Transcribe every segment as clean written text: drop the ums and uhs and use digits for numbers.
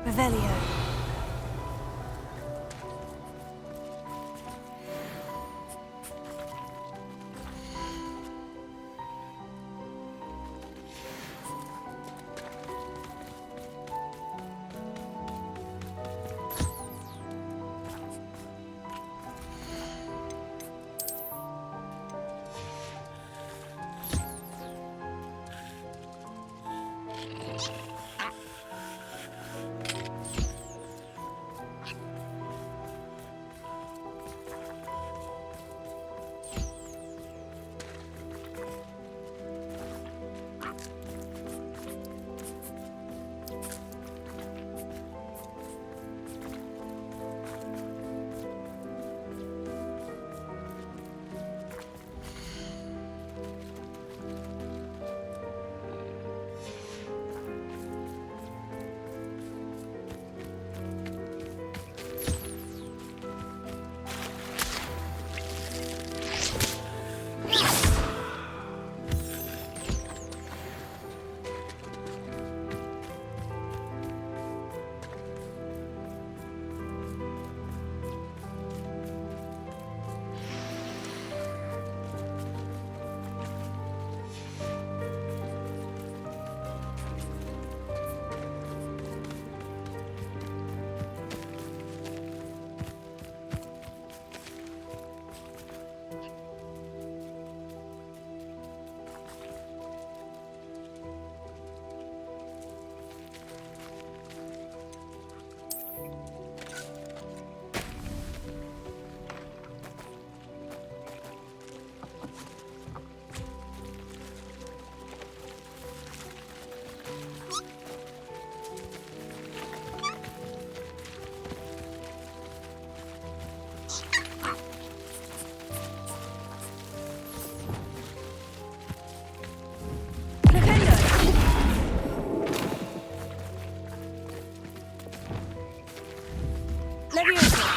Revelio. Leviosa.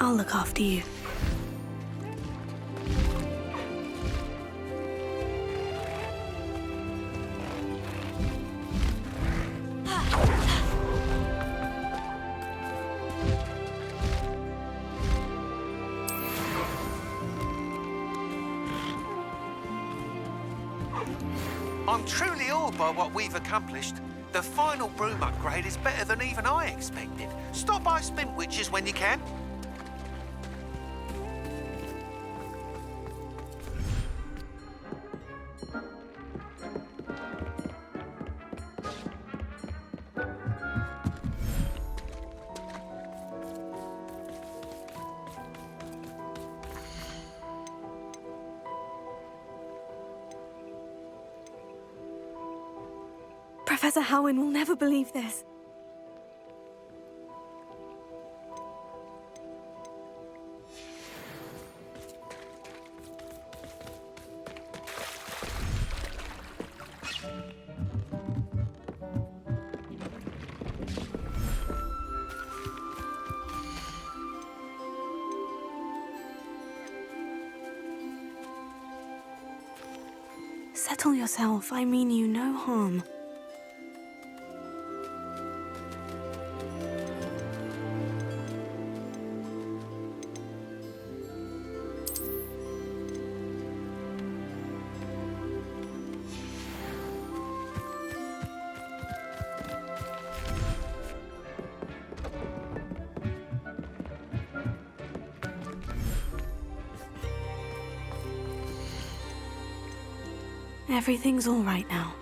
I'll look after you. I'm truly awed by what we've accomplished. The final broom upgrade is better than even I expected. Stop by Spintwitches when you can. Professor Howin will never believe this. Settle yourself. I mean you no harm. Everything's all right now.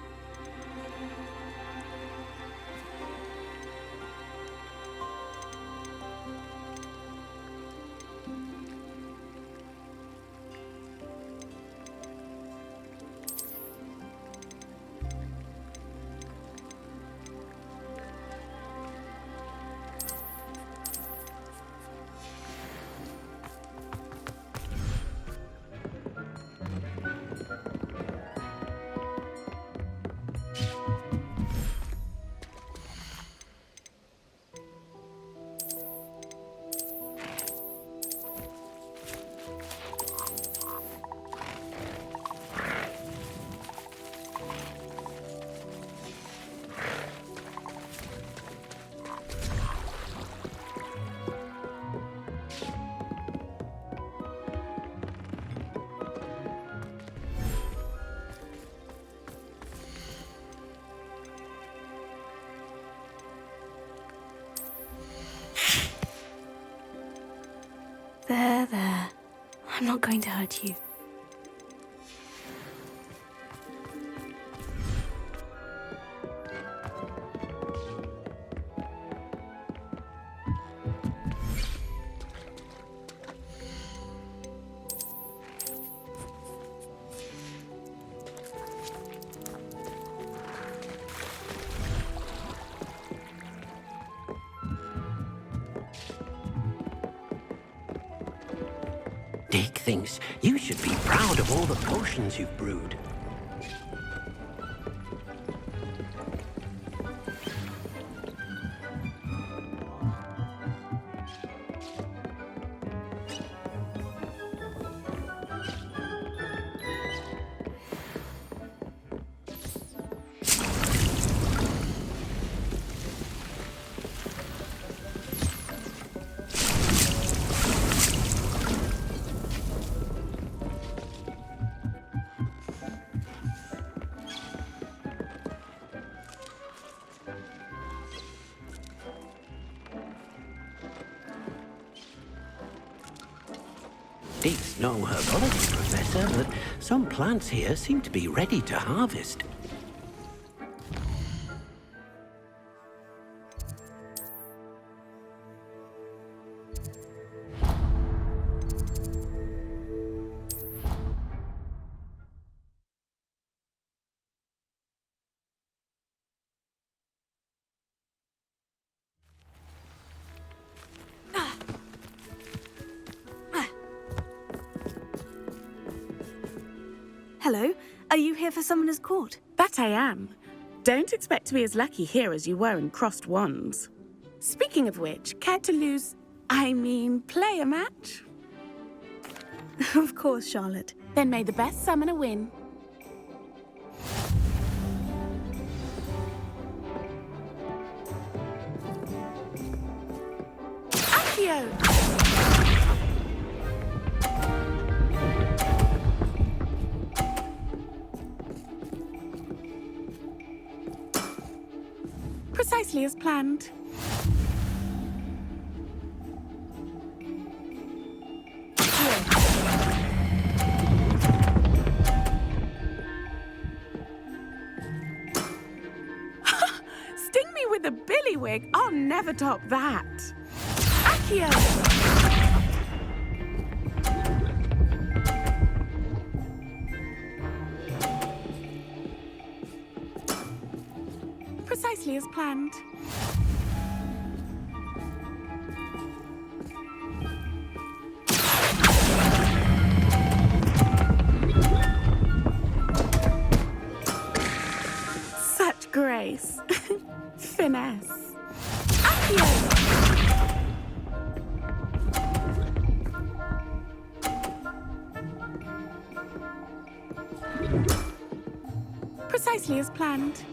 There. I'm not going to hurt you. Dick thinks you should be proud of all the potions you've brewed. Dick's no herbology professor, but some plants here seem to be ready to harvest. Hello, are you here for Summoner's Court? That I am. Don't expect to be as lucky here as you were in Crossed Wands. Speaking of which, care to play a match? Of course, Charlotte. Then may the best summoner win. Accio! Precisely as planned. Sting me with a billywig. I'll never top that. Accio! Precisely as planned. Such grace. Finesse. Accio! Precisely as planned.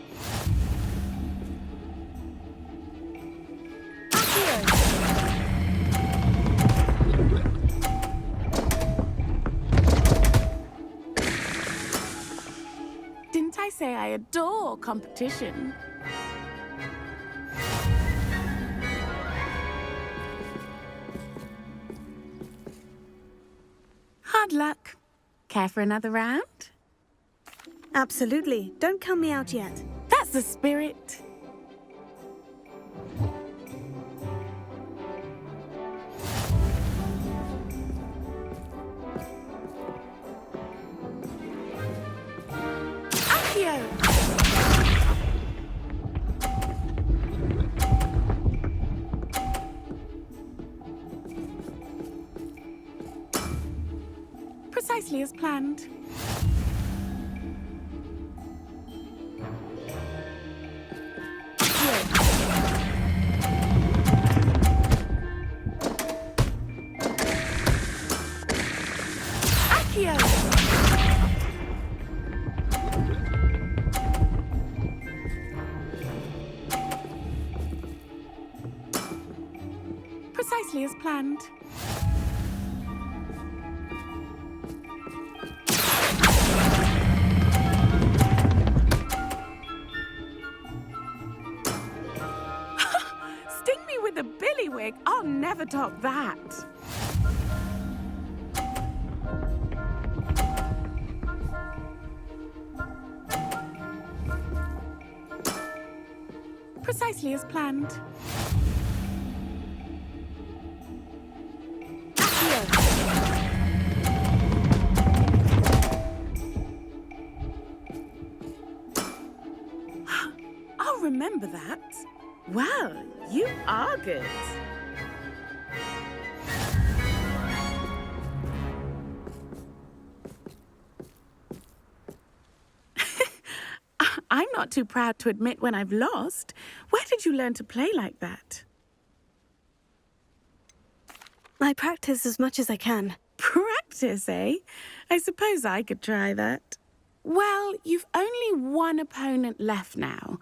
Didn't I say I adore competition? Hard luck. Care for another round? Absolutely. Don't count me out yet. That's the spirit. Accio! Precisely as planned. Accio! Precisely as planned. Sting me with a billywig. I'll never top that. precisely as planned. I'll remember that. Well, you are good. I'm not too proud to admit when I've lost. Where did you learn to play like that? I practice as much as I can. Practice, eh? I suppose I could try that. Well, you've only one opponent left now.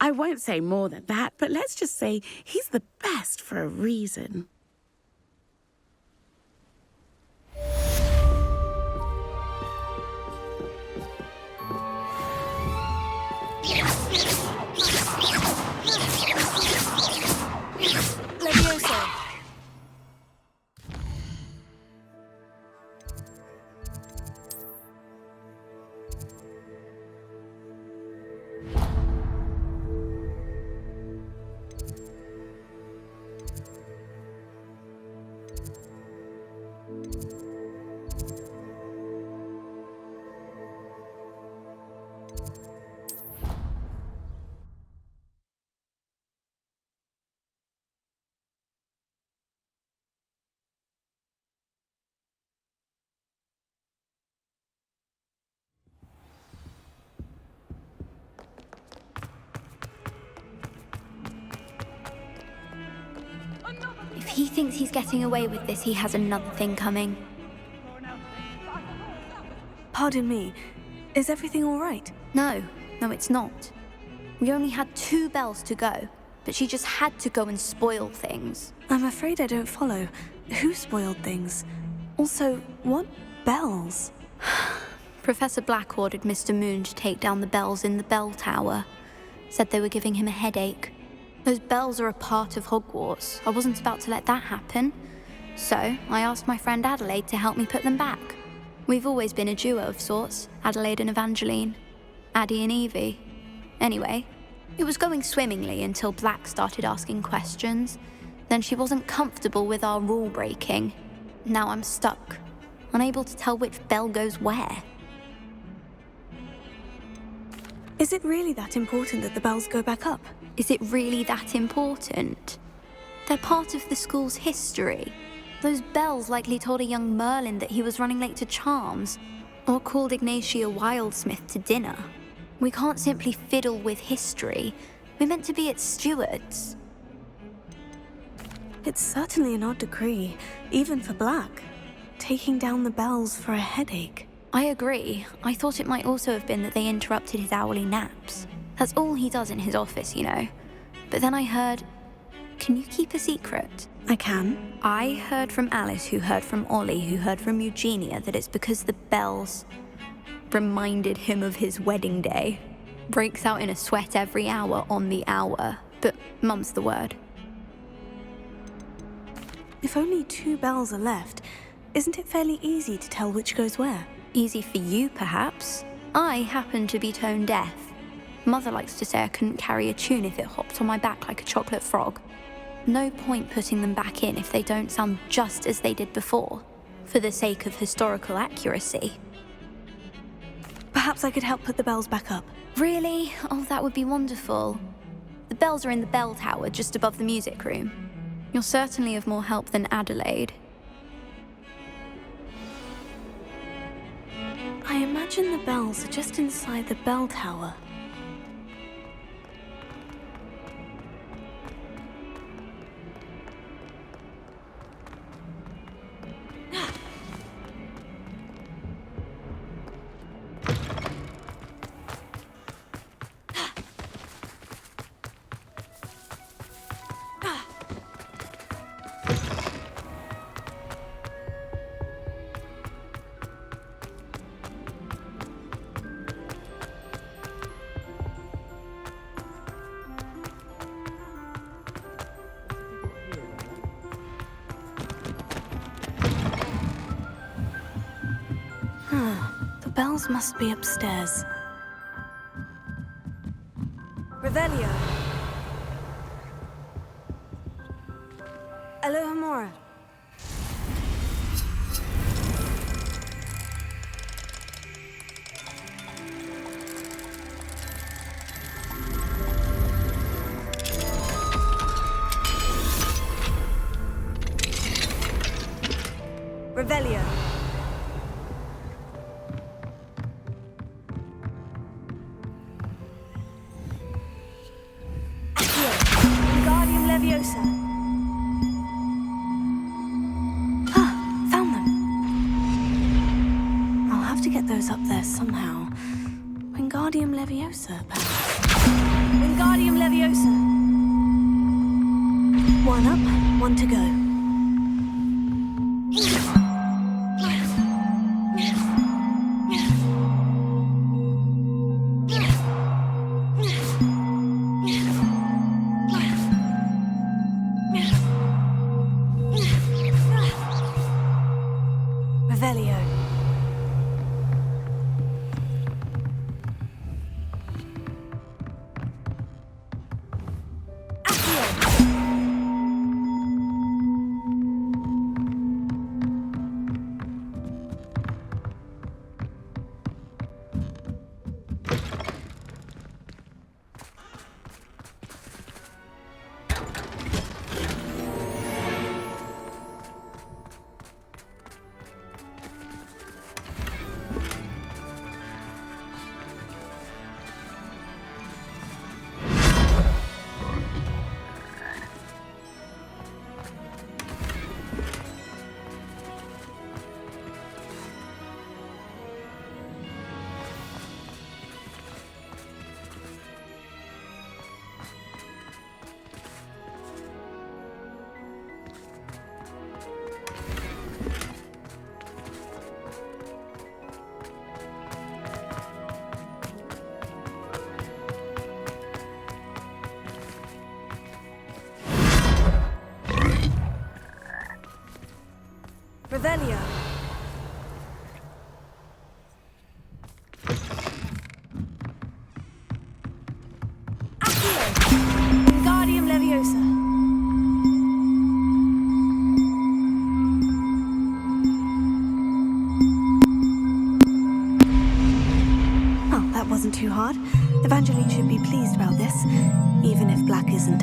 I won't say more than that, but let's just say he's the best for a reason. Levioso. If he thinks he's getting away with this, he has another thing coming. Pardon me. Is everything all right? No, it's not. We only had 2 bells to go, but she just had to go and spoil things. I'm afraid I don't follow. Who spoiled things? Also, what bells? Professor Black ordered Mr. Moon to take down the bells in the bell tower. Said they were giving him a headache. Those bells are a part of Hogwarts. I wasn't about to let that happen. So, I asked my friend Adelaide to help me put them back. We've always been a duo of sorts, Adelaide and Evangeline. Addie and Evie. Anyway, it was going swimmingly until Black started asking questions. Then she wasn't comfortable with our rule breaking. Now I'm stuck, unable to tell which bell goes where. Is it really that important that the bells go back up? Is it really that important? They're part of the school's history. Those bells likely told a young Merlin that he was running late to charms, or called Ignatia Wildsmith to dinner. We can't simply fiddle with history. We're meant to be its stewards. It's certainly an odd decree, even for Black. Taking down the bells for a headache. I agree. I thought it might also have been that they interrupted his hourly naps. That's all he does in his office, you know. But then I heard... Can you keep a secret? I can. I heard from Alice, who heard from Ollie, who heard from Eugenia, that it's because the bells reminded him of his wedding day. Breaks out in a sweat every hour on the hour. But mum's the word. If only 2 bells are left, isn't it fairly easy to tell which goes where? Easy for you, perhaps. I happen to be tone deaf. Mother likes to say I couldn't carry a tune if it hopped on my back like a chocolate frog. No point putting them back in if they don't sound just as they did before, for the sake of historical accuracy. Perhaps I could help put the bells back up. Really? Oh, that would be wonderful. The bells are in the bell tower just above the music room. You're certainly of more help than Adelaide. I imagine the bells are just inside the bell tower. The bells must be upstairs. Revelio. Alohomora. Revelio. Accio. Wingardium Leviosa. Ah, found them. I'll have to get those up there somehow. Wingardium Leviosa, perhaps. Wingardium Leviosa. One up, one to go. Revelio. Accio. Revelio. Accio. Wingardium Leviosa. Oh, that wasn't too hard. Evangeline should be pleased about this, even if Black isn't.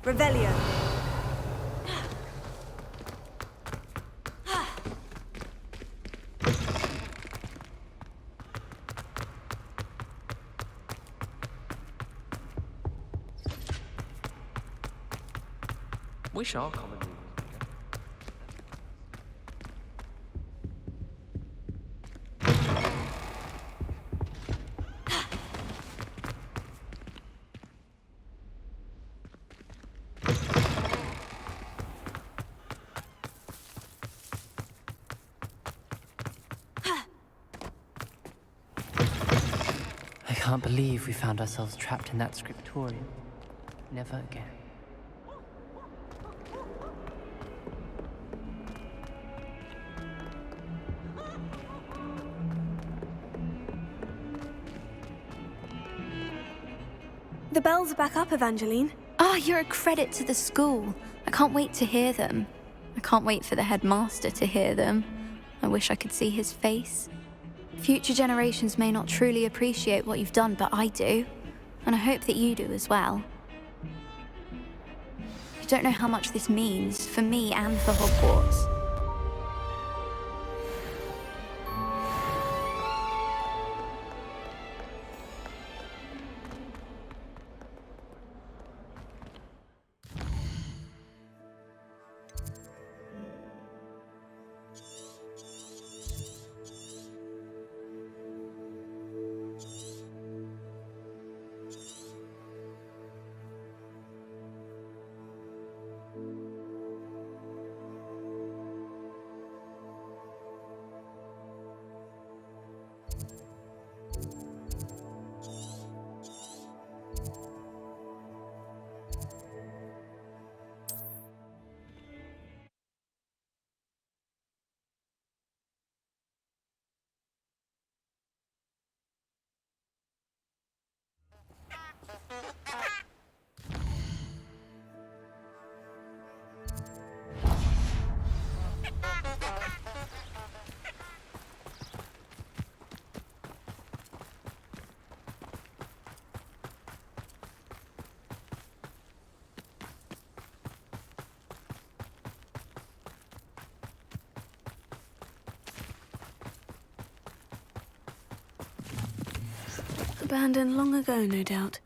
Revelio. Wish our common room I can't believe we found ourselves trapped in that scriptorium. Never again. The bells are back up, Evangeline. Ah, you're a credit to the school. I can't wait to hear them. I can't wait for the headmaster to hear them. I wish I could see his face. Future generations may not truly appreciate what you've done, but I do. And I hope that you do as well. You don't know how much this means for me and for Hogwarts. Abandoned long ago, no doubt.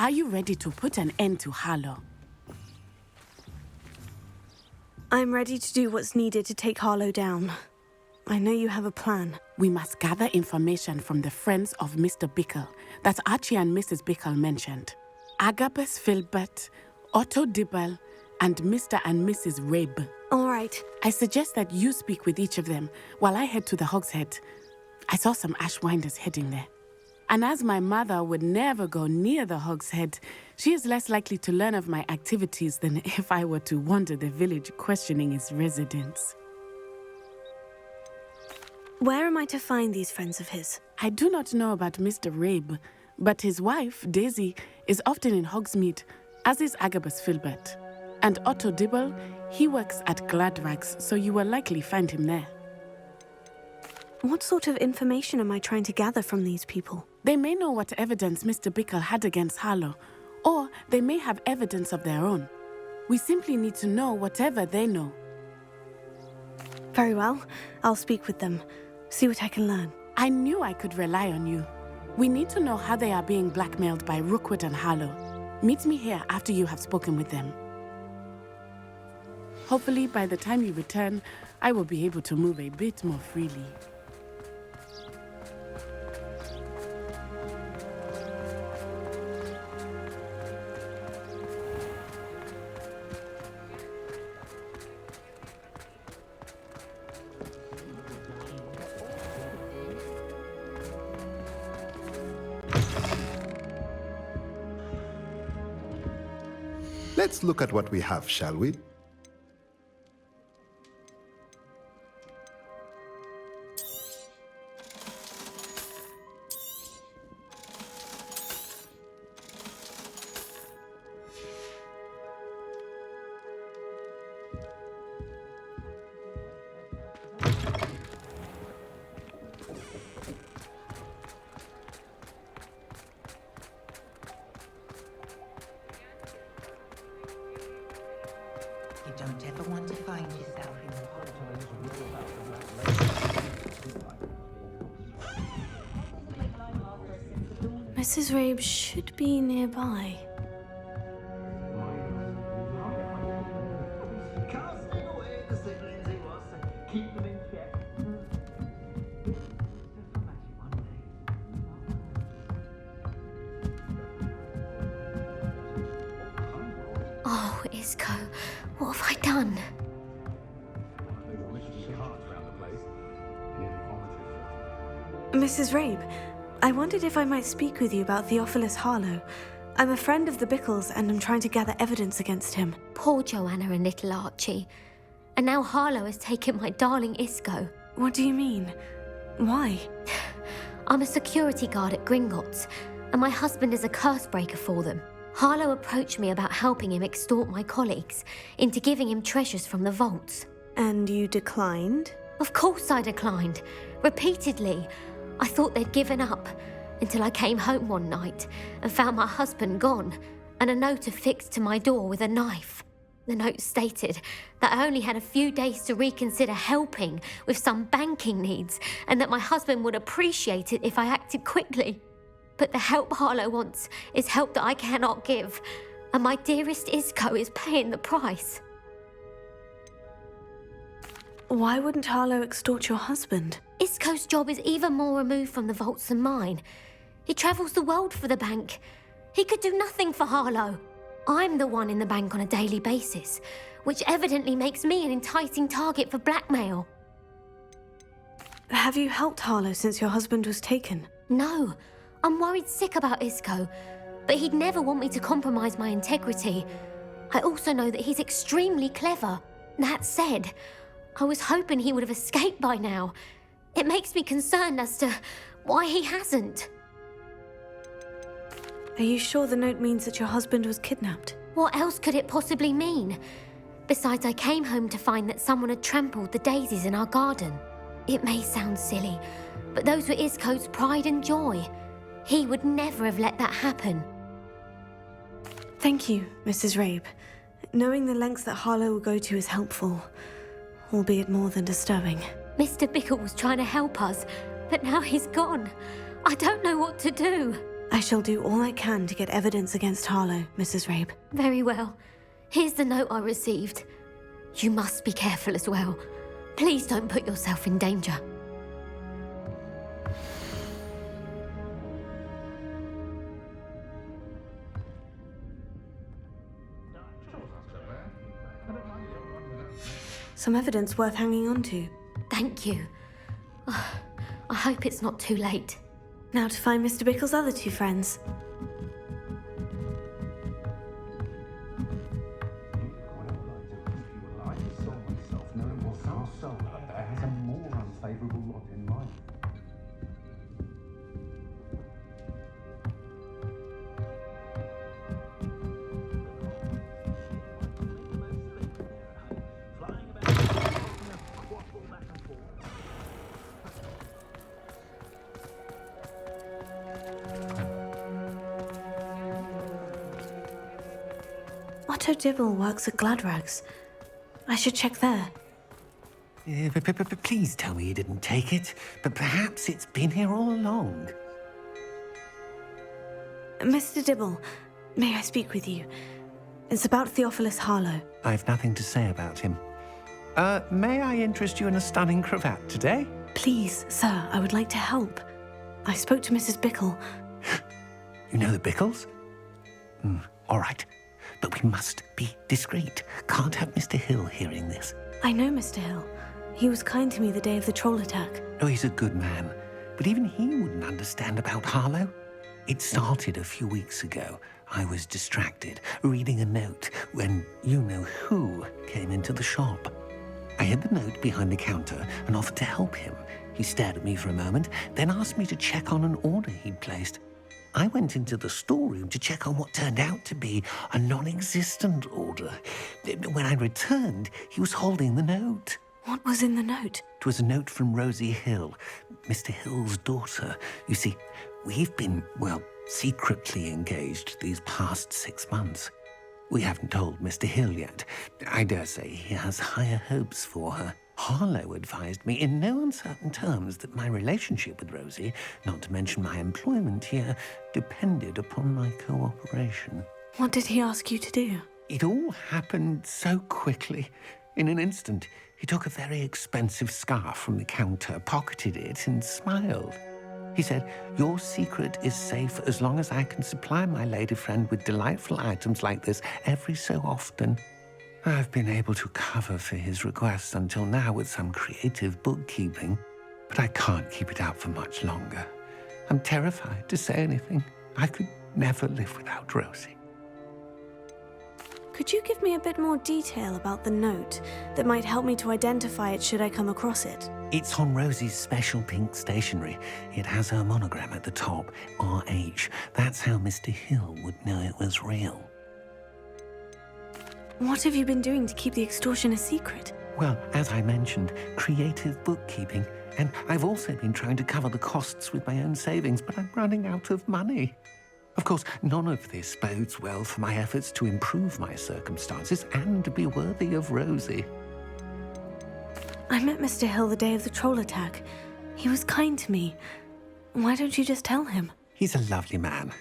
Are you ready to put an end to Harlow? I'm ready to do what's needed to take Harlow down. I know you have a plan. We must gather information from the friends of Mr. Bickle that Archie and Mrs. Bickle mentioned. Agabus Filbert, Otto Dibble, and Mr. and Mrs. Rabe. All right. I suggest that you speak with each of them while I head to the Hogshead. I saw some Ashwinders heading there. And as my mother would never go near the Hogshead, she is less likely to learn of my activities than if I were to wander the village questioning its residents. Where am I to find these friends of his? I do not know about Mr. Rabe, but his wife, Daisy, is often in Hogsmeade, as is Agabus Filbert. And Otto Dibble, he works at Gladrags, so you will likely find him there. What sort of information am I trying to gather from these people? They may know what evidence Mr. Bickle had against Harlow, or they may have evidence of their own. We simply need to know whatever they know. Very well. I'll speak with them, see what I can learn. I knew I could rely on you. We need to know how they are being blackmailed by Rookwood and Harlow. Meet me here after you have spoken with them. Hopefully, by the time you return, I will be able to move a bit more freely. Let's look at what we have, shall we? You don't ever want to find yourself in Mrs. Rabe should be nearby. What have I done? Mrs. Rabe, I wondered if I might speak with you about Theophilus Harlow. I'm a friend of the Bickles and I'm trying to gather evidence against him. Poor Joanna and little Archie. And now Harlow has taken my darling Isco. What do you mean? Why? I'm a security guard at Gringotts, and my husband is a curse breaker for them. Harlow approached me about helping him extort my colleagues into giving him treasures from the vaults. And you declined? Of course I declined. Repeatedly. I thought they'd given up, until I came home one night and found my husband gone, and a note affixed to my door with a knife. The note stated that I only had a few days to reconsider helping with some banking needs, and that my husband would appreciate it if I acted quickly. But the help Harlow wants is help that I cannot give, and my dearest Isco is paying the price. Why wouldn't Harlow extort your husband? Isco's job is even more removed from the vaults than mine. He travels the world for the bank. He could do nothing for Harlow. I'm the one in the bank on a daily basis, which evidently makes me an enticing target for blackmail. Have you helped Harlow since your husband was taken? No, I'm worried sick about Isco, but he'd never want me to compromise my integrity. I also know that he's extremely clever. That said, I was hoping he would have escaped by now. It makes me concerned as to why he hasn't. Are you sure the note means that your husband was kidnapped? What else could it possibly mean? Besides, I came home to find that someone had trampled the daisies in our garden. It may sound silly, but those were Isco's pride and joy. He would never have let that happen. Thank you, Mrs. Rabe. Knowing the lengths that Harlow will go to is helpful, albeit more than disturbing. Mr. Bickle was trying to help us, but now he's gone. I don't know what to do. I shall do all I can to get evidence against Harlow, Mrs. Rabe. Very well. Here's the note I received. You must be careful as well. Please don't put yourself in danger. Some evidence worth hanging on to. Thank you. I hope it's not too late. Now to find Mr. Bickle's other two friends. Otto Dibble works at Gladrags. I should check there. Please tell me you didn't take it. But perhaps it's been here all along. Mr. Dibble, may I speak with you? It's about Theophilus Harlow. I've nothing to say about him. May I interest you in a stunning cravat today? Please, sir, I would like to help. I spoke to Mrs. Bickle. You know the Bickles? All right. But we must be discreet. Can't have Mr. Hill hearing this. I know Mr. Hill. He was kind to me the day of the troll attack. Oh, he's a good man. But even he wouldn't understand about Harlow. It started a few weeks ago. I was distracted, reading a note, when you-know-who came into the shop. I hid the note behind the counter and offered to help him. He stared at me for a moment, then asked me to check on an order he'd placed. I went into the storeroom to check on what turned out to be a non-existent order. When I returned, he was holding the note. What was in the note? It was a note from Rosie Hill, Mr. Hill's daughter. You see, we've been, secretly engaged these past 6 months. We haven't told Mr. Hill yet. I dare say he has higher hopes for her. Harlow advised me in no uncertain terms that my relationship with Rosie, not to mention my employment here, depended upon my cooperation. What did he ask you to do? It all happened so quickly. In an instant, he took a very expensive scarf from the counter, pocketed it, and smiled. He said, "Your secret is safe as long as I can supply my lady friend with delightful items like this every so often." I've been able to cover for his requests until now with some creative bookkeeping, but I can't keep it up for much longer. I'm terrified to say anything. I could never live without Rosie. Could you give me a bit more detail about the note that might help me to identify it should I come across it? It's on Rosie's special pink stationery. It has her monogram at the top, RH. That's how Mr. Hill would know it was real. What have you been doing to keep the extortion a secret? Well, as I mentioned, creative bookkeeping. And I've also been trying to cover the costs with my own savings, but I'm running out of money. Of course, none of this bodes well for my efforts to improve my circumstances and to be worthy of Rosie. I met Mr. Hill the day of the troll attack. He was kind to me. Why don't you just tell him? He's a lovely man.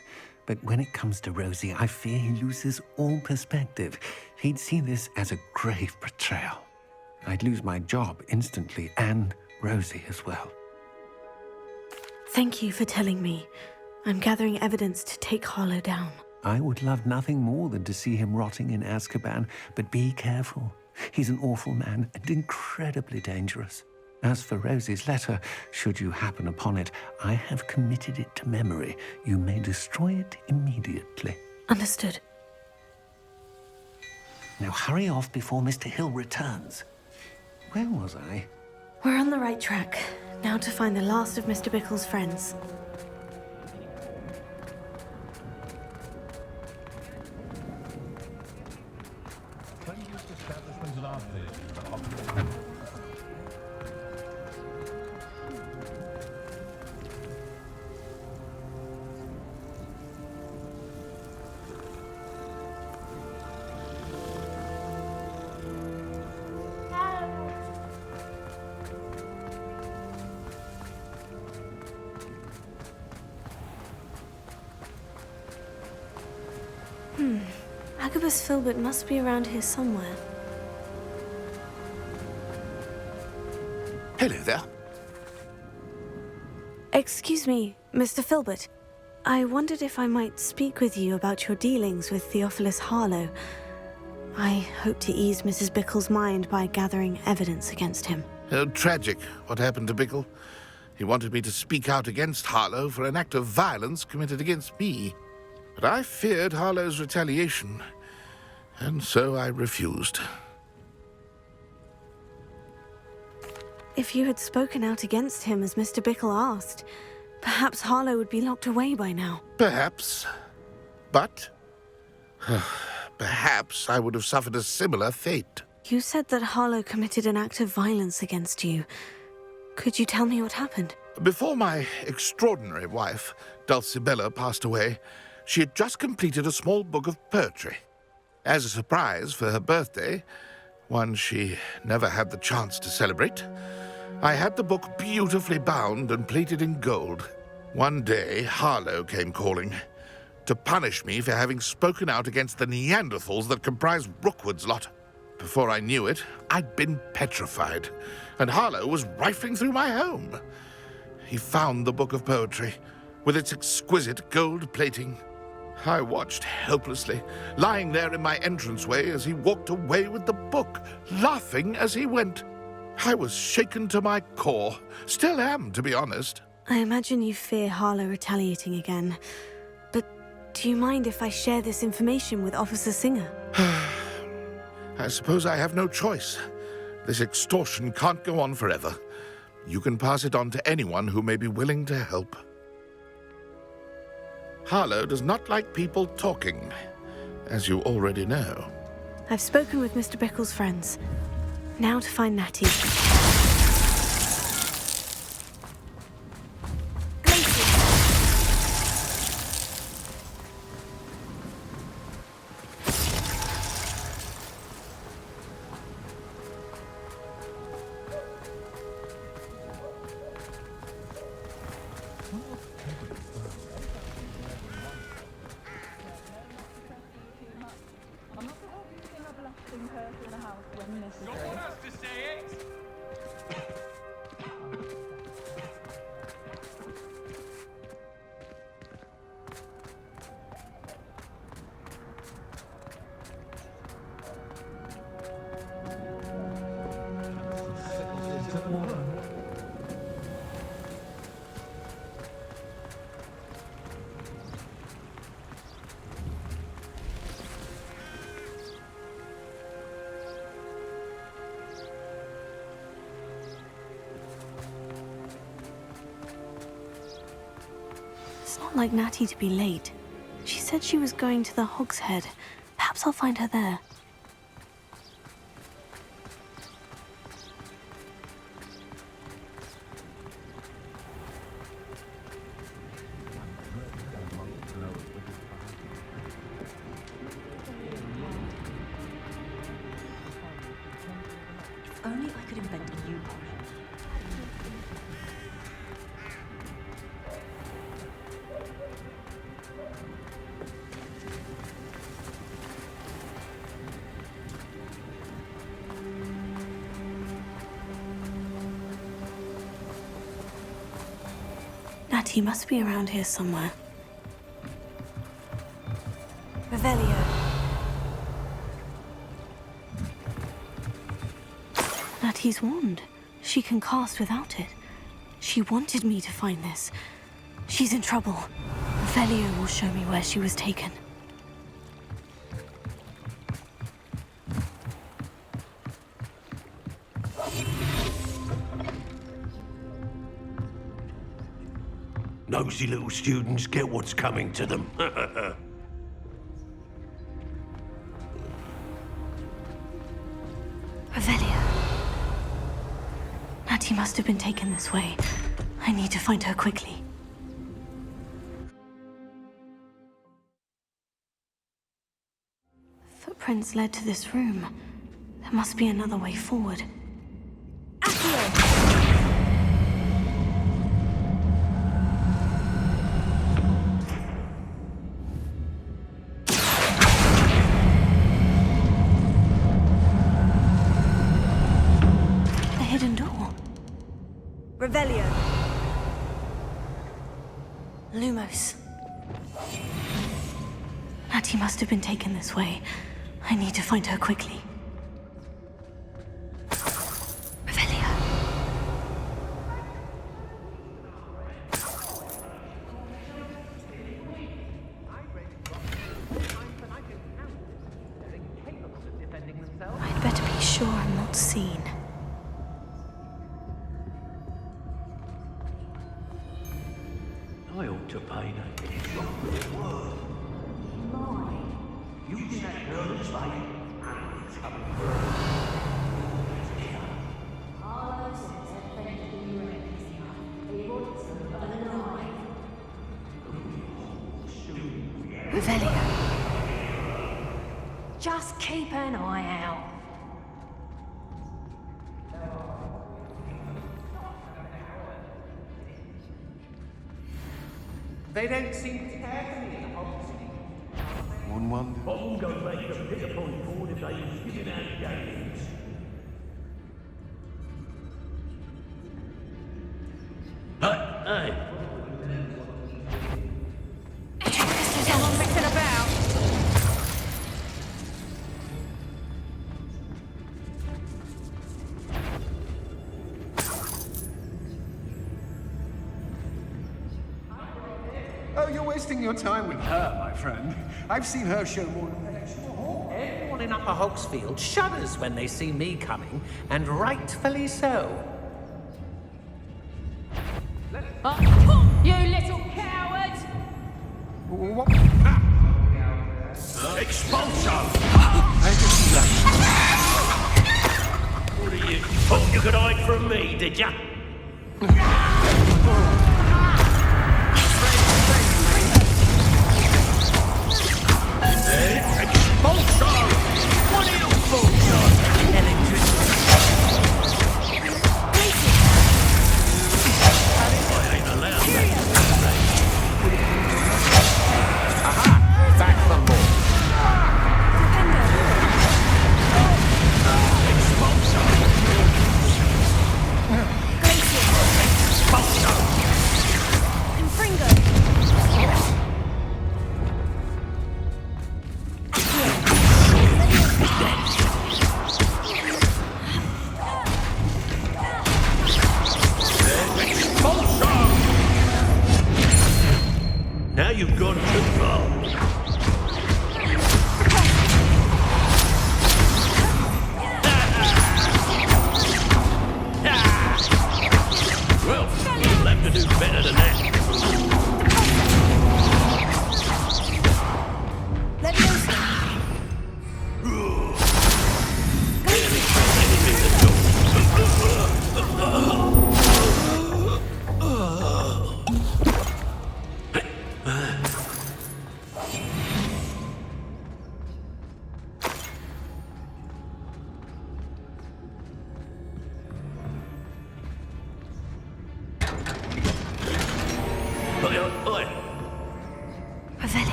But when it comes to Rosie, I fear he loses all perspective. He'd see this as a grave betrayal. I'd lose my job instantly, and Rosie as well. Thank you for telling me. I'm gathering evidence to take Harlow down. I would love nothing more than to see him rotting in Azkaban, but be careful. He's an awful man and incredibly dangerous. As for Rosie's letter, should you happen upon it, I have committed it to memory. You may destroy it immediately. Understood. Now hurry off before Mr. Hill returns. Where was I? We're on the right track. Now to find the last of Mr. Bickle's friends. Agabus Filbert must be around here somewhere. Hello there. Excuse me, Mr. Filbert. I wondered if I might speak with you about your dealings with Theophilus Harlow. I hope to ease Mrs. Bickle's mind by gathering evidence against him. Oh, tragic what happened to Bickle. He wanted me to speak out against Harlow for an act of violence committed against me. But I feared Harlow's retaliation, and so I refused. If you had spoken out against him as Mr. Bickle asked, perhaps Harlow would be locked away by now. Perhaps. But perhaps I would have suffered a similar fate. You said that Harlow committed an act of violence against you. Could you tell me what happened? Before my extraordinary wife, Dulcibella, passed away, she had just completed a small book of poetry. As a surprise for her birthday, one she never had the chance to celebrate, I had the book beautifully bound and plated in gold. One day, Harlow came calling to punish me for having spoken out against the Neanderthals that comprise Rookwood's lot. Before I knew it, I'd been petrified, and Harlow was rifling through my home. He found the book of poetry, with its exquisite gold plating. I watched helplessly, lying there in my entranceway as he walked away with the book, laughing as he went. I was shaken to my core. Still am, to be honest. I imagine you fear Harlow retaliating again. But do you mind if I share this information with Officer Singer? I suppose I have no choice. This extortion can't go on forever. You can pass it on to anyone who may be willing to help. Harlow does not like people talking, as you already know. I've spoken with Mr. Bickle's friends. Now to find Natty. not like Natty to be late. She said she was going to the Hog's Head. Perhaps I'll find her there. If only I could invent a new potion. Natty must be around here somewhere. Revelio. Natty's wand. She can cast without it. She wanted me to find this. She's in trouble. Revelio will show me where she was taken. Nosy little students get what's coming to them. Revelio. Natty must have been taken this way. I need to find her quickly. Footprints led to this room. There must be another way forward. Revelio. Lumos. Natty must have been taken this way. I need to find her quickly. Revelio. I'd better be sure I'm not seen. I ought to pay that extra word. You did that girl this way, and it's coming Revelio. Just keep an eye out. They don't seem to care for me in the Hogwarts. One wonder. I'm going to make a bit upon board if they was giving out games. Hey! Someone messing about. Oh, you're wasting your time with her, my friend. I've seen her show more affection. Everyone in Upper Hogsfield shudders when they see me coming, and rightfully so. You little coward! What? Expulso! What are you? Thought you could hide from me, did ya? Expulso! What are you for, electricity? I ain't allowed that. Aha! Back from board. Now you've gone too far. Well, you'll have to do better than that.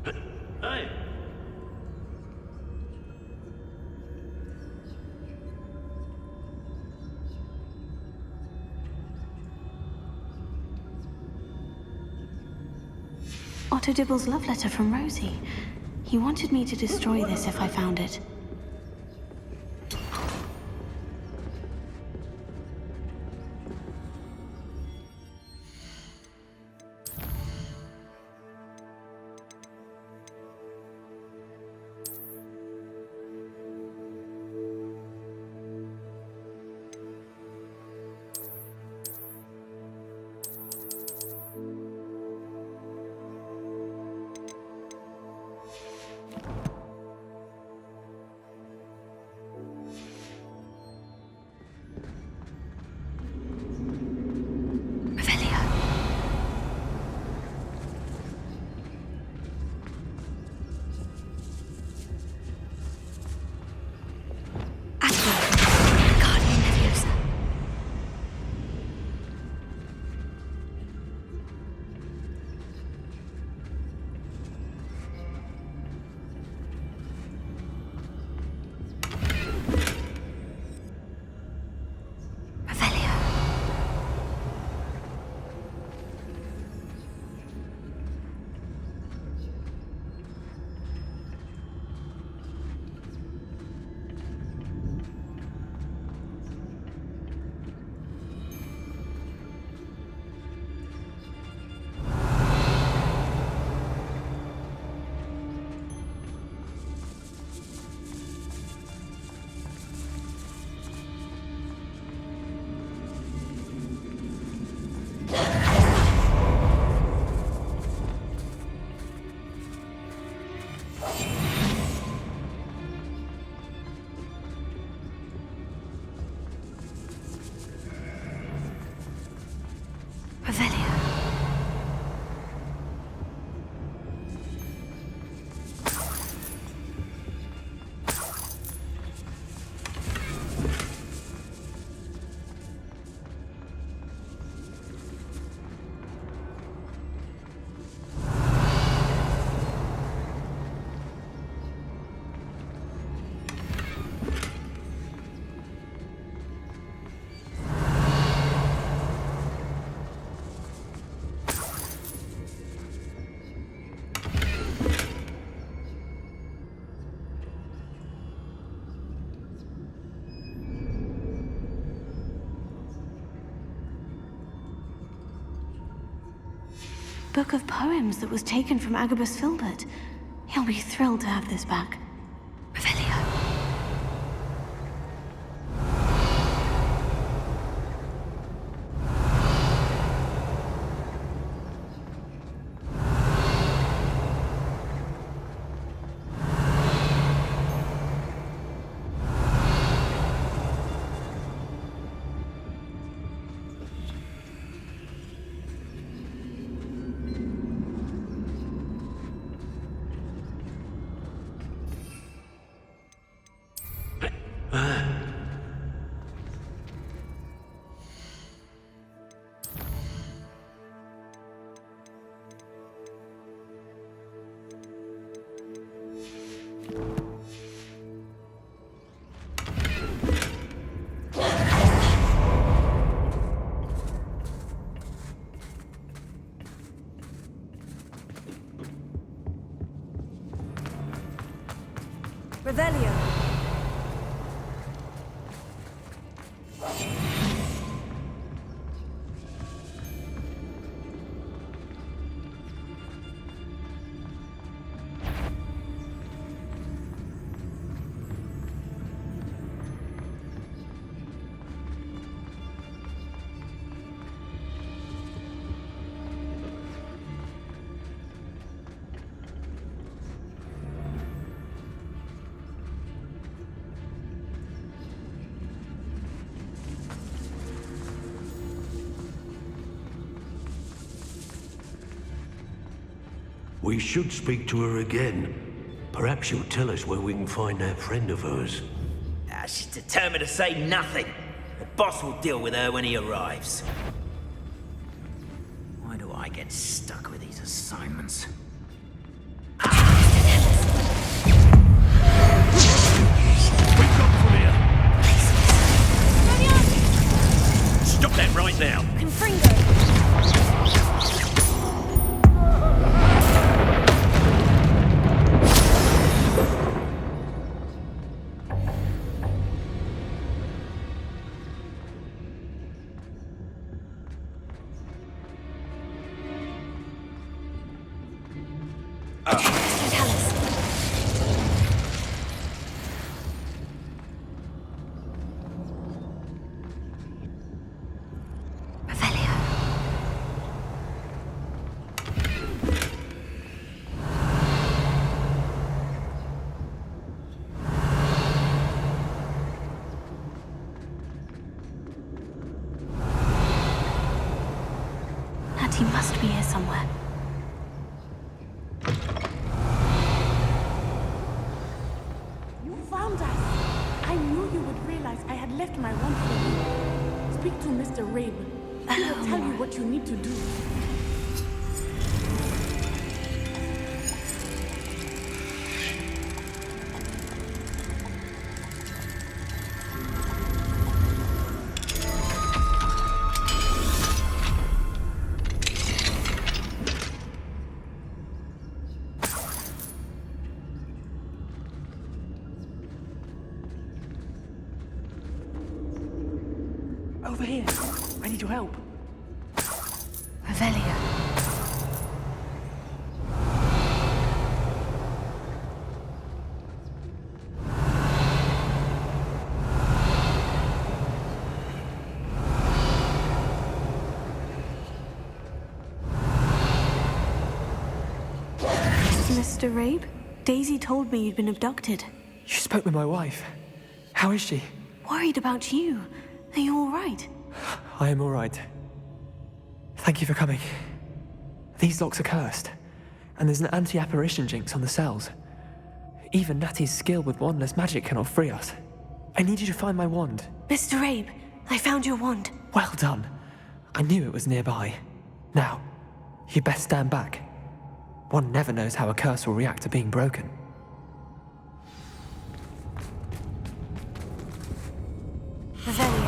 Hey! Otto Dibble's love letter from Rosie. He wanted me to destroy this if I found it. Book of poems that was taken from Agabus Filbert. He'll be thrilled to have this back. Revelio. We should speak to her again. Perhaps she'll tell us where we can find that friend of hers. She's determined to say nothing. The boss will deal with her when he arrives. Why do I get stuck with these assignments? Tell us. Revelio. Natty must be here somewhere. You found us. I knew you would realize I had left my wand for you. Speak to Mr. Rabe. He will tell you what you need to do. Over here. I need your help. Revelio. Mr. Rabe? Daisy told me you'd been abducted. You spoke with my wife. How is she? Worried about you. Are you all right? I am all right. Thank you for coming. These locks are cursed, and there's an anti-apparition jinx on the cells. Even Natty's skill with wandless magic cannot free us. I need you to find my wand. Mr. Rabe, I found your wand. Well done. I knew it was nearby. Now, you best stand back. One never knows how a curse will react to being broken. Revelio.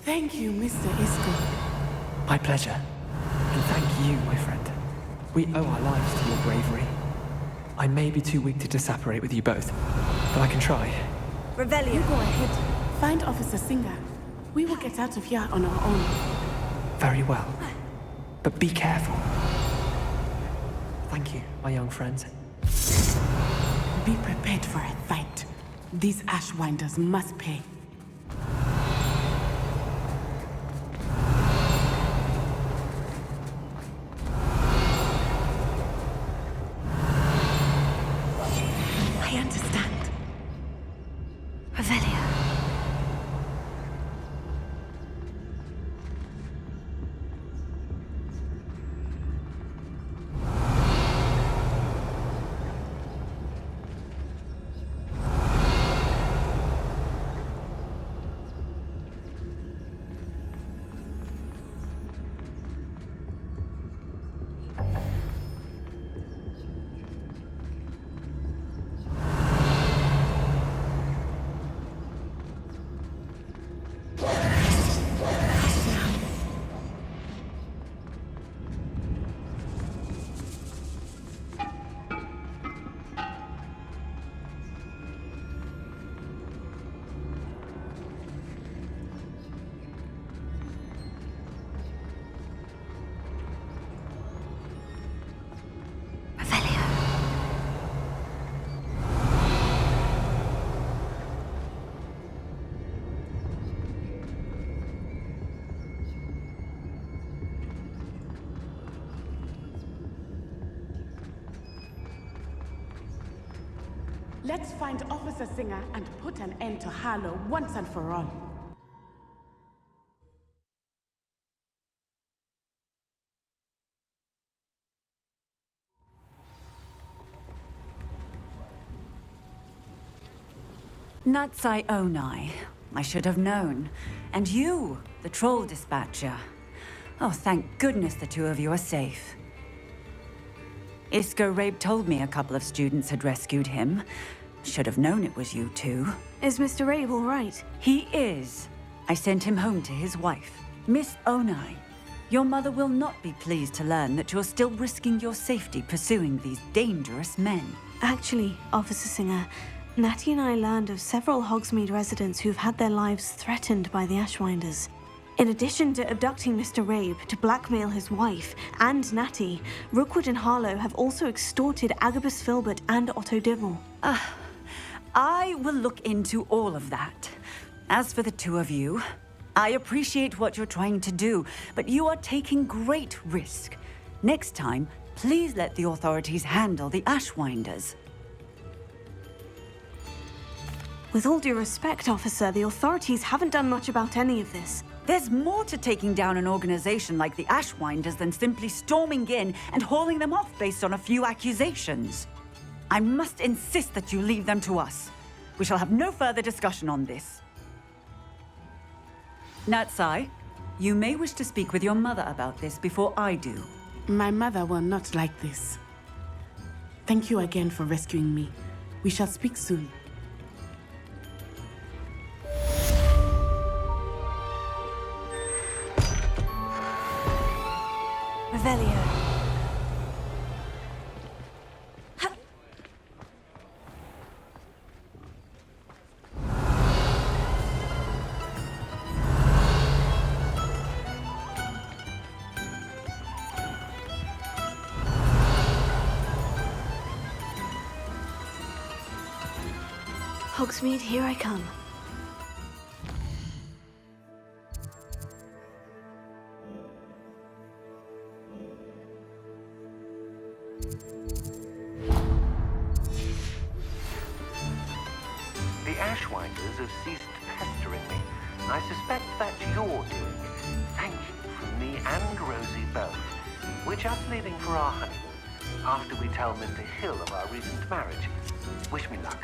Thank you, Mr. Isco. My pleasure. And thank you, my friend. We owe our lives to your bravery. I may be too weak to disapparate with you both, but I can try. Revelio. You go ahead. Find Officer Singer. We will get out of here on our own. Very well. But be careful. Thank you, my young friends. Be prepared for a fight. These Ashwinders must pay. I understand. Revelio. Let's find Officer Singer and put an end to Harlow once and for all. Natsai Onai. I should have known. And you, the troll dispatcher. Oh, thank goodness the two of you are safe. Isco Rabe told me a couple of students had rescued him. Should have known it was you two. Is Mr. Rabe all right? He is. I sent him home to his wife, Miss Onai. Your mother will not be pleased to learn that you're still risking your safety pursuing these dangerous men. Actually, Officer Singer, Natty and I learned of several Hogsmeade residents who've had their lives threatened by the Ashwinders. In addition to abducting Mr. Rabe to blackmail his wife and Natty, Rookwood and Harlow have also extorted Agabus Filbert and Otto Dibble. I will look into all of that. As for the two of you, I appreciate what you're trying to do, but you are taking great risk. Next time, please let the authorities handle the Ashwinders. With all due respect, officer, the authorities haven't done much about any of this. There's more to taking down an organization like the Ashwinders than simply storming in and hauling them off based on a few accusations. I must insist that you leave them to us. We shall have no further discussion on this. Natsai, you may wish to speak with your mother about this before I do. My mother will not like this. Thank you again for rescuing me. We shall speak soon. Revelio. Hogsmeade, here I come. The Ashwinders have ceased pestering me. I suspect that's your doing. Thank you from me and Rosie both. We're just leaving for our honeymoon, after we tell Mr. Hill of our recent marriage. Wish me luck.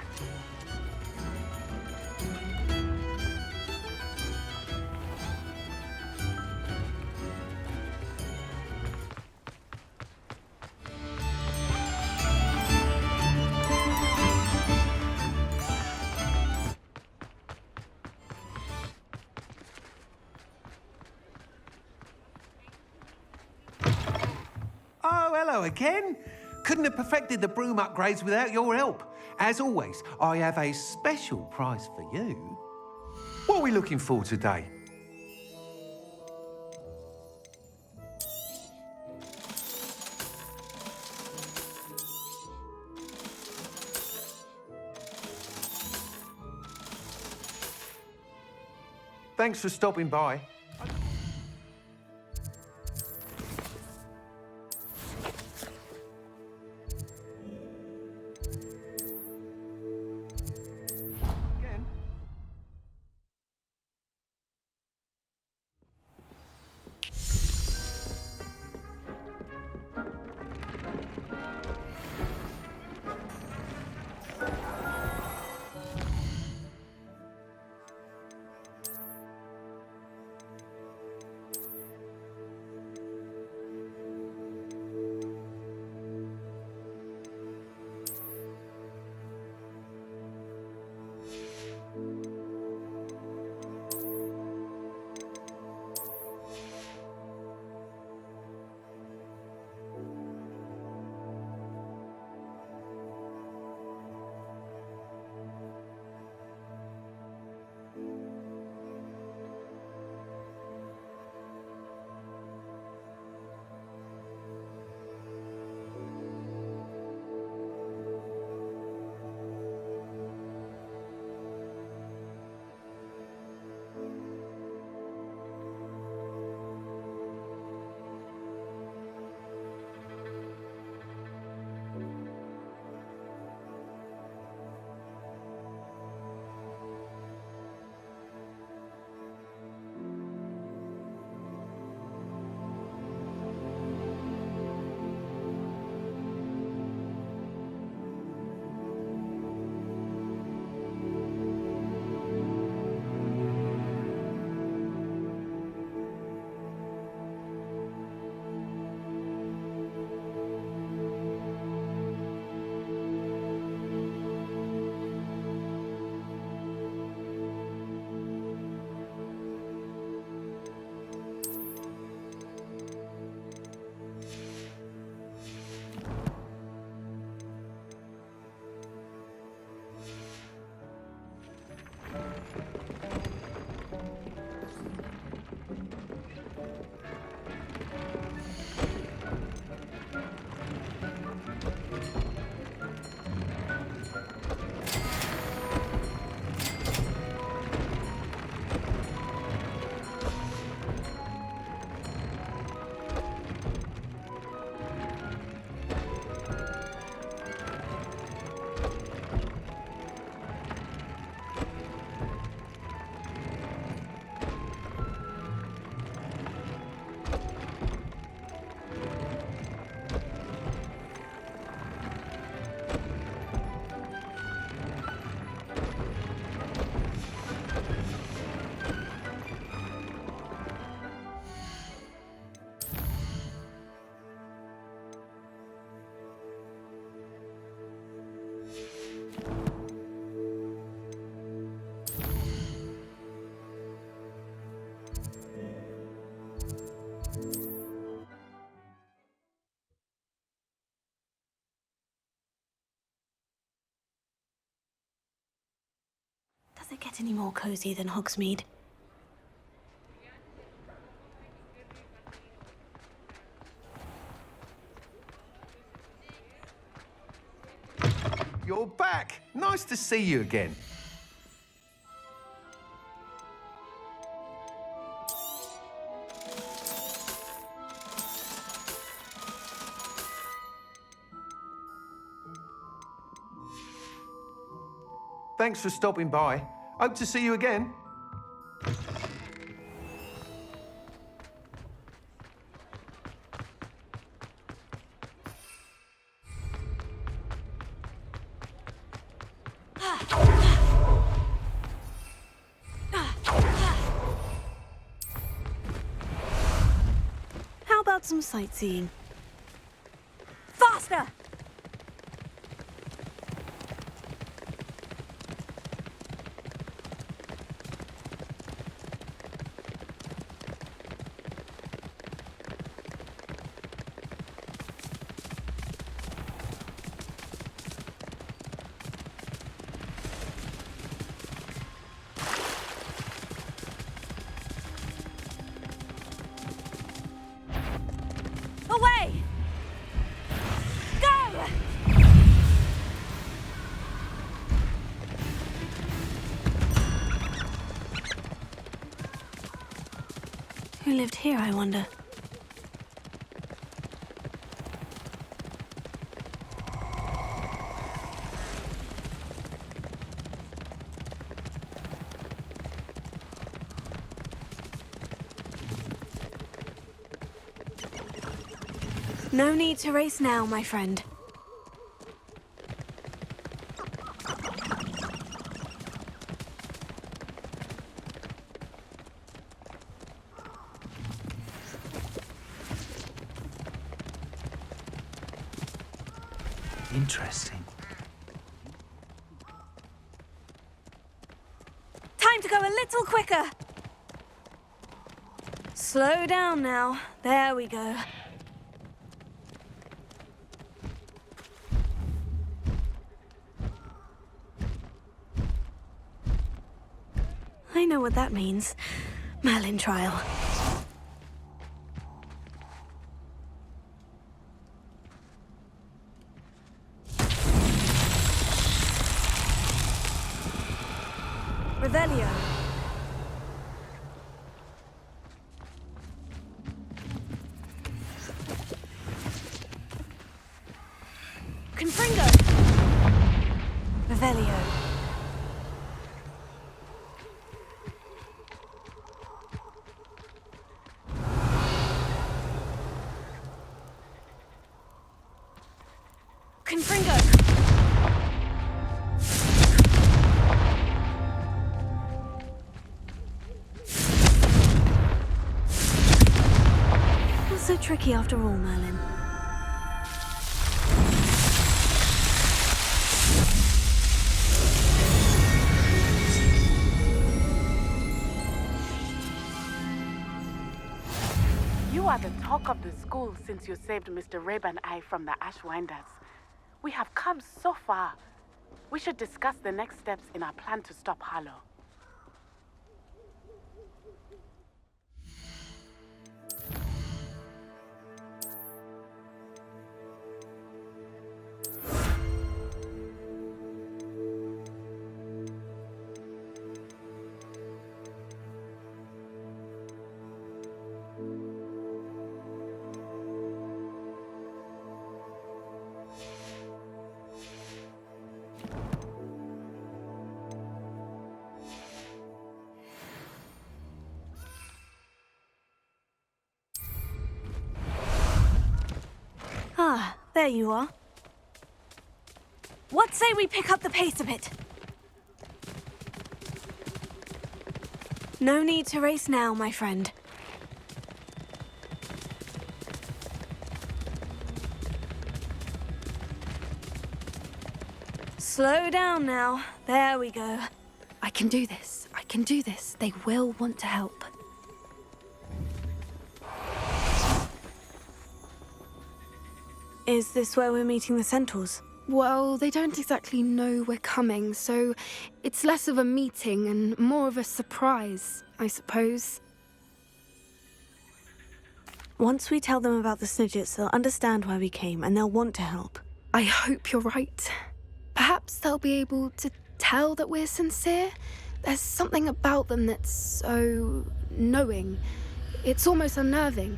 Oh, hello again. Couldn't have perfected the broom upgrades without your help. As always, I have a special prize for you. What are we looking for today? Thanks for stopping by. it get any more cozy than Hogsmeade? You're back! Nice to see you again. Thanks for stopping by. Hope to see you again. How about some sightseeing? Faster! Away! Go! Who lived here, I wonder? No need to race now, my friend. Interesting. Time to go a little quicker. Slow down now. There we go. I know what that means. Merlin trial. Revelio. Confringo. Revelio. Confringo. Not so tricky after all, Merlin. You are the talk of the school since you saved Mr. Rib and I from the Ashwinders. We have come so far. We should discuss the next steps in our plan to stop Harlow. Ah, there you are. What say we pick up the pace a bit? No need to race now, my friend. Slow down now. There we go. I can do this. I can do this. They will want to help. Is this where we're meeting the Centaurs? Well, they don't exactly know we're coming, so it's less of a meeting and more of a surprise, I suppose. Once we tell them about the Snidgets, they'll understand why we came and they'll want to help. I hope you're right. Perhaps they'll be able to tell that we're sincere. There's something about them that's so knowing. It's almost unnerving.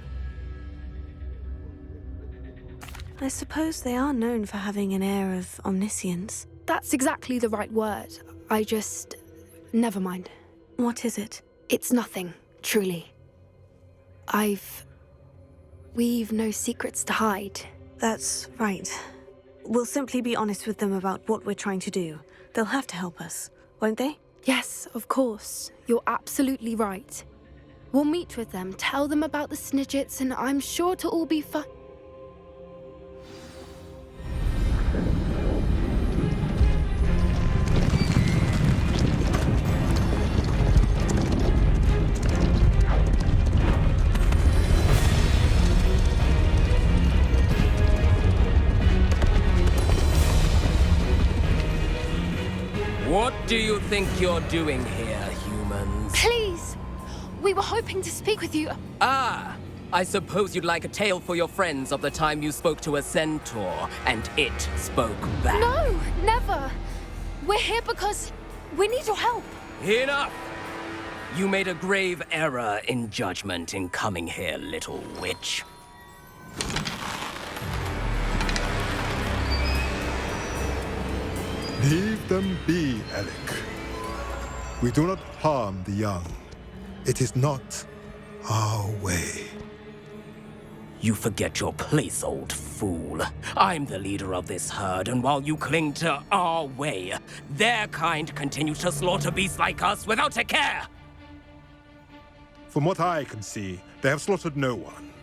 I suppose they are known for having an air of omniscience. That's exactly the right word. Never mind. What is it? It's nothing, truly. We've no secrets to hide. That's right. We'll simply be honest with them about what we're trying to do. They'll have to help us, won't they? Yes, of course. You're absolutely right. We'll meet with them, tell them about the Snidgets, and I'm sure it'll all be fine. What do you think you're doing here, humans? Please! We were hoping to speak with you. Ah! I suppose you'd like a tale for your friends of the time you spoke to a centaur, and it spoke back. No, never! We're here because we need your help. Enough! You made a grave error in judgment in coming here, little witch. Leave them be, Alec. We do not harm the young. It is not our way. You forget your place, old fool. I'm the leader of this herd, and while you cling to our way, their kind continue to slaughter beasts like us without a care! From what I can see, they have slaughtered no one.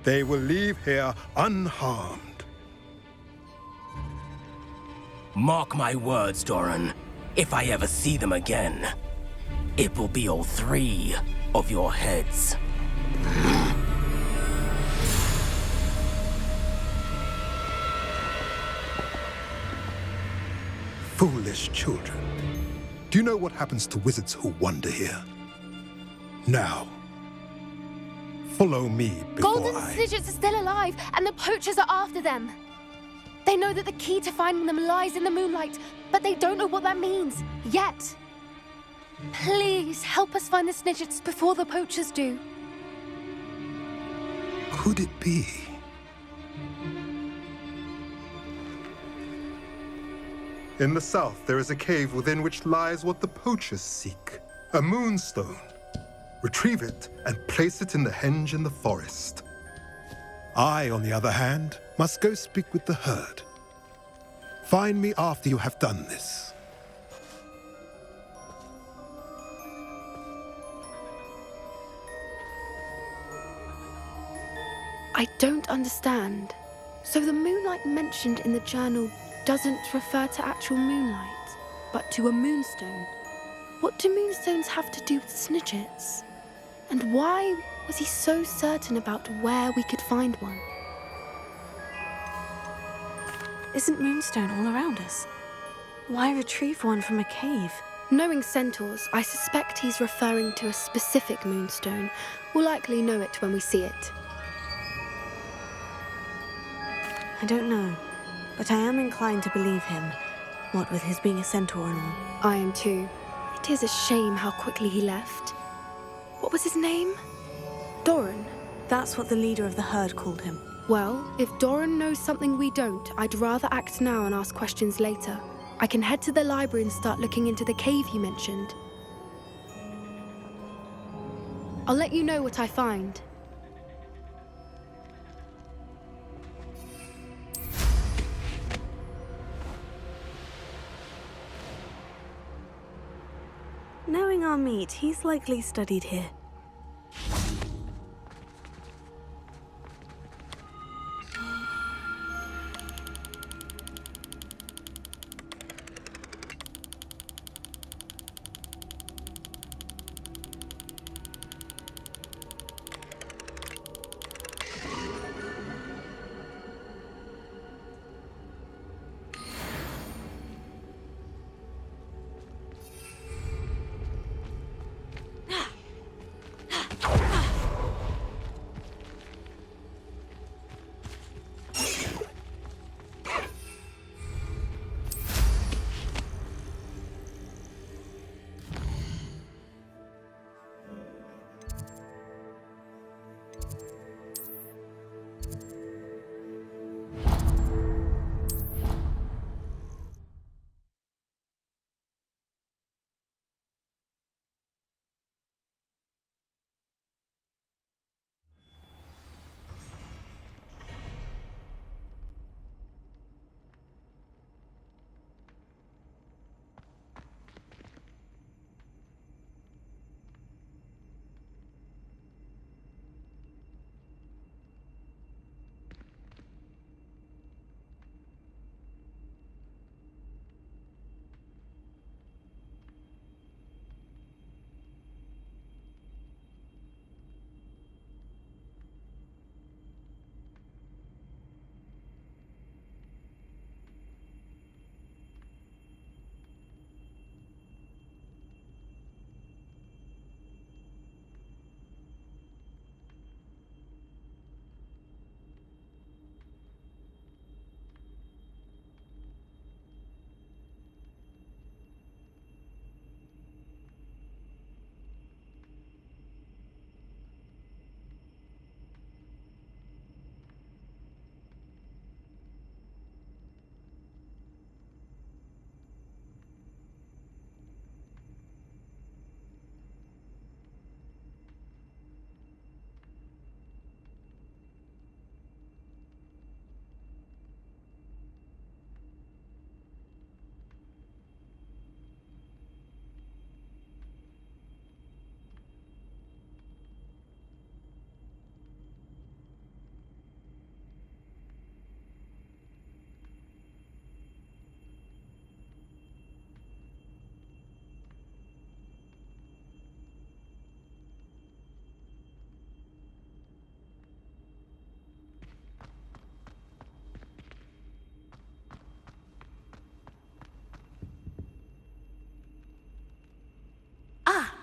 They will leave here unharmed. Mark my words, Doran. If I ever see them again, it will be all 3 of your heads. Foolish children. Do you know what happens to wizards who wander here? Now, follow me before Golden Snidgets are still alive, and the poachers are after them. They know that the key to finding them lies in the moonlight, but they don't know what that means, yet. Please, help us find the Snidgets before the poachers do. Could it be? In the south, there is a cave within which lies what the poachers seek. A moonstone. Retrieve it and place it in the henge in the forest. I, on the other hand, must go speak with the herd. Find me after you have done this. I don't understand. So the moonlight mentioned in the journal doesn't refer to actual moonlight, but to a moonstone. What do moonstones have to do with Snidgets? And why was he so certain about where we could find one? Isn't moonstone all around us? Why retrieve one from a cave? Knowing centaurs, I suspect he's referring to a specific moonstone. We'll likely know it when we see it. I don't know, but I am inclined to believe him, what with his being a centaur and all. I am too. It is a shame how quickly he left. What was his name? Doran? That's what the leader of the herd called him. Well, if Doran knows something we don't, I'd rather act now and ask questions later. I can head to the library and start looking into the cave he mentioned. I'll let you know what I find. Knowing our meat, he's likely studied here.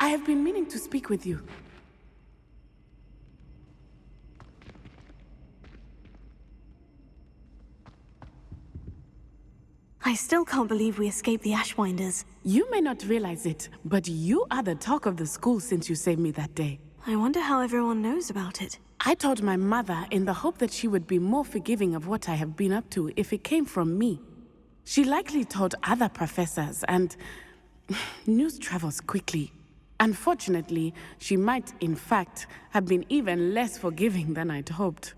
I have been meaning to speak with you. I still can't believe we escaped the Ashwinders. You may not realize it, but you are the talk of the school since you saved me that day. I wonder how everyone knows about it. I told my mother in the hope that she would be more forgiving of what I have been up to if it came from me. She likely told other professors, and news travels quickly. Unfortunately, she might, in fact, have been even less forgiving than I'd hoped.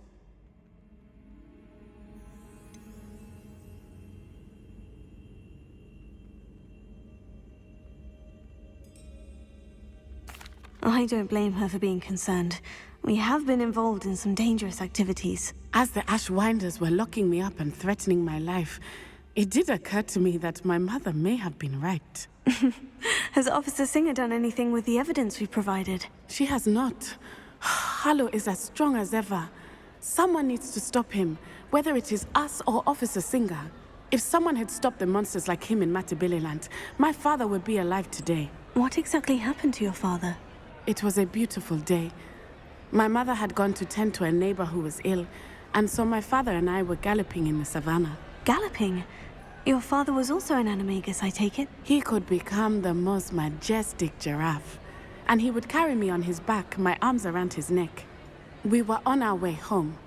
I don't blame her for being concerned. We have been involved in some dangerous activities. As the Ashwinders were locking me up and threatening my life, it did occur to me that my mother may have been right. Has Officer Singer done anything with the evidence we provided? She has not. Harlow is as strong as ever. Someone needs to stop him, whether it is us or Officer Singer. If someone had stopped the monsters like him in Matabeleland, my father would be alive today. What exactly happened to your father? It was a beautiful day. My mother had gone to tend to a neighbor who was ill, and so my father and I were galloping in the savannah. Galloping? Your father was also an animagus, I take it? He could become the most majestic giraffe, and he would carry me on his back, my arms around his neck. We were on our way home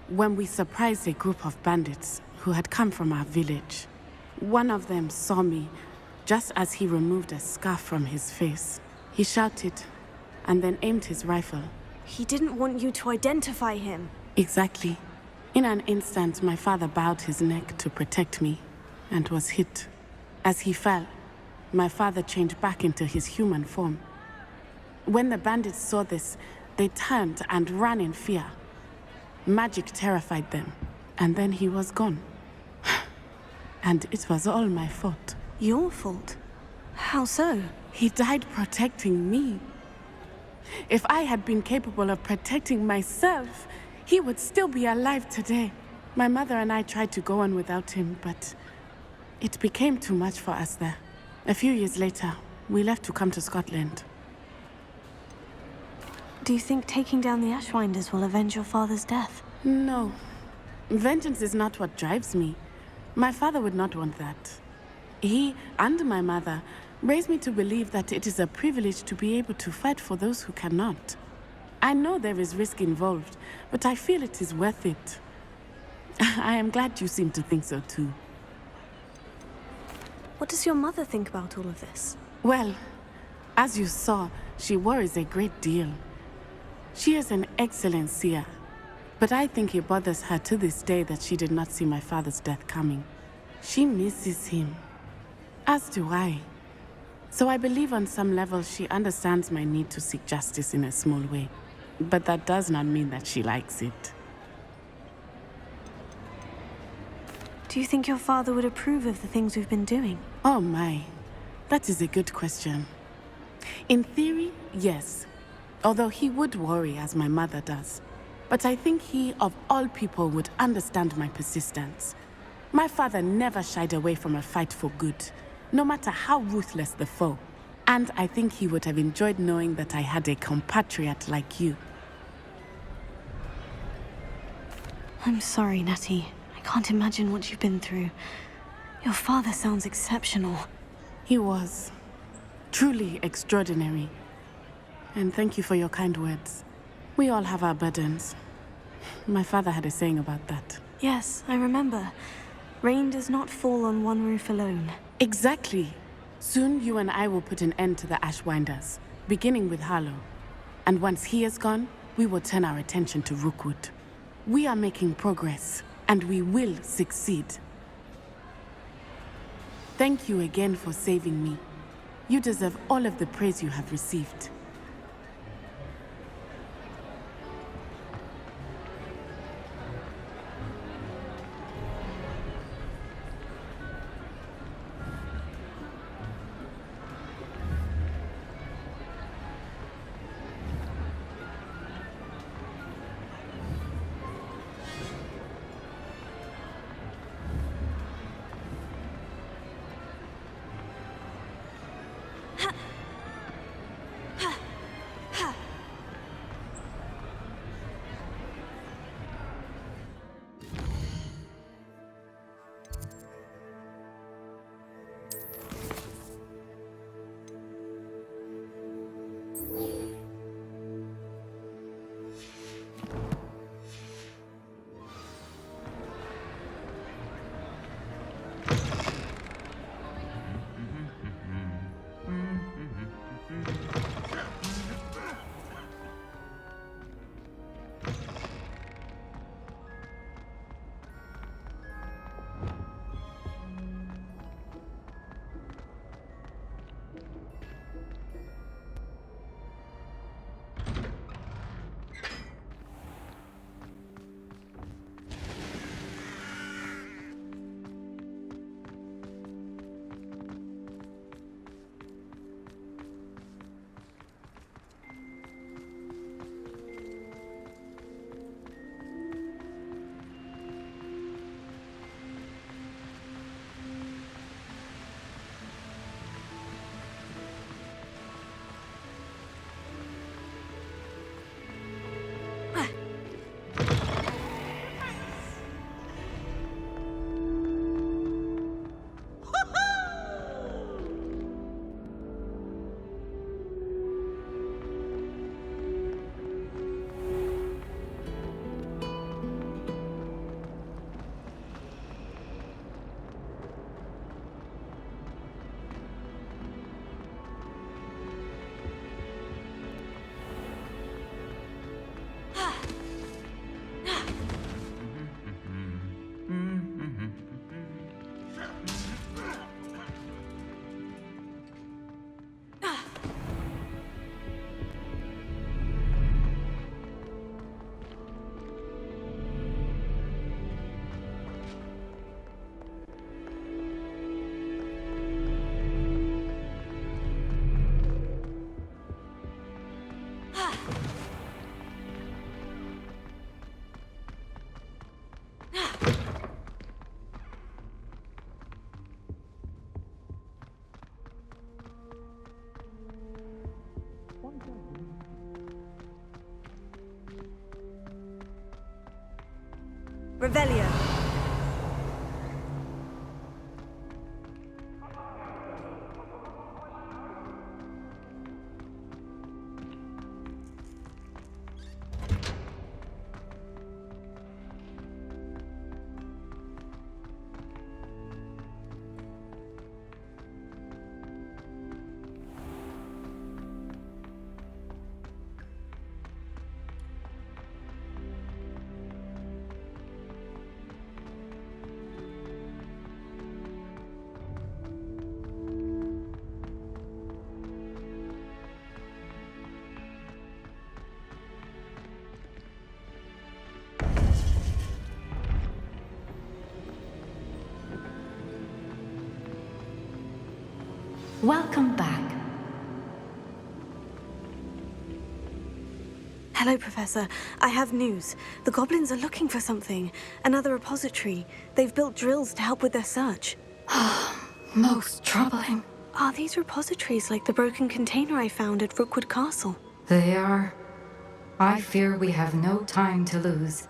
when we surprised a group of bandits who had come from our village. One of them saw me just as he removed a scarf from his face. He shouted and then aimed his rifle. He didn't want you to identify him. Exactly. In an instant, my father bowed his neck to protect me and was hit. As he fell, my father changed back into his human form. When the bandits saw this, they turned and ran in fear. Magic terrified them, and then he was gone. And it was all my fault. Your fault? How so? He died protecting me. If I had been capable of protecting myself, he would still be alive today. My mother and I tried to go on without him, but it became too much for us there. A few years later, we left to come to Scotland. Do you think taking down the Ashwinders will avenge your father's death? No. Vengeance is not what drives me. My father would not want that. He and my mother raised me to believe that it is a privilege to be able to fight for those who cannot. I know there is risk involved, but I feel it is worth it. I am glad you seem to think so too. What does your mother think about all of this? Well, as you saw, she worries a great deal. She is an excellent seer, but I think it bothers her to this day that she did not see my father's death coming. She misses him, as do I. So I believe on some level she understands my need to seek justice in a small way. But that does not mean that she likes it. Do you think your father would approve of the things we've been doing? Oh my, that is a good question. In theory, yes. Although he would worry as my mother does. But I think he, of all people, would understand my persistence. My father never shied away from a fight for good, no matter how ruthless the foe. And I think he would have enjoyed knowing that I had a compatriot like you. I'm sorry, Natty. I can't imagine what you've been through. Your father sounds exceptional. He was. Truly extraordinary. And thank you for your kind words. We all have our burdens. My father had a saying about that. Yes, I remember. Rain does not fall on one roof alone. Exactly. Soon you and I will put an end to the Ashwinders, beginning with Harlow. And once he is gone, we will turn our attention to Rookwood. We are making progress, and we will succeed. Thank you again for saving me. You deserve all of the praise you have received. Revelio. Welcome back. Hello, Professor. I have news. The goblins are looking for something. Another repository. They've built drills to help with their search. Most troubling. Are these repositories like the broken container I found at Rookwood Castle? They are. I fear we have no time to lose.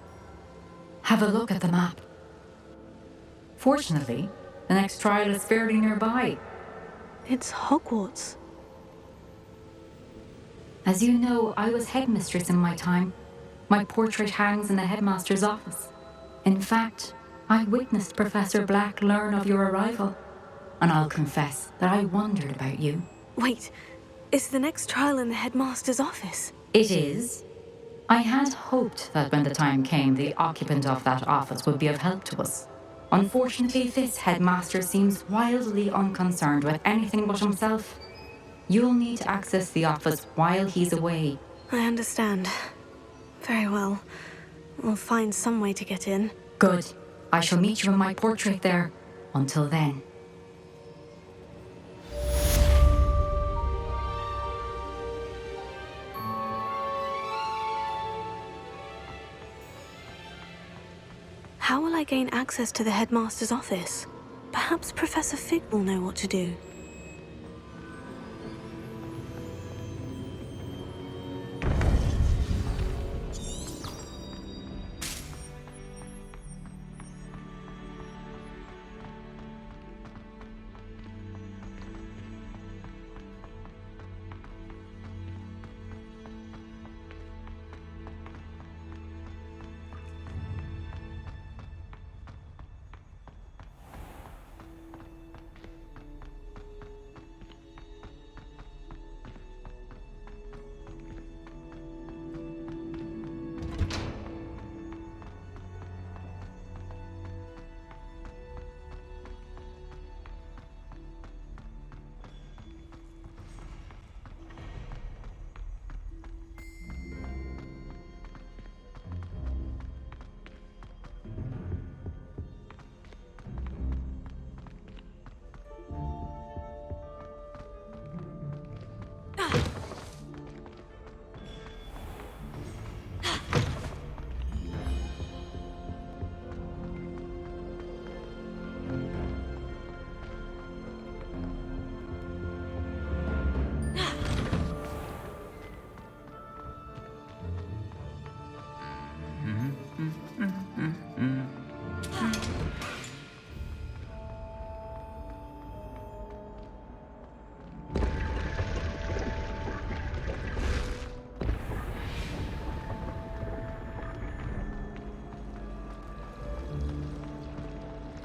Have a look at the map. Fortunately, the next trial is fairly nearby. It's Hogwarts. As you know, I was headmistress in my time. My portrait hangs in the headmaster's office. In fact, I witnessed Professor Black learn of your arrival. And I'll confess that I wondered about you. Wait, is the next trial in the headmaster's office? It is. I had hoped that when the time came, the occupant of that office would be of help to us. Unfortunately, this headmaster seems wildly unconcerned with anything but himself. You'll need to access the office while he's away. I understand. Very well. We'll find some way to get in. Good. I shall meet you in my portrait there. Until then. How will I gain access to the headmaster's office? Perhaps Professor Fig will know what to do.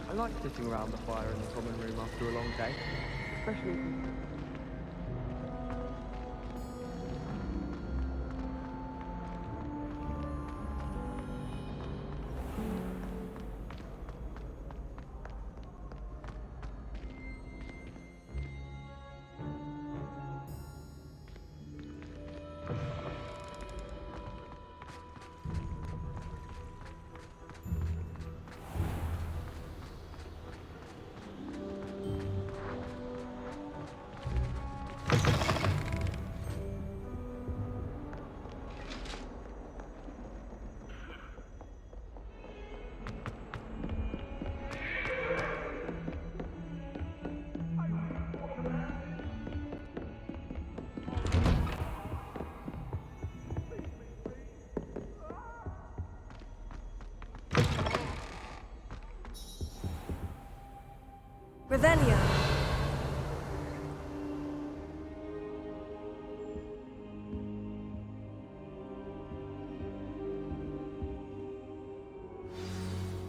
I like sitting around the fire in the common room after a long day, especially. Revelio.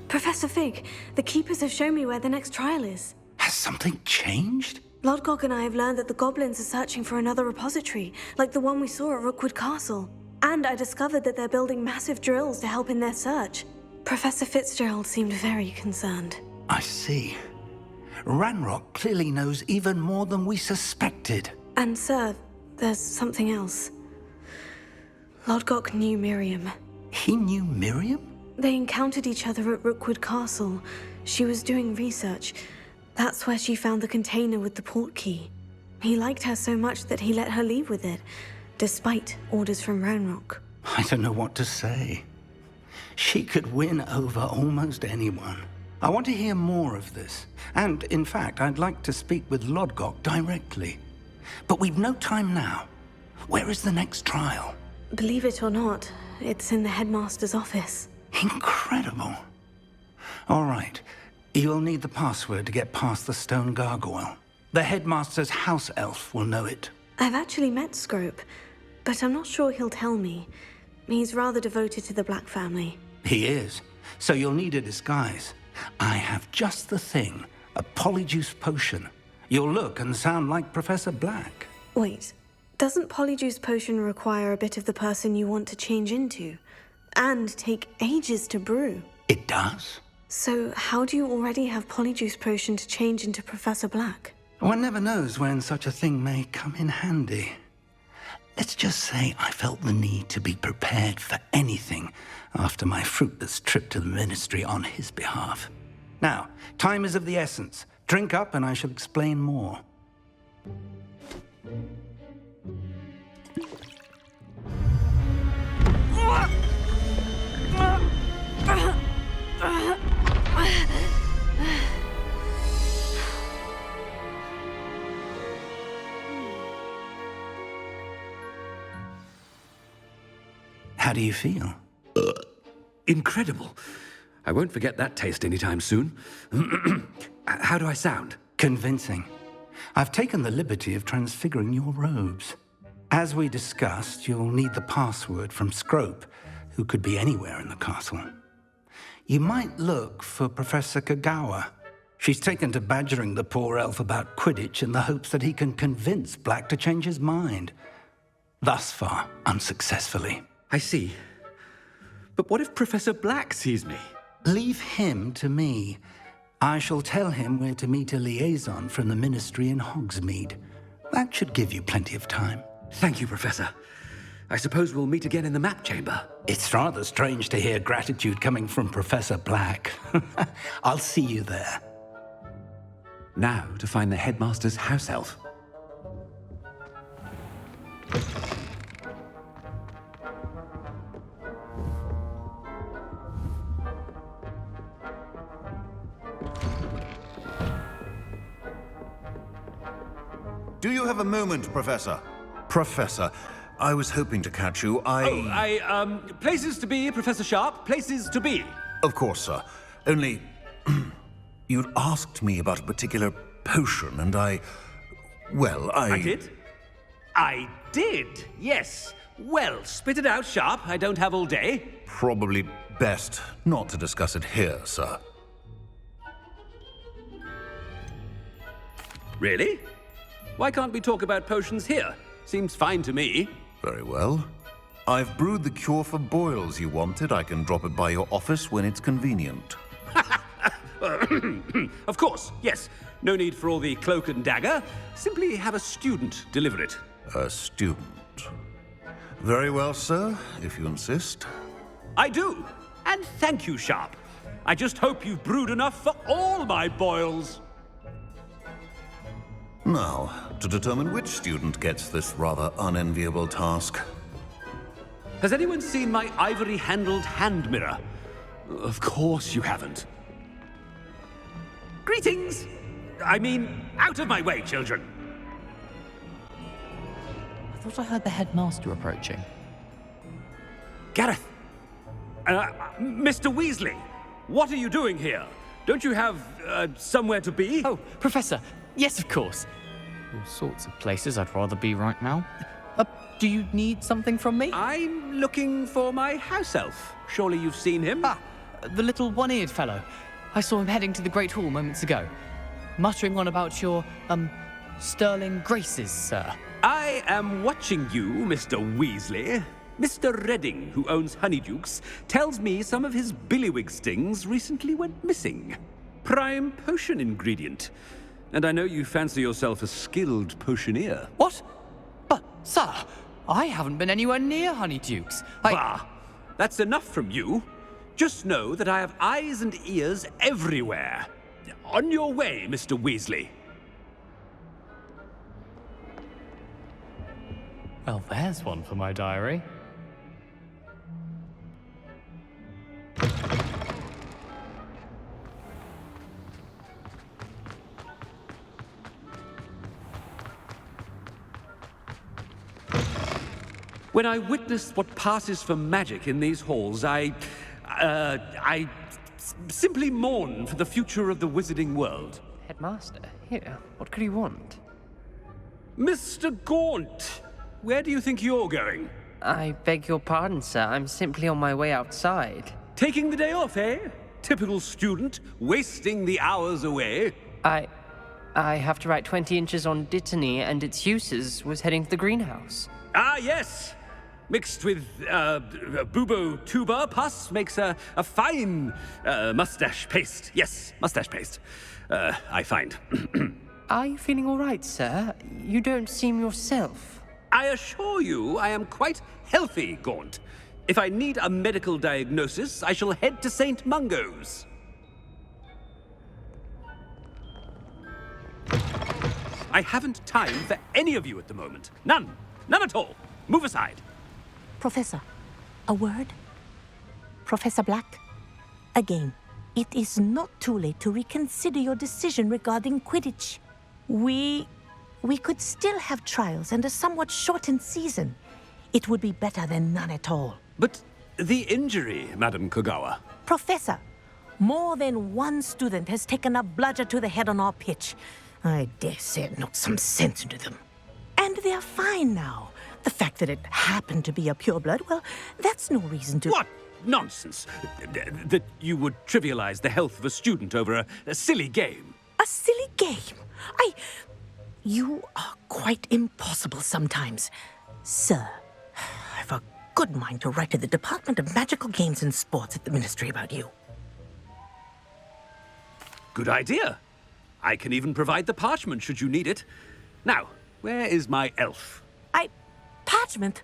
Professor Fig, the Keepers have shown me where the next trial is. Has something changed? Lodgok and I have learned that the goblins are searching for another repository, like the one we saw at Rookwood Castle. And I discovered that they're building massive drills to help in their search. Professor Fitzgerald seemed very concerned. I see. Ranrock clearly knows even more than we suspected. And sir, there's something else. Lodgok knew Miriam. He knew Miriam? They encountered each other at Rookwood Castle. She was doing research. That's where she found the container with the port key. He liked her so much that he let her leave with it, despite orders from Ranrock. I don't know what to say. She could win over almost anyone. I want to hear more of this. And, in fact, I'd like to speak with Lodgok directly. But we've no time now. Where is the next trial? Believe it or not, it's in the headmaster's office. Incredible. All right. You'll need the password to get past the stone gargoyle. The headmaster's house elf will know it. I've actually met Scrope, but I'm not sure he'll tell me. He's rather devoted to the Black family. He is. So you'll need a disguise. I have just the thing. A polyjuice potion. You'll look and sound like Professor Black. Wait, doesn't polyjuice potion require a bit of the person you want to change into? And take ages to brew? It does. So how do you already have polyjuice potion to change into Professor Black? One never knows when such a thing may come in handy. Let's just say I felt the need to be prepared for anything after my fruitless trip to the ministry on his behalf. Now, time is of the essence. Drink up and I shall explain more. How do you feel? Incredible. I won't forget that taste anytime soon. How do I sound? Convincing. I've taken the liberty of transfiguring your robes. As we discussed, you'll need the password from Scrope, who could be anywhere in the castle. You might look for Professor Kagawa. She's taken to badgering the poor elf about Quidditch in the hopes that he can convince Black to change his mind. Thus far, unsuccessfully. I see. But what if Professor Black sees me? Leave him to me. I shall tell him where to meet a liaison from the ministry in Hogsmeade. That should give you plenty of time. Thank you, Professor. I suppose we'll meet again in the map chamber. It's rather strange to hear gratitude coming from Professor Black. I'll see you there. Now to find the headmaster's house elf. Do you have a moment, Professor? Professor, I was hoping to catch you. Places to be, Professor Sharp. Places to be. Of course, sir. Only, you'd asked me about a particular potion, and I did? I did, yes. Well, spit it out, Sharp. I don't have all day. Probably best not to discuss it here, sir. Really? Why can't we talk about potions here? Seems fine to me. Very well. I've brewed the cure for boils you wanted. I can drop it by your office when it's convenient. Of course, yes. No need for all the cloak and dagger. Simply have a student deliver it. A student. Very well, sir, if you insist. I do. And thank you, Sharp. I just hope you've brewed enough for all my boils. Now, to determine which student gets this rather unenviable task. Has anyone seen my ivory-handled hand mirror? Of course you haven't. Greetings! I mean, out of my way, children! I thought I heard the headmaster approaching. Gareth! Mr. Weasley, what are you doing here? Don't you have, somewhere to be? Oh, Professor. Yes, of course. All sorts of places I'd rather be right now. Do you need something from me? I'm looking for my house elf. Surely you've seen him? Ah, the little one-eared fellow. I saw him heading to the Great Hall moments ago, muttering on about your, sterling graces, sir. I am watching you, Mr. Weasley. Mr. Redding, who owns Honeydukes, tells me some of his billywig stings recently went missing. Prime potion ingredient. And I know you fancy yourself a skilled potioneer. What? But, sir, I haven't been anywhere near Honeydukes. Bah! That's enough from you. Just know that I have eyes and ears everywhere. On your way, Mr. Weasley. Well, there's one for my diary. When I witness what passes for magic in these halls, I simply mourn for the future of the wizarding world. Headmaster, here, what could you want? Mr. Gaunt, where do you think you're going? I beg your pardon, sir. I'm simply on my way outside. Taking the day off, eh? Typical student, wasting the hours away. I have to write 20 inches on Dittany and its uses. Was heading to the greenhouse. Ah, yes! Mixed with, bubo tuber pus makes a fine, mustache paste. Yes, mustache paste. I find. Are you feeling all right, sir? You don't seem yourself. I assure you I am quite healthy, Gaunt. If I need a medical diagnosis, I shall head to St. Mungo's. I haven't time for any of you at the moment. None. None at all. Move aside. Professor, a word? Professor Black? Again, it is not too late to reconsider your decision regarding Quidditch. We could still have trials and a somewhat shortened season. It would be better than none at all. But the injury, Madam Kogawa. Professor, more than one student has taken a bludger to the head on our pitch. I dare say it knocked some sense into them. And they're fine now. The fact that it happened to be a pureblood, well, that's no reason to... What nonsense! That you would trivialize the health of a student over a silly game. A silly game? You are quite impossible sometimes. Sir, I've a good mind to write to the Department of Magical Games and Sports at the Ministry about you. Good idea. I can even provide the parchment should you need it. Now, where is my elf? Parchment?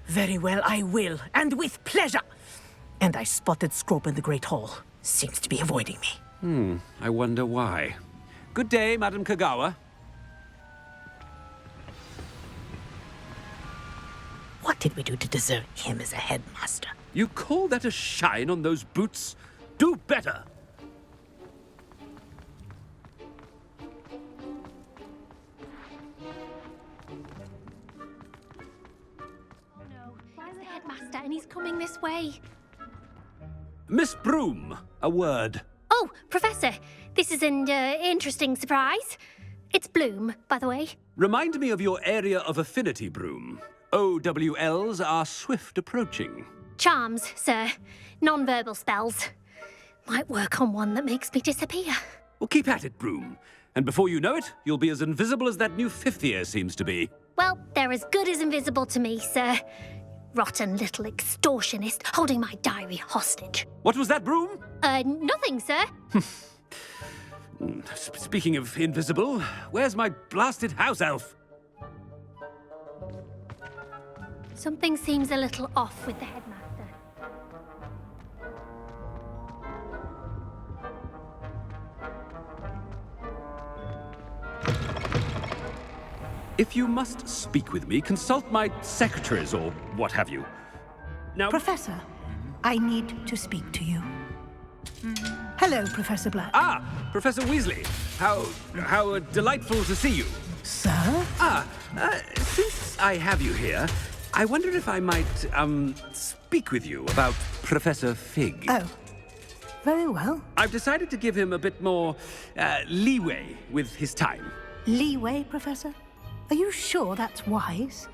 Very well, I will, and with pleasure. And I spotted Scrope in the Great Hall. Seems to be avoiding me. I wonder why. Good day, Madam Kogawa. What did we do to deserve him as a headmaster? You call that a shine on those boots? Do better! Where's the headmaster? And he's coming this way. Miss Broom, a word. Oh, Professor, this is an interesting surprise. It's Bloom, by the way. Remind me of your area of affinity, Broom. OWLs are swift approaching. Charms, sir. Non-verbal spells. Might work on one that makes me disappear. Well, keep at it, Broom. And before you know it, you'll be as invisible as that new fifth year seems to be. Well, they're as good as invisible to me, sir. Rotten little extortionist holding my diary hostage. What was that, Broom? Nothing, sir. Speaking of invisible, where's my blasted house elf? Something seems a little off with the headmaster. If you must speak with me, consult my secretaries or what have you. Now, Professor, I need to speak to you. Hello, Professor Black. Ah, Professor Weasley. How delightful to see you. Sir? Since I have you here, I wondered if I might, speak with you about Professor Fig. Oh, Very well. I've decided to give him a bit more leeway with his time. Leeway, Professor? Are you sure that's wise?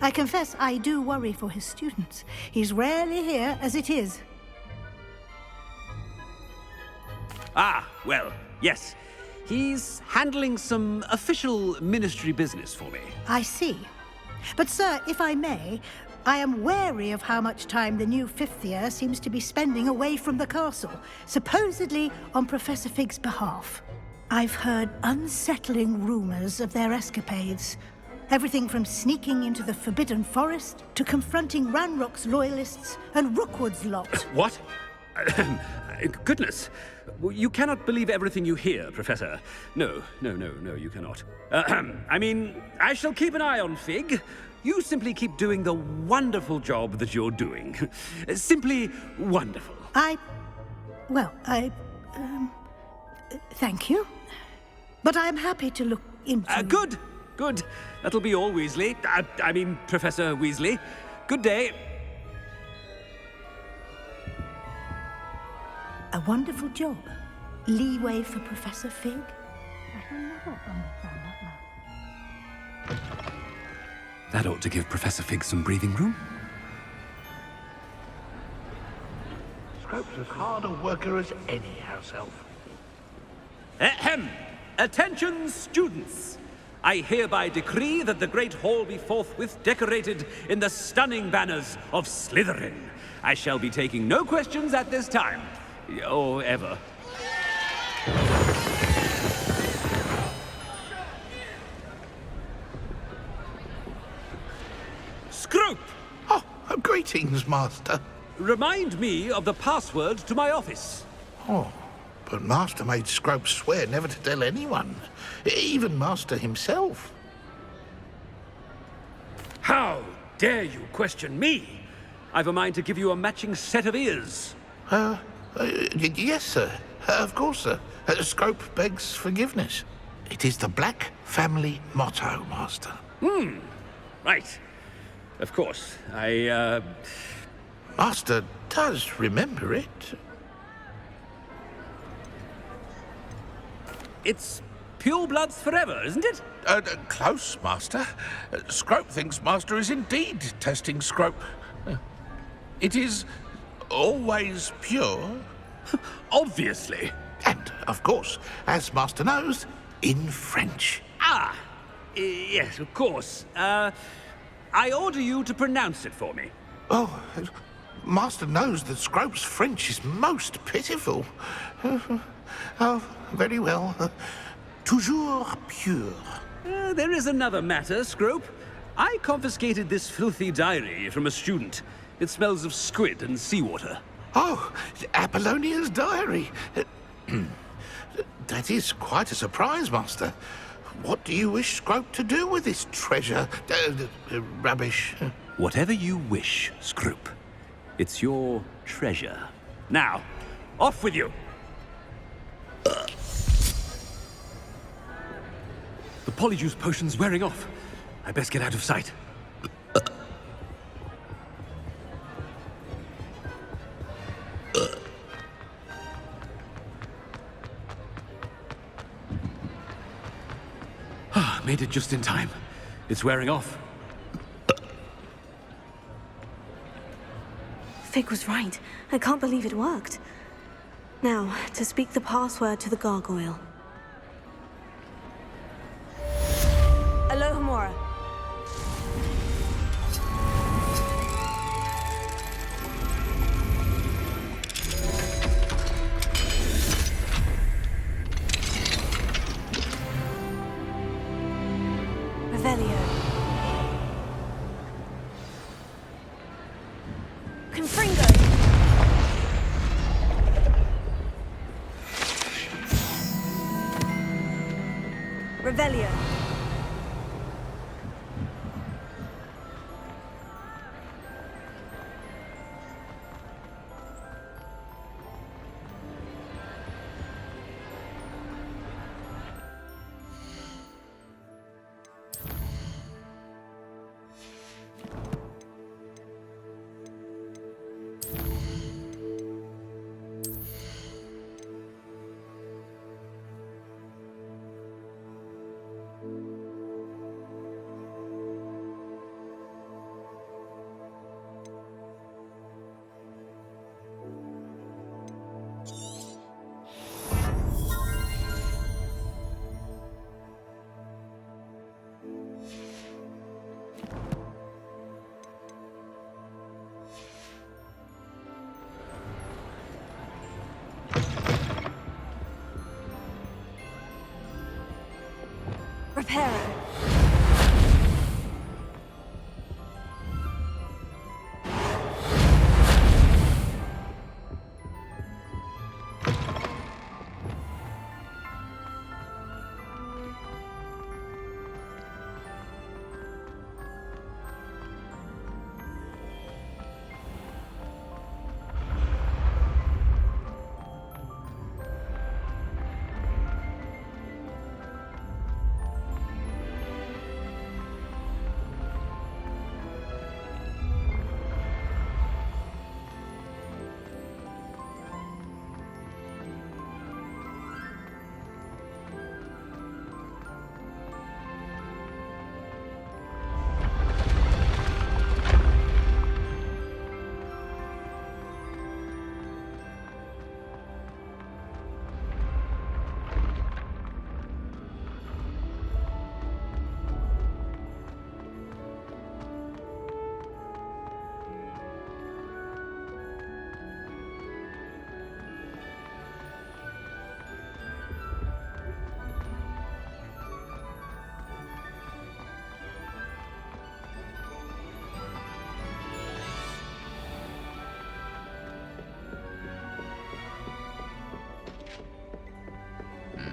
I confess I do worry for his students. He's rarely here as it is. Ah, well, yes. He's handling some official ministry business for me. I see. But, sir, if I may, I am wary of how much time the new fifth year seems to be spending away from the castle, supposedly on Professor Fig's behalf. I've heard unsettling rumors of their escapades. Everything from sneaking into the Forbidden Forest to confronting Ranrock's loyalists and Rookwood's lot. What? Goodness. You cannot believe everything you hear, Professor. No, you cannot. I mean, I shall keep an eye on Fig. You simply keep doing the wonderful job that you're doing. Simply wonderful. Thank you. But I'm happy to look into... Good. That'll be all, Weasley. I mean, Professor Weasley. Good day. A wonderful job. Leeway for Professor Fig? I can never understand that man. That ought to give Professor Fig some breathing room. Scrope's as hard a worker as any house elf. Ahem! Attention, students! I hereby decree that the Great Hall be forthwith decorated in the stunning banners of Slytherin. I shall be taking no questions at this time. Or ever. Scrope! Oh, greetings, Master. Remind me of the password to my office. Oh, but Master made Scrope swear never to tell anyone, even Master himself. How dare you question me? I've a mind to give you a matching set of ears. Yes, sir. Of course, sir. Scrope begs forgiveness. It is the Black family motto, Master. Right. Of course. Master does remember it. It's purebloods forever, isn't it? Close, Master. Scrope thinks Master is indeed testing Scrope. It is always pure. Obviously. And, of course, as Master knows, in French. Yes, of course. I order you to pronounce it for me. Oh, Master knows that Scrope's French is most pitiful. Oh, very well. Toujours pure. There is another matter, Scrope. I confiscated this filthy diary from a student. It smells of squid and seawater. Oh, Apollonia's diary. That is quite a surprise, Master. What do you wish Scrope to do with this treasure? Rubbish. Whatever you wish, Scrope. It's your treasure. Now, off with you. The polyjuice potion's wearing off. I best get out of sight. Made it just in time. It's wearing off. Fig was right. I can't believe it worked. Now, to speak the password to the gargoyle. Alohomora. Revelio. Confringo. Revelio. Reparo.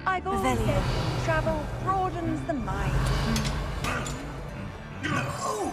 I've always said travel broadens the mind. No!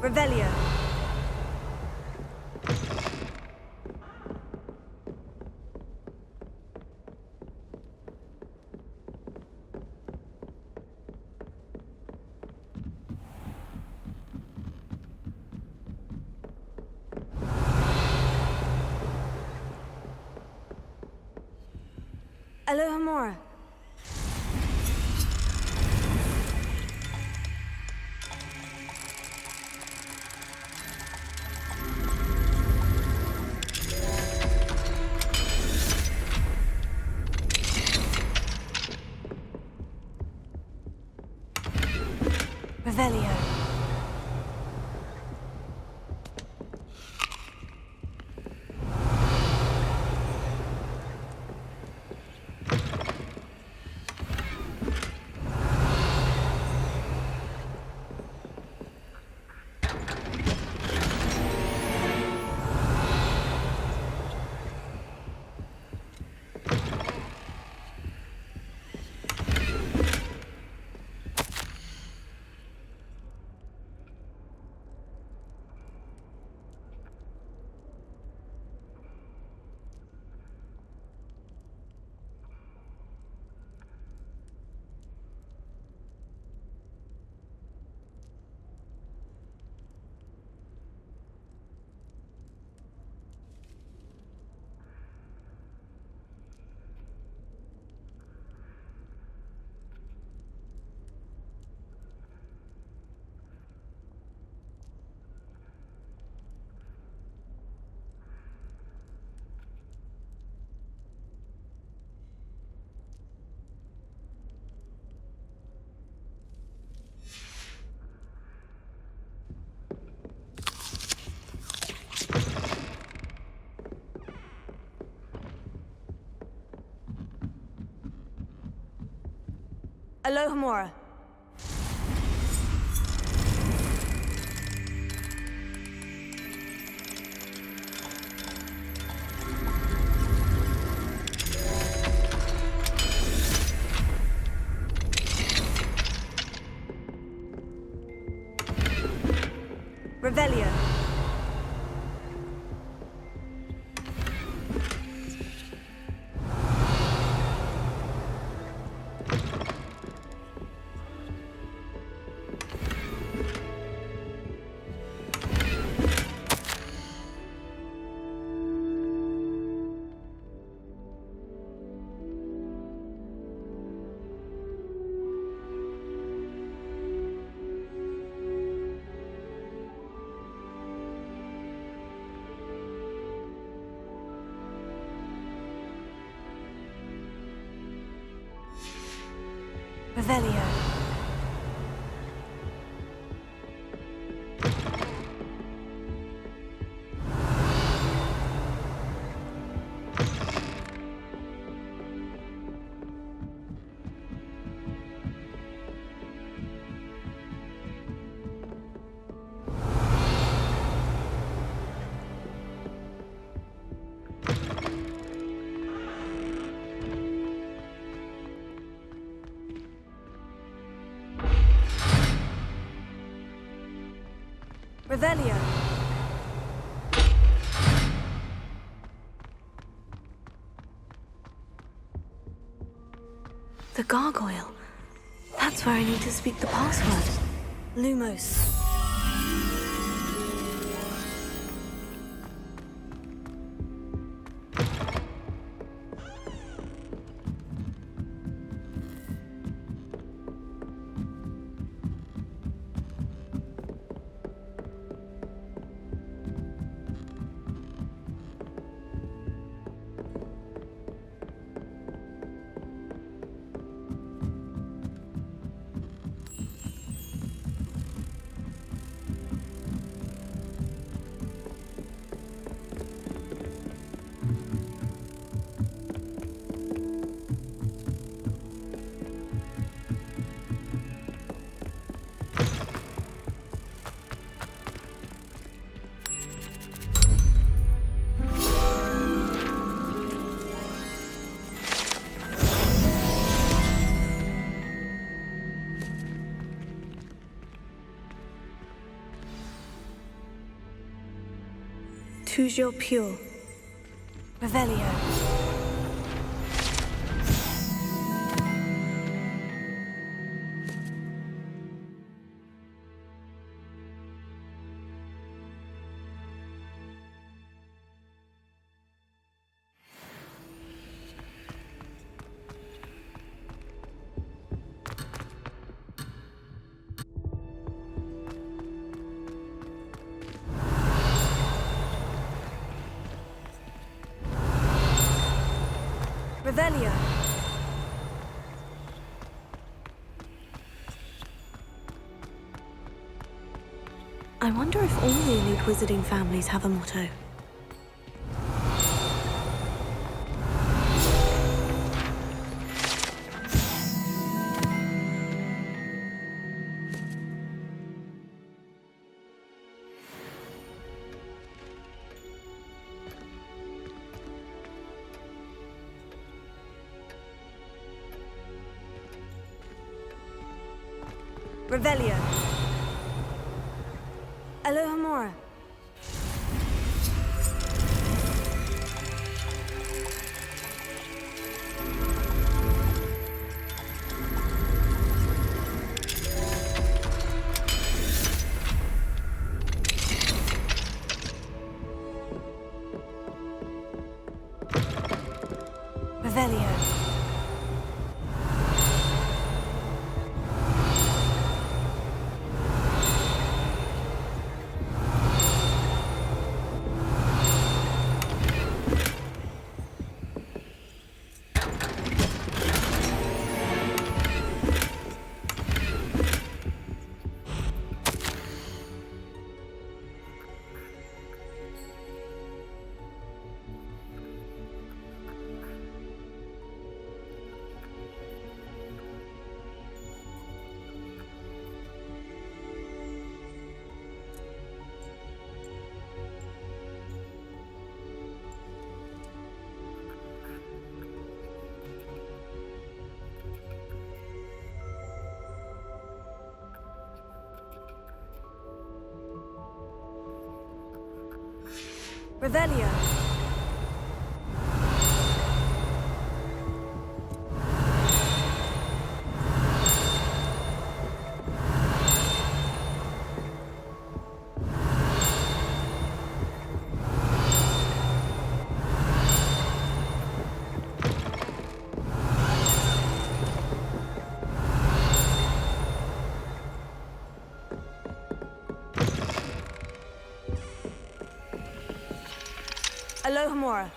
Revelio. Alohomora. Revelio. Alohomora. Revelio. Revelio. Revelio. The gargoyle. That's where I need to speak the password. Lumos. Toujours pure. Revelio. Revelio. I wonder if all the elite wizarding families have a motto. Revelio. Alohomora. Revelio. Revelio. Alohomora.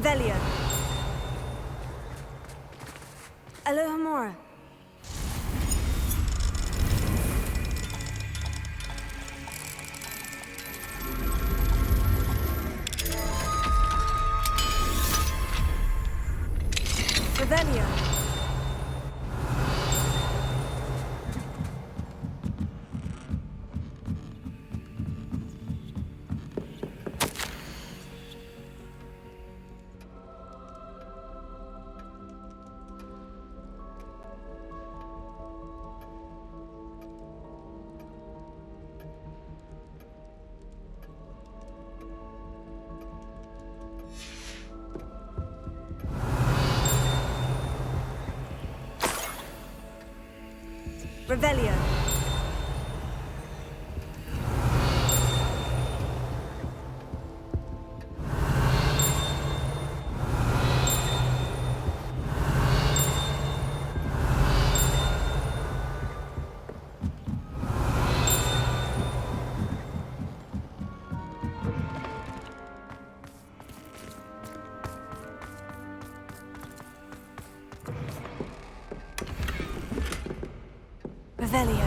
Revelio. Alohomora. Revelio. Revelio. Revelio.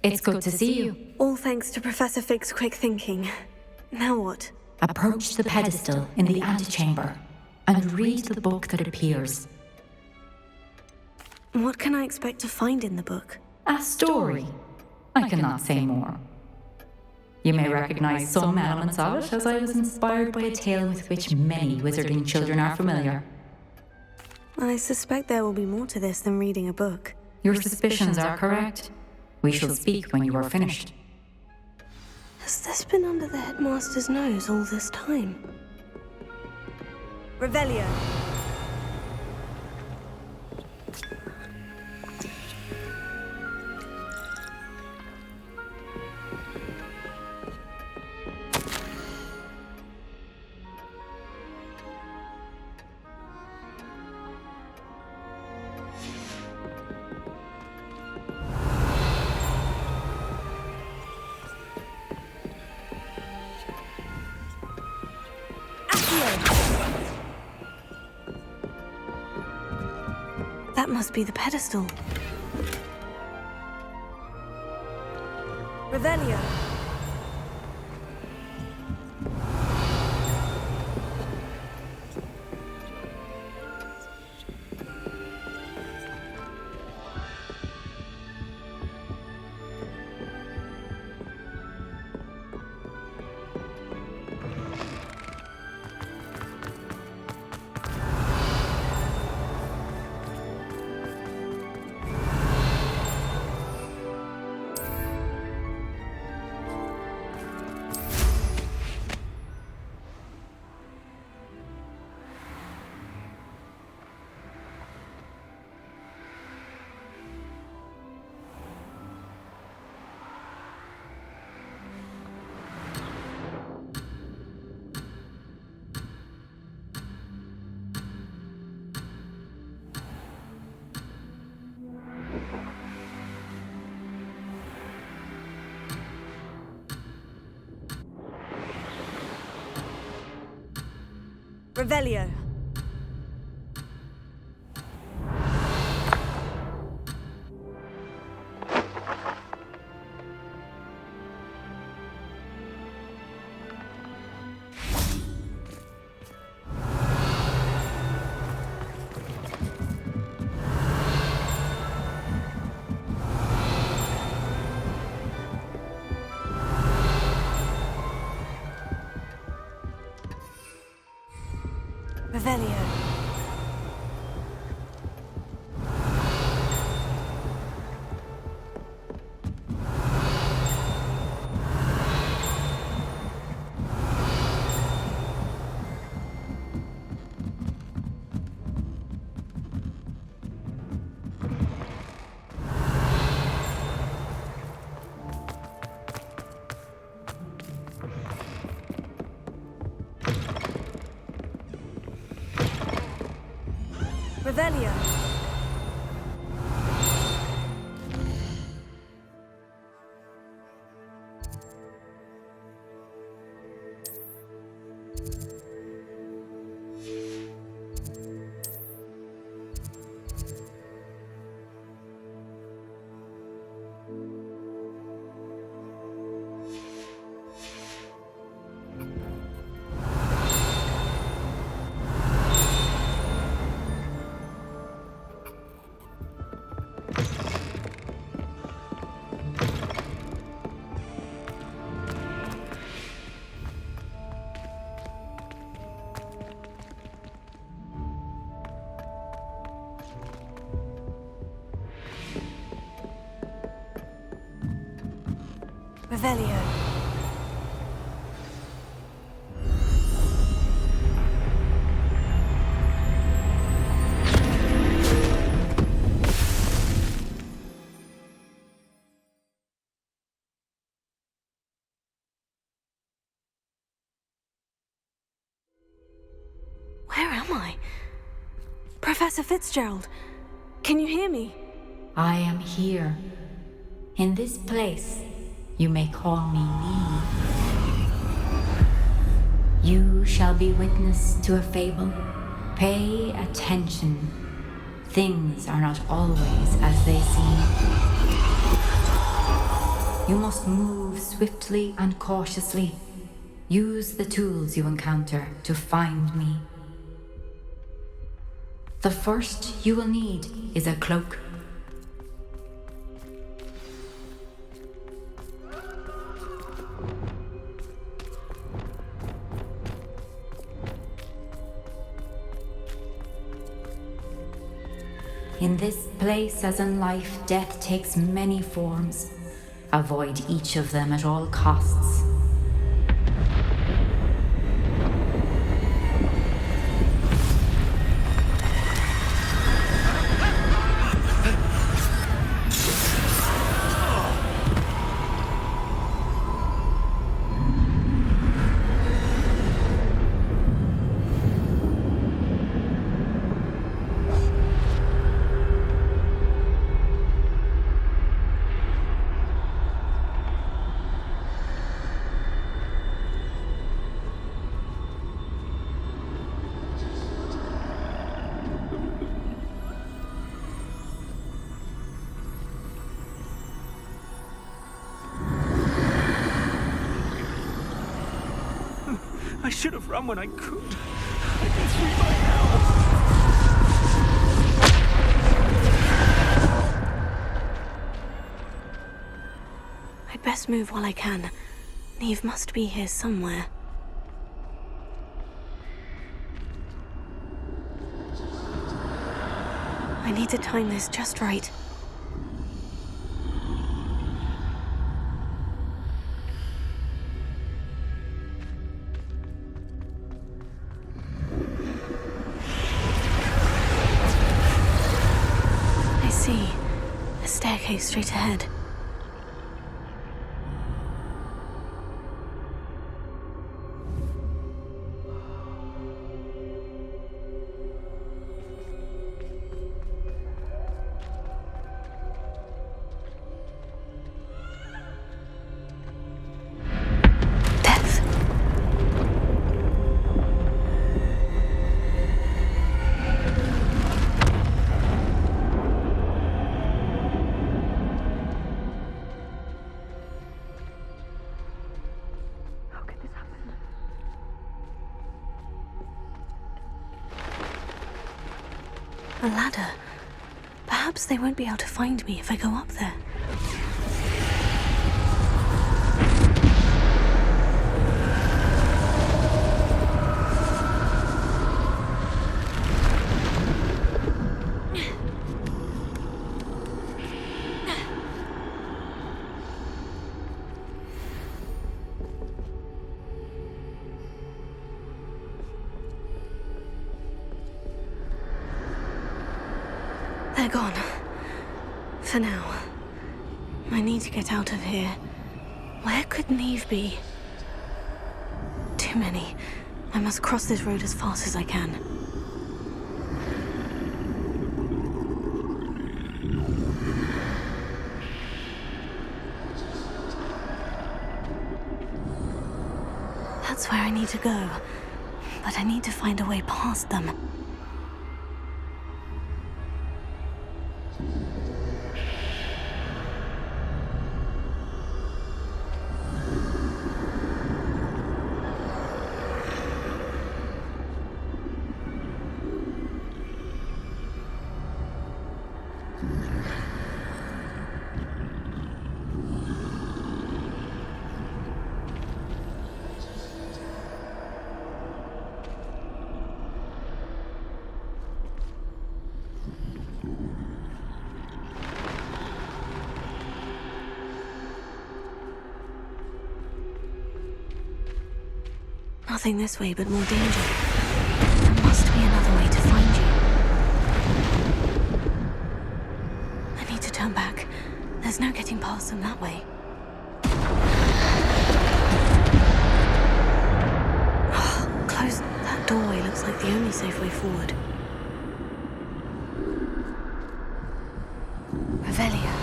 It's good to see you. All thanks to Professor Fig's quick thinking. Now what? Approach the pedestal in the antechamber and read the book that appears. What can I expect to find in the book? A story. I cannot say more. You may recognize some elements of it, as I was inspired by a tale with which many wizarding children are familiar. I suspect there will be more to this than reading a book. Your suspicions are correct. We shall speak when you are finished. Has this been under the headmaster's nose all this time? Revelio. That must be the pedestal. Revelio. Revelio. Revelio. Revelio. Revelio. Where am I? Professor Fitzgerald, can you hear me? I am here. In this place, you may call me Neve. You shall be witness to a fable. Pay attention. Things are not always as they seem. You must move swiftly and cautiously. Use the tools you encounter to find me. The first you will need is a cloak. In this place, as in life, death takes many forms. Avoid each of them at all costs. I should have run when I could. I've been through by now. I'd best move while I can. Neve must be here somewhere. I need to time this just right. I see. A staircase straight ahead. A ladder. Perhaps they won't be able to find me if I go up there. They're gone. For now. I need to get out of here. Where could Neve be? Too many. I must cross this road as fast as I can. That's where I need to go. But I need to find a way past them. Nothing this way but more danger. There must be another way to find you. I need to turn back. There's no getting past them that way. Close that doorway looks like the only safe way forward. Revelia.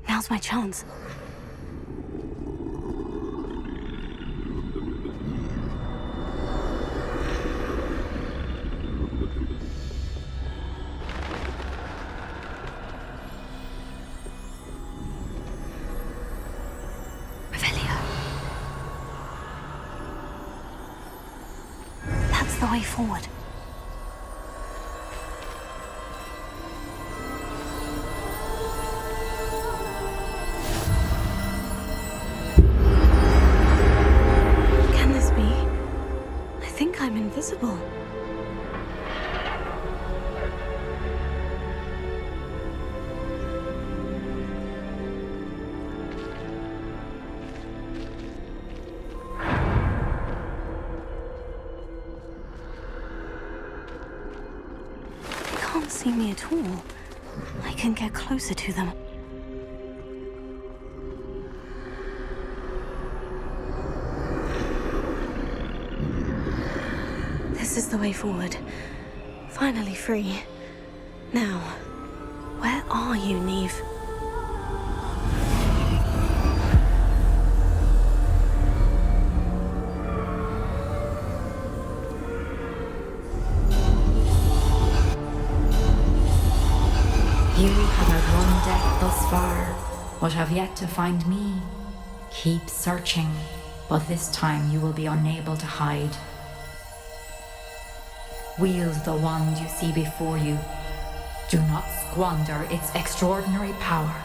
Now's my chance. Revelia. That's the way forward. I'm invisible. They can't see me at all. I can get closer to them. This is the way forward. Finally free. Now, where are you, Neve? You have outrun death thus far, but have yet to find me. Keep searching, but this time you will be unable to hide. Wield the wand you see before you. Do not squander its extraordinary power.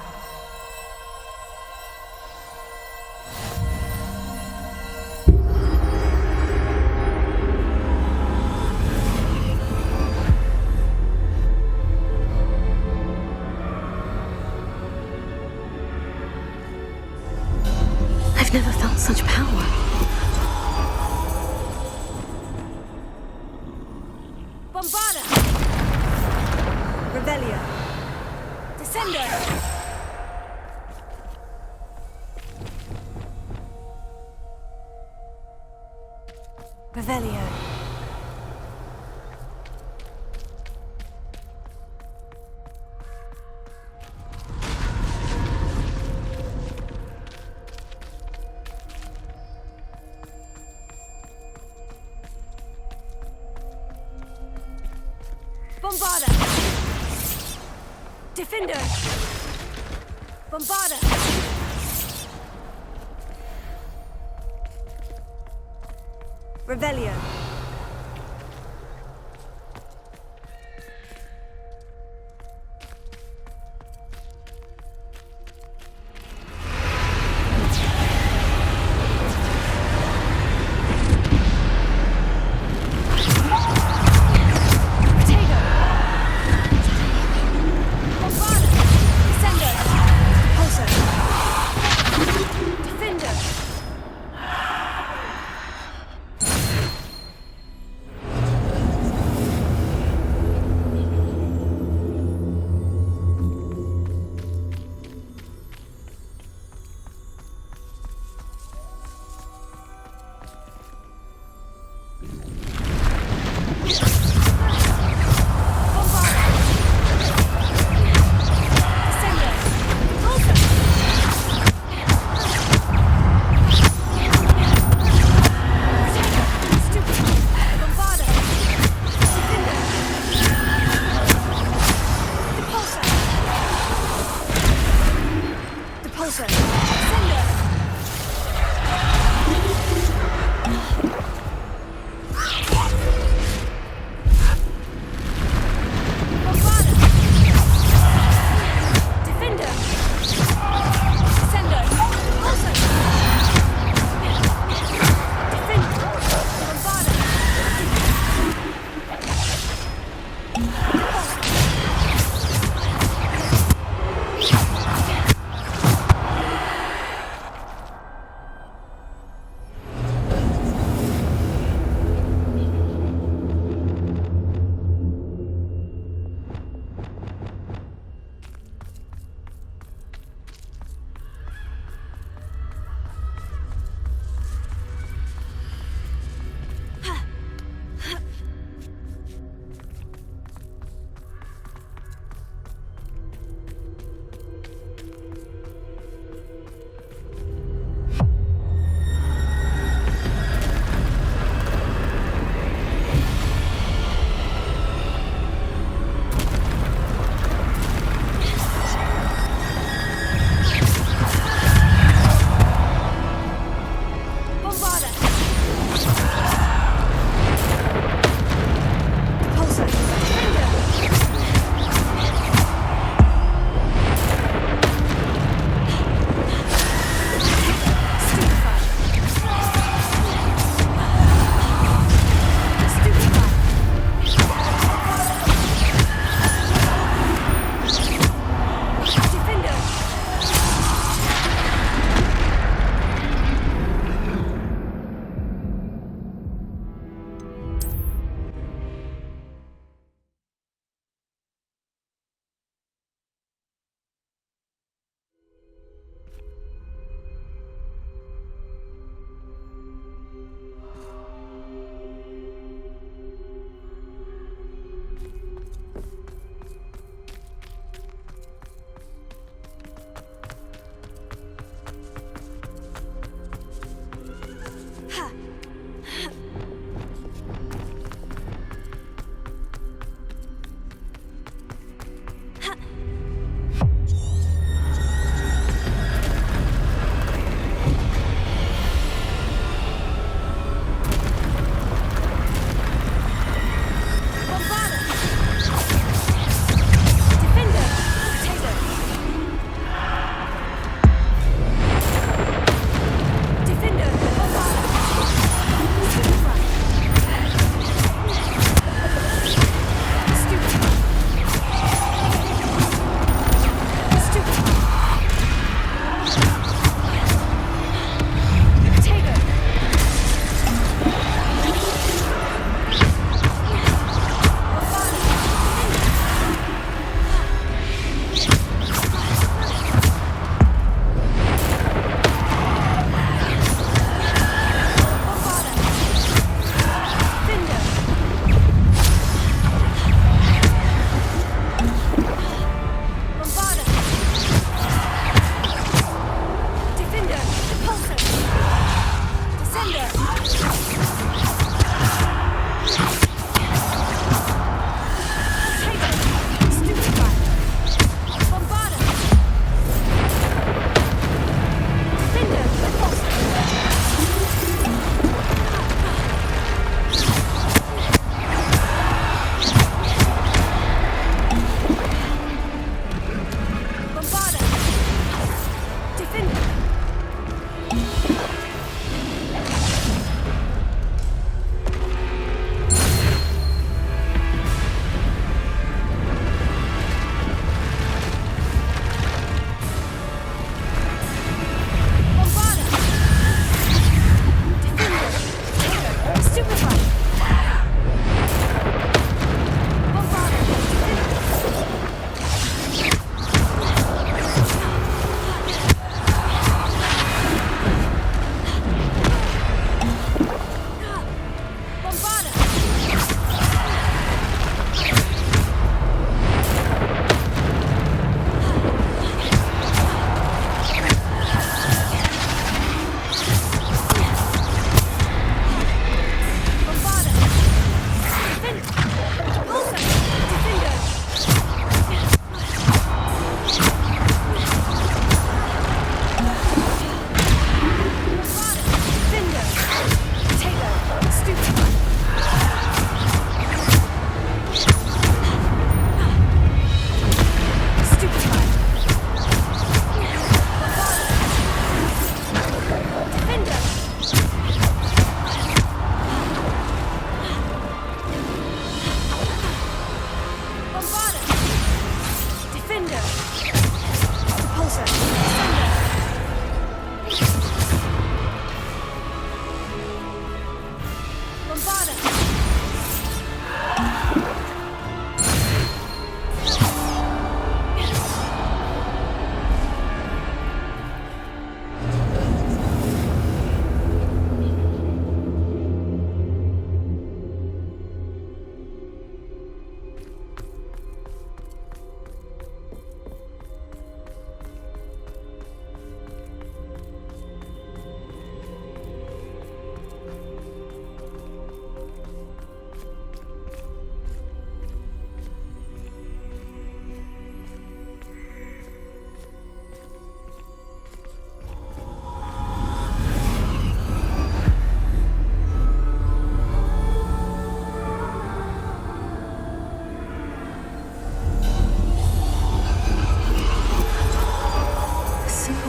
I've never felt such power. Bombarda! Revelia! Descender! Revelio. Bombarda! Defender! Bombarda! Revelio!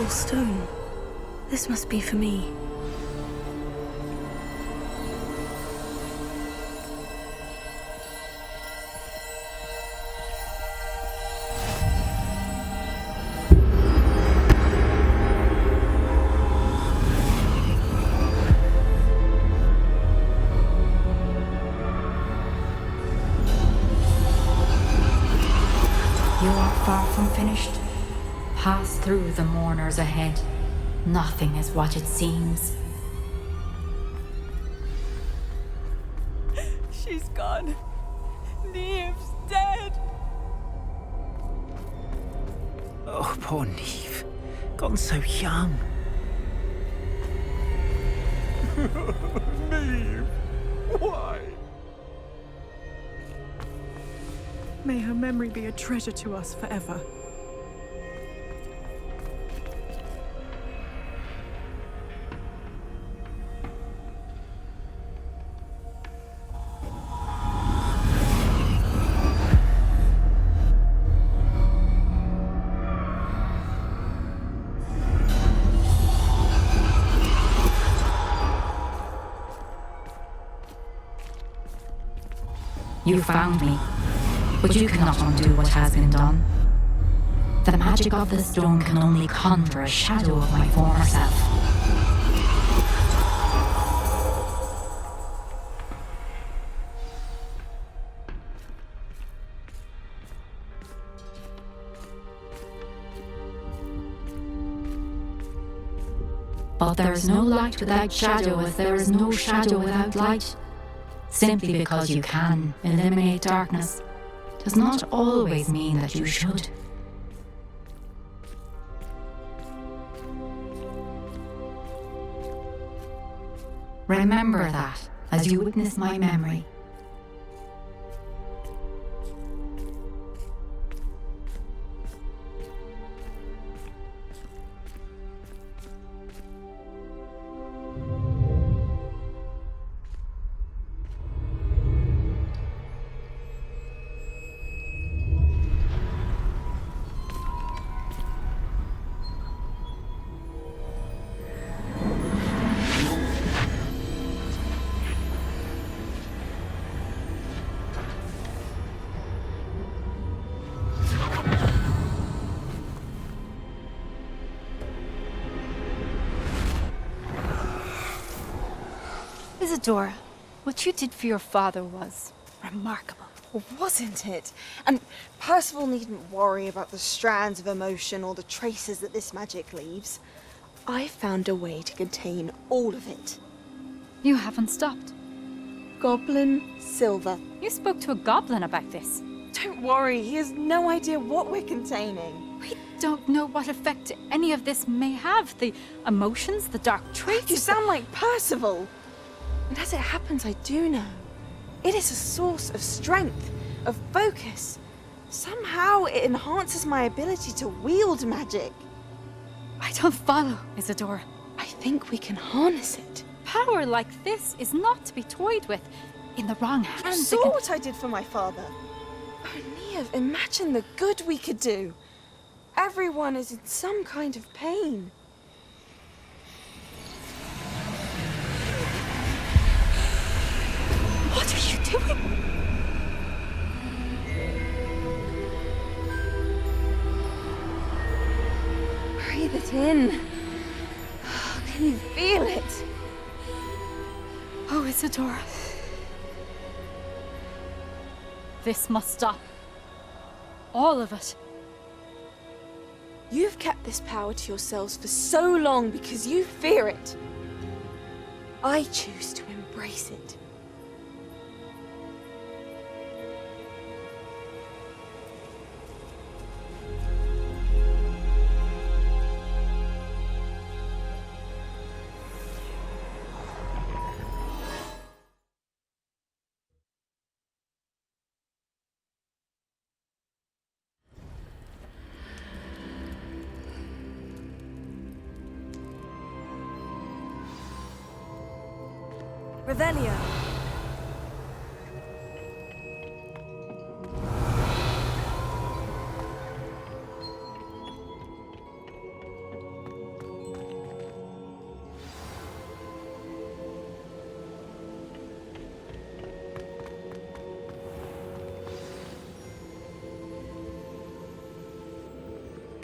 Stone. This must be for me. You are far from finished. Pass through the mourners ahead. Nothing is what it seems. She's gone. Neve's dead. Oh, poor Neve. Gone so young. Neve, why? May her memory be a treasure to us forever. You found me, but you cannot undo what has been done. The magic of the stone can only conjure a shadow of my former self. But there is no light without shadow, as there is no shadow without light. Simply because you can eliminate darkness does not always mean that you should. Remember that as you witness my memory. Isadora, what you did for your father was remarkable. Wasn't it? And Percival needn't worry about the strands of emotion or the traces that this magic leaves. I found a way to contain all of it. You haven't stopped. Goblin Silver. You spoke to a goblin about this. Don't worry, he has no idea what we're containing. We don't know what effect any of this may have. The emotions, the dark traits. You sound like Percival. And as it happens, I do know. It is a source of strength, of focus. Somehow it enhances my ability to wield magic. I don't follow, Isadora. I think we can harness it. Power like this is not to be toyed with. In the wrong hands. You saw what I did for my father. Oh, Neve, imagine the good we could do. Everyone is in some kind of pain. What are you doing? Breathe it in. Can you feel it? Oh, Isadora. This must stop. All of it. You've kept this power to yourselves for so long because you fear it. I choose to embrace it. Revelio.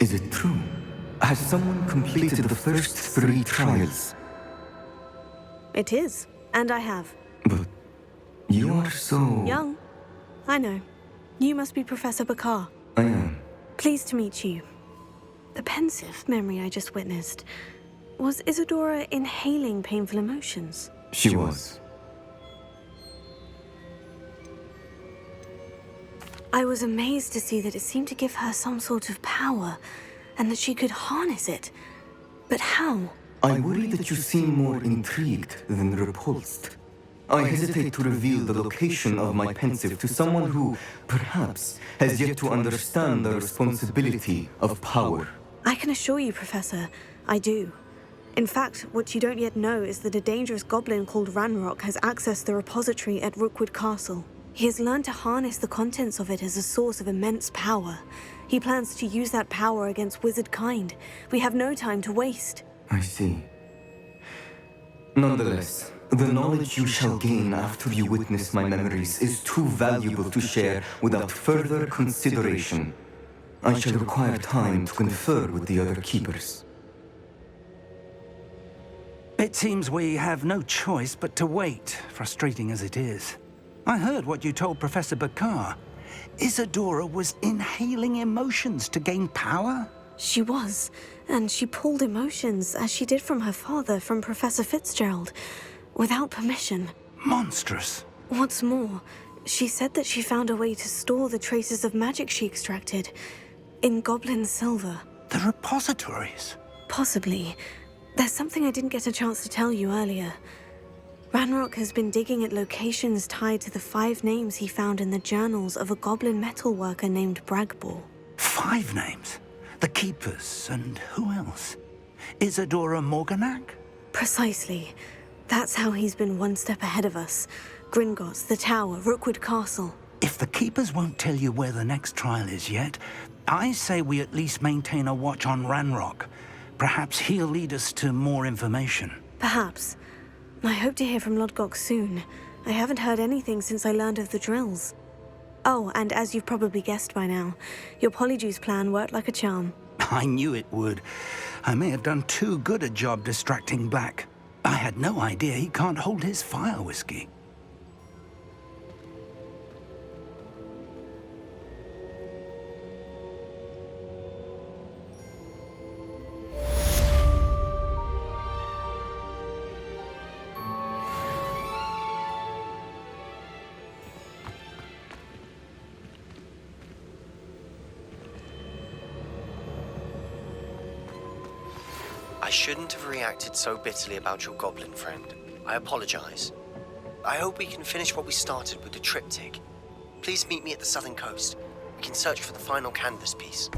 Is it true? Has someone completed the first 3 trials? It is, and I have. But you are so... Young. I know. You must be Professor Bakar. I am. Pleased to meet you. The pensive memory I just witnessed. Was Isadora inhaling painful emotions? She was. I was amazed to see that it seemed to give her some sort of power, and that she could harness it. But how? I worry that you seem more intrigued than repulsed. I hesitate to reveal the location of my pensive to someone who, perhaps, has yet to understand the responsibility of power. I can assure you, Professor, I do. In fact, what you don't yet know is that a dangerous goblin called Ranrock has accessed the repository at Rookwood Castle. He has learned to harness the contents of it as a source of immense power. He plans to use that power against wizard kind. We have no time to waste. I see. Nonetheless, the knowledge you shall gain after you witness my memories is too valuable to share without further consideration. I shall require time to confer with the other keepers. It seems we have no choice but to wait, frustrating as it is. I heard what you told Professor Bakar. Isadora was inhaling emotions to gain power? She was, and she pulled emotions, as she did from her father, from Professor Fitzgerald, without permission. Monstrous. What's more, she said that she found a way to store the traces of magic she extracted in goblin silver. The repositories? Possibly. There's something I didn't get a chance to tell you earlier. Ranrock has been digging at locations tied to the 5 names he found in the journals of a goblin metalworker named Bragball. 5 names? The Keepers, and who else? Isadora Morganac? Precisely. That's how he's been one step ahead of us. Gringotts, the Tower, Rookwood Castle. If the Keepers won't tell you where the next trial is yet, I say we at least maintain a watch on Ranrock. Perhaps he'll lead us to more information. Perhaps. I hope to hear from Lodgok soon. I haven't heard anything since I learned of the drills. Oh, and as you've probably guessed by now, your Polyjuice plan worked like a charm. I knew it would. I may have done too good a job distracting Black. I had no idea he can't hold his fire whiskey. I shouldn't have reacted so bitterly about your goblin friend. I apologize. I hope we can finish what we started with the triptych. Please meet me at the southern coast. We can search for the final canvas piece.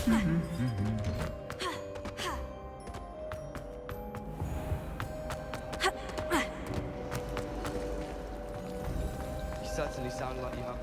You certainly sound like you have.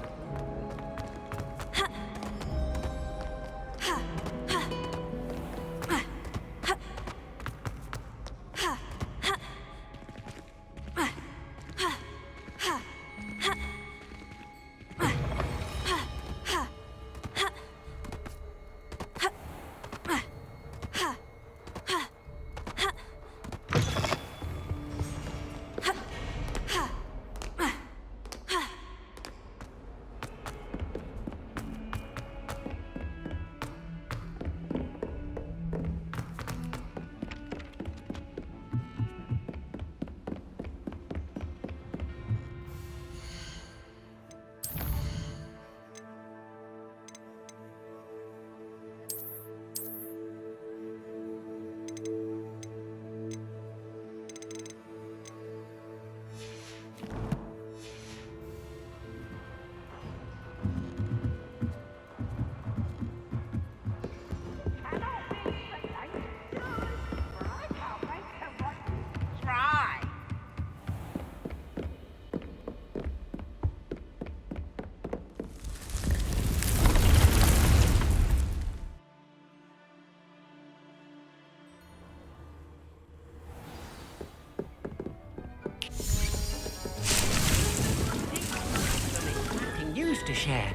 News to share.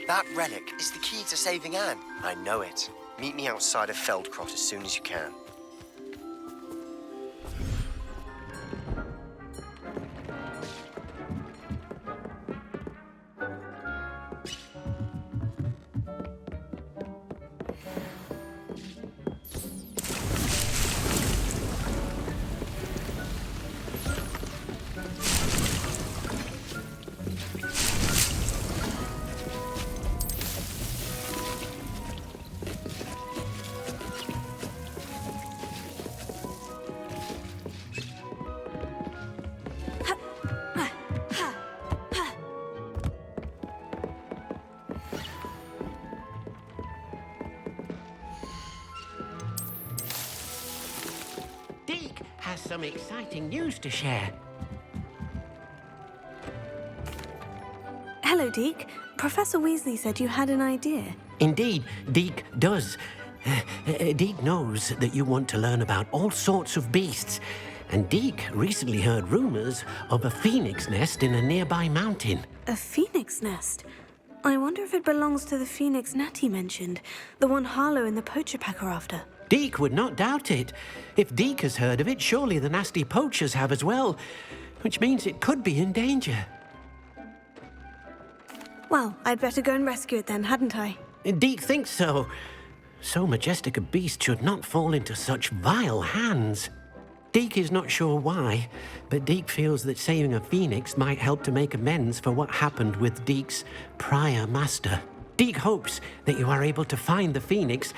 That relic is the key to saving Anne. I know it. Meet me outside of Feldcroft as soon as you can. Deke has some exciting news to share. Hello, Deke. Professor Weasley said you had an idea. Indeed, Deke does. Deke knows that you want to learn about all sorts of beasts, and Deke recently heard rumors of a phoenix nest in a nearby mountain. A phoenix nest? I wonder if it belongs to the phoenix Natty mentioned, the one Harlow and the poacher pack are after. Deke would not doubt it. If Deke has heard of it, surely the nasty poachers have as well, which means it could be in danger. Well, I'd better go and rescue it then, hadn't I? Deke thinks so. So majestic a beast should not fall into such vile hands. Deke is not sure why, but Deke feels that saving a phoenix might help to make amends for what happened with Deke's prior master. Deke hopes that you are able to find the phoenix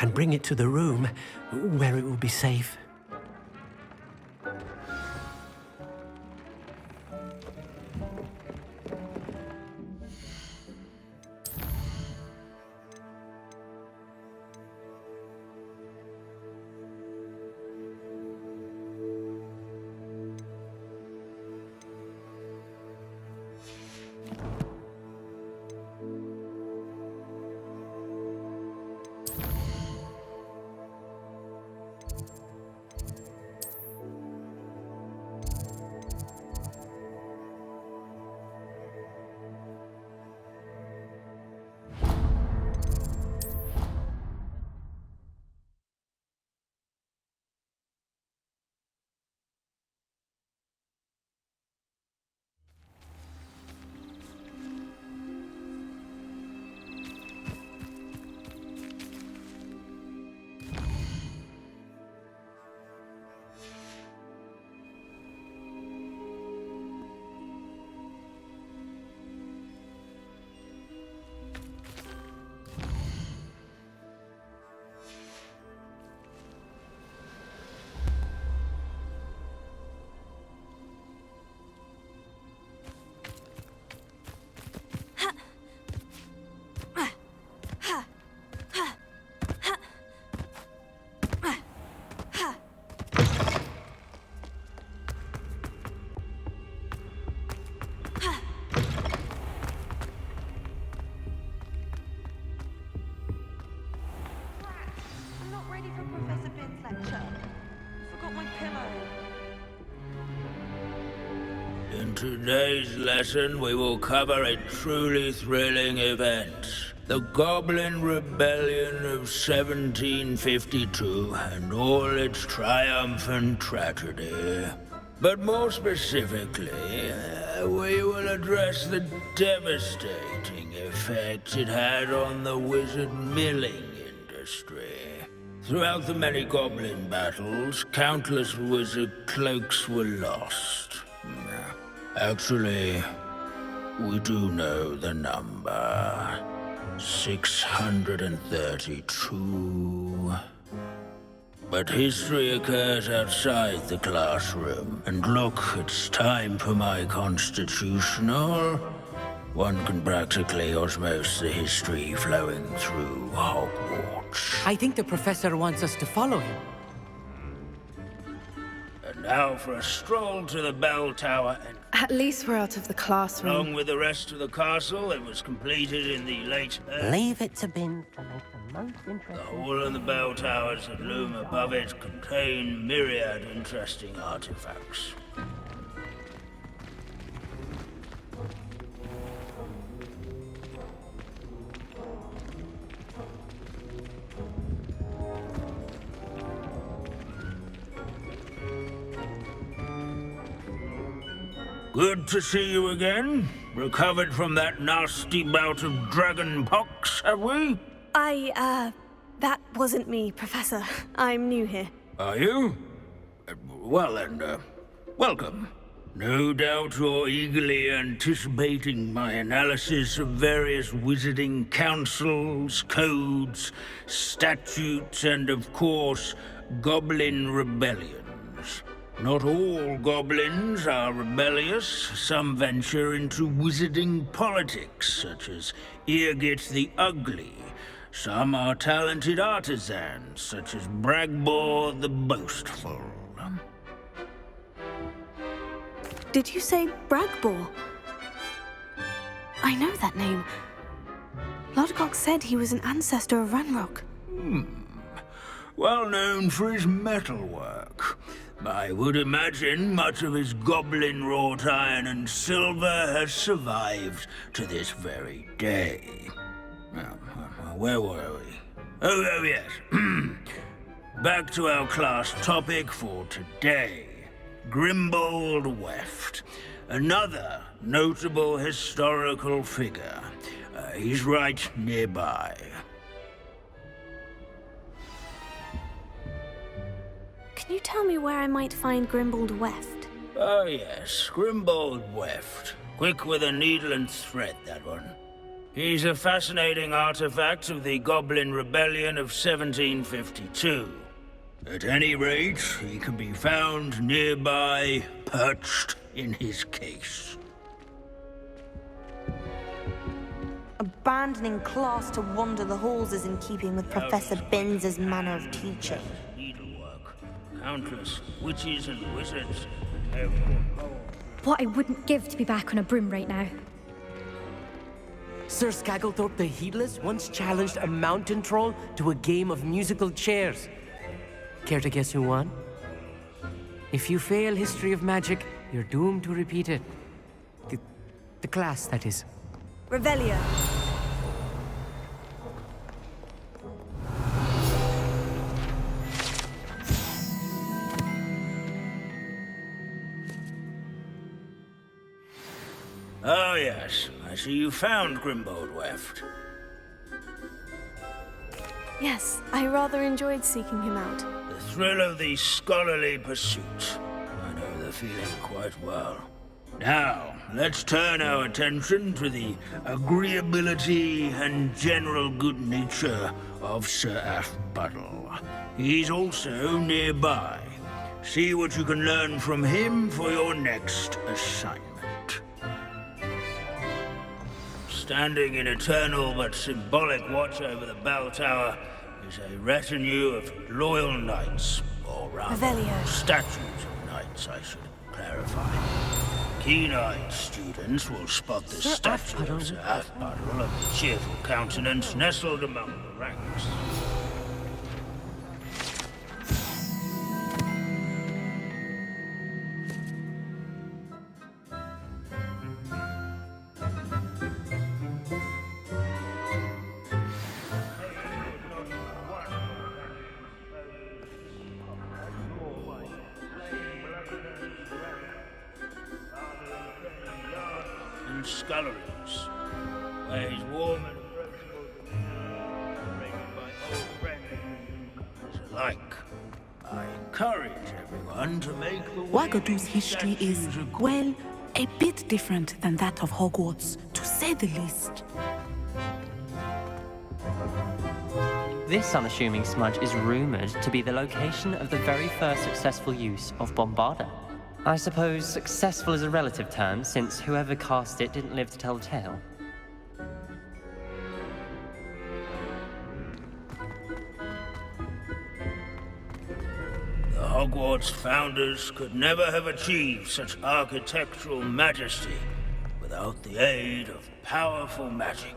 and bring it to the room where it will be safe. In today's lesson, we will cover a truly thrilling event. The Goblin Rebellion of 1752 and all its triumphant tragedy. But more specifically, we will address the devastating effect it had on the wizard milling industry. Throughout the many goblin battles, countless wizard cloaks were lost. Actually, we do know the number. 632. But history occurs outside the classroom. And look, it's time for my constitutional. One can practically osmose the history flowing through Hogwarts. I think the professor wants us to follow him. And now for a stroll to the bell tower and At least we're out of the classroom. along with the rest of the castle, it was completed in the late... Leave it to Bin to make the most The interesting... hall and the bell towers that loom above it contain myriad interesting artifacts. Good to see you again. Recovered from that nasty bout of dragon pox, have we? That wasn't me, Professor. I'm new here. Are you? Well then, welcome. No doubt you're eagerly anticipating my analysis of various wizarding councils, codes, statutes, and of course, goblin rebellions. Not all goblins are rebellious. Some venture into wizarding politics, such as Eargit the Ugly. Some are talented artisans, such as Bragbor the Boastful. Did you say Bragbor? I know that name. Lodgok said he was an ancestor of Ranrock. Well known for his metalwork. I would imagine much of his goblin-wrought iron and silver has survived to this very day. Where were we? Oh yes. Back to our class topic for today. Grimbold Weft. Another notable historical figure. He's right nearby. Can you tell me where I might find Grimbold Weft? Oh yes, Grimbold Weft. Quick with a needle and thread, that one. He's a fascinating artifact of the Goblin Rebellion of 1752. At any rate, he can be found nearby, perched in his case. Abandoning class to wander the halls is in keeping with Professor Binns' manner of teaching. Needlework. Countless witches and wizards. What I wouldn't give to be back on a broom right now. Sir Skagglethorpe the Heedless once challenged a mountain troll to a game of musical chairs. Care to guess who won? If you fail History of Magic, you're doomed to repeat it. The class, that is. Revelio. Oh yes, I see you found Grimbold Weft. Yes, I rather enjoyed seeking him out. The thrill of the scholarly pursuit. I know the feeling quite well. Now, let's turn our attention to the agreeability and general good nature of Sir Aphbuttle. He's also nearby. See what you can learn from him for your next assignment. Standing in eternal but symbolic watch over the bell tower is a retinue of loyal knights, or rather, statues of knights, I should clarify. Keen-eyed students will spot the statue of Sir Aphbuttle, a cheerful countenance nestled among the ranks. Sculleries, where he's warm and rated by old friends alike. I encourage everyone to make the Wagadu's history is, well, a bit different than that of Hogwarts, to say the least. This unassuming smudge is rumored to be the location of the very first successful use of Bombarda. I suppose successful is a relative term, since whoever cast it didn't live to tell the tale. The Hogwarts founders could never have achieved such architectural majesty without the aid of powerful magic.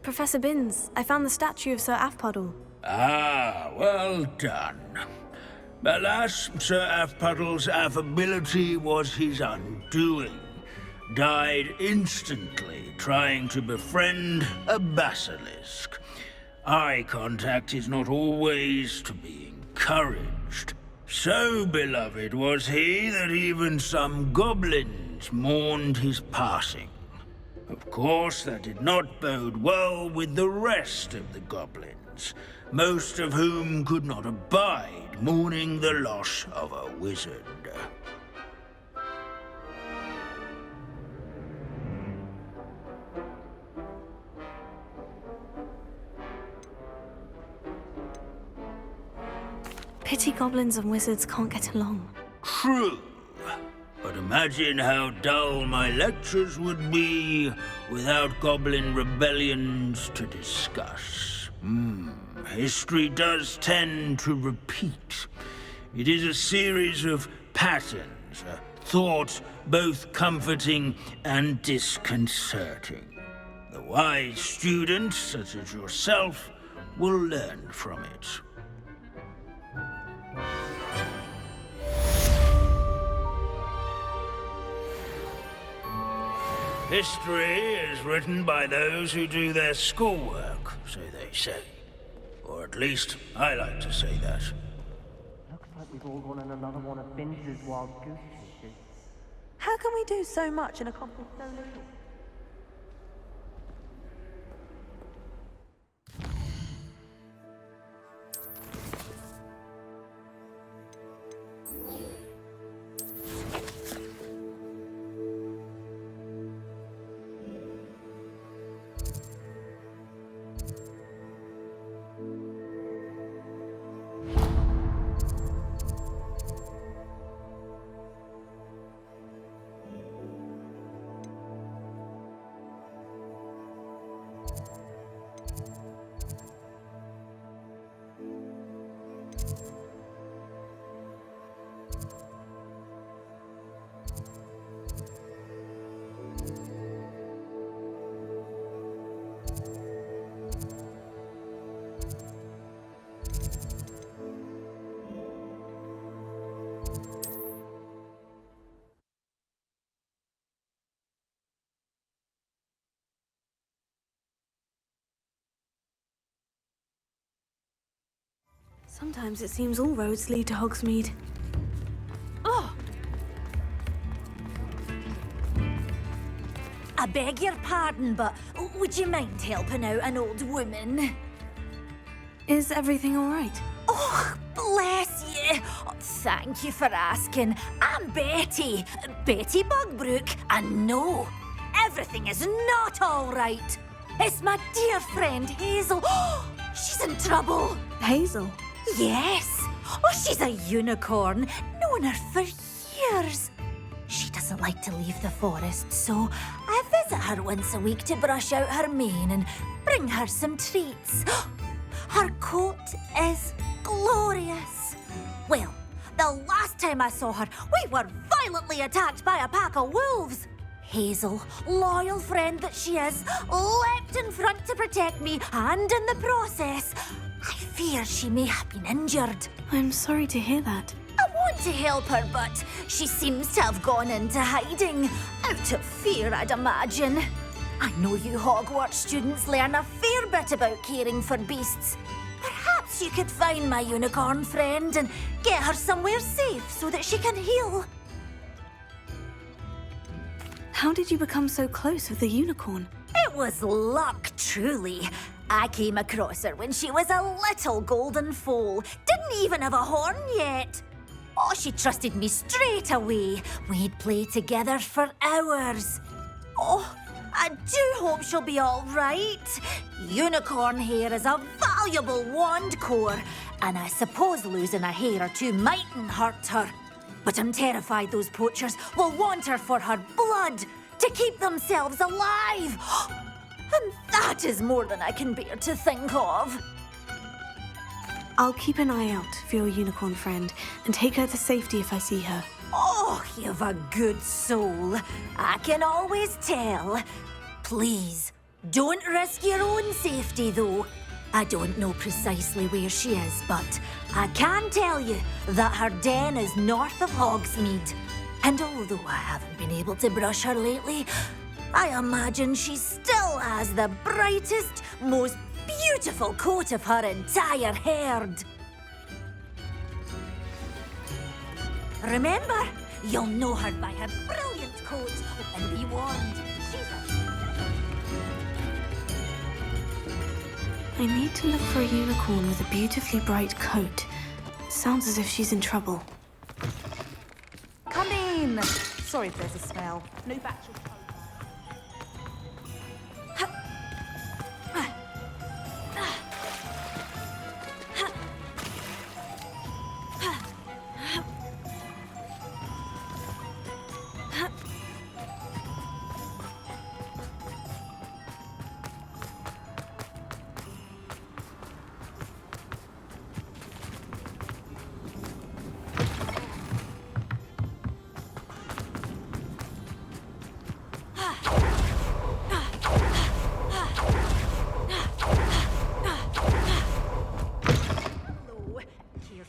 Professor Binns, I found the statue of Sir Aphbuttle. Ah, well done. Alas, Sir Aphbuttle's affability was his undoing. Died instantly trying to befriend a basilisk. Eye contact is not always to be encouraged. So beloved was he that even some goblins mourned his passing. Of course, that did not bode well with the rest of the goblins, most of whom could not abide mourning the loss of a wizard. Pity goblins and wizards can't get along. True. But imagine how dull my lectures would be without goblin rebellions to discuss. History does tend to repeat. It is a series of patterns, a thought both comforting and disconcerting. The wise student, such as yourself, will learn from it. History is written by those who do their schoolwork, so they say. Or at least, I like to say that. Looks like we've all gone on another one of Binz's wild goose chases. How can we do so much and accomplish so little? Sometimes it seems all roads lead to Hogsmeade. Oh! I beg your pardon, but would you mind helping out an old woman? Is everything all right? Oh, bless you! Thank you for asking. I'm Betty. Betty Bugbrook, and no, everything is not all right. It's my dear friend Hazel. She's in trouble. Hazel? Yes. Oh, she's a unicorn. Known her for years. She doesn't like to leave the forest, so I visit her once a week to brush out her mane and bring her some treats. Her coat is glorious. Well, the last time I saw her, we were violently attacked by a pack of wolves. Hazel, loyal friend that she is, leapt in front to protect me, and in the process, I fear she may have been injured. I'm sorry to hear that. I want to help her, but she seems to have gone into hiding. Out of fear, I'd imagine. I know you Hogwarts students learn a fair bit about caring for beasts. Perhaps you could find my unicorn friend and get her somewhere safe so that she can heal. How did you become so close with the unicorn? It was luck, truly. I came across her when she was a little golden foal. Didn't even have a horn yet. Oh, she trusted me straight away. We'd play together for hours. Oh, I do hope she'll be all right. Unicorn hair is a valuable wand core, and I suppose losing a hair or two mightn't hurt her. But I'm terrified those poachers will want her for her blood to keep themselves alive. And that is more than I can bear to think of. I'll keep an eye out for your unicorn friend and take her to safety if I see her. Oh, you've a good soul. I can always tell. Please, don't risk your own safety, though. I don't know precisely where she is, but I can tell you that her den is north of Hogsmeade. And although I haven't been able to brush her lately, I imagine she still has the brightest, most beautiful coat of her entire herd. Remember, you'll know her by her brilliant coat. And be warned, she's I need to look for a unicorn with a beautifully bright coat. Sounds as if she's in trouble. Come in! Sorry if there's a smell. No batch of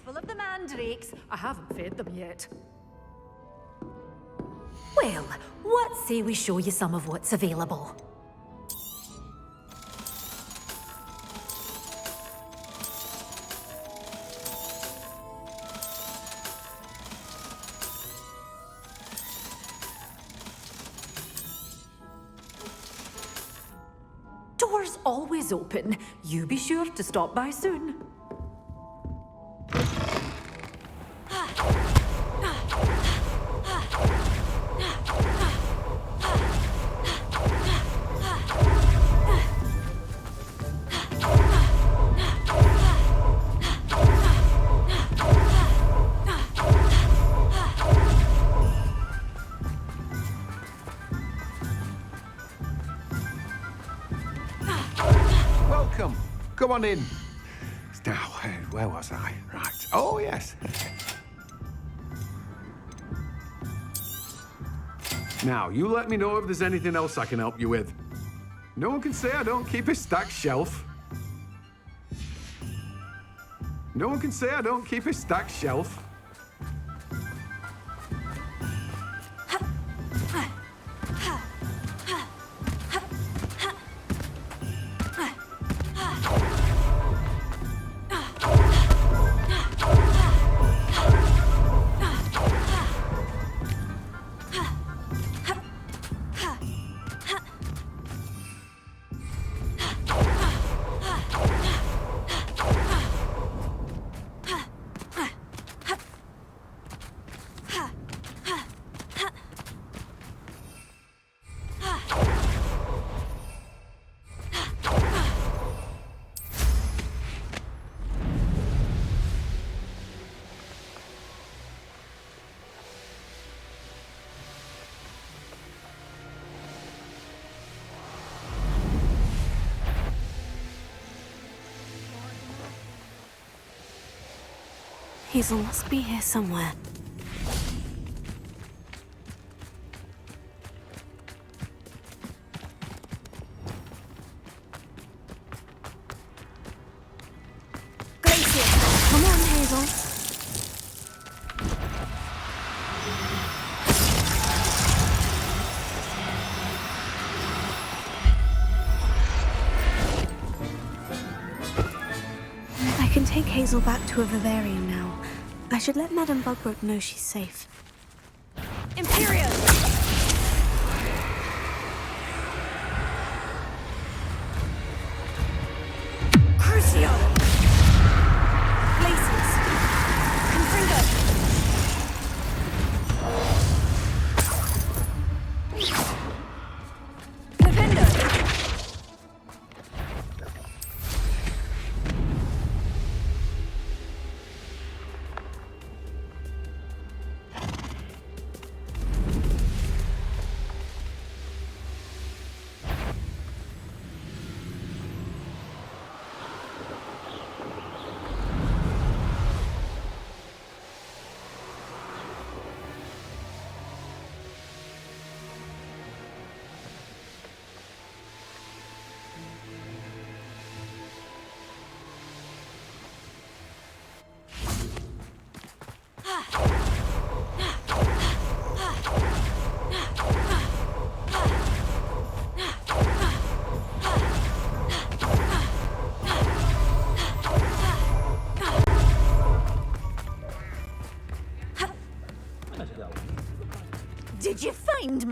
careful of the mandrakes. I haven't fed them yet. Well, what say we show you some of what's available? Doors always open. You be sure to stop by soon. Welcome. Come on in. Now, where was I? Right. Oh, yes. Now, you let me know if there's anything else I can help you with. No one can say I don't keep a stacked shelf. No one can say I don't keep a stacked shelf. Hazel must be here somewhere. Gracie! Come on, Hazel. I can take Hazel back to a vivarium now. I should let Madame Bugbrook know she's safe. Imperium! Crucio! Places! Confringo! Defender!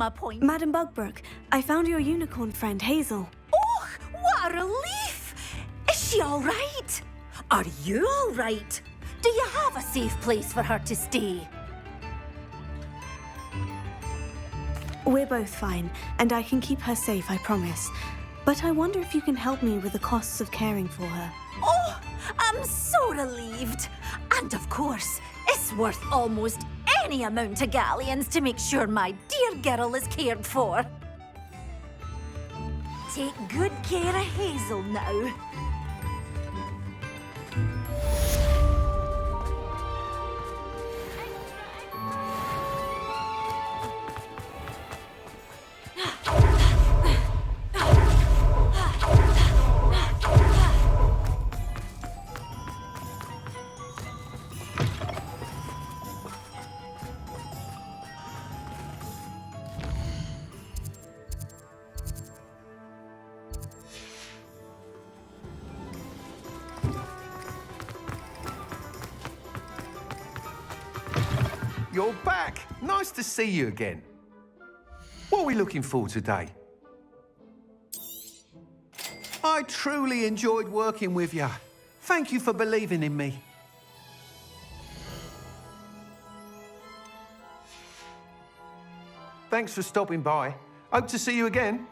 my point. Madam Bugbrook, I found your unicorn friend, Hazel. Oh, what a relief! Is she all right? Are you all right? Do you have a safe place for her to stay? We're both fine, and I can keep her safe, I promise. But I wonder if you can help me with the costs of caring for her. Oh, I'm so relieved. And of course, it's worth almost any amount of galleons to make sure my dear girl is cared for. Take good care of Hazel now. You're back. Nice to see you again. What are we looking for today? I truly enjoyed working with you. Thank you for believing in me. Thanks for stopping by. Hope to see you again.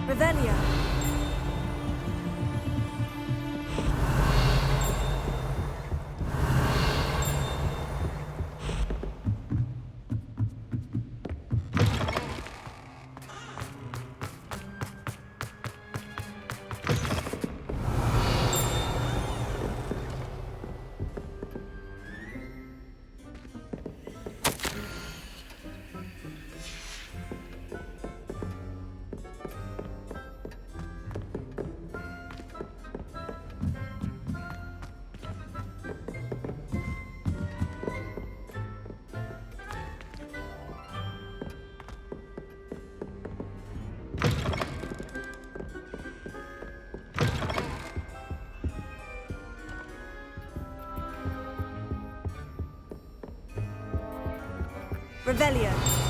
Revelio. Revelio.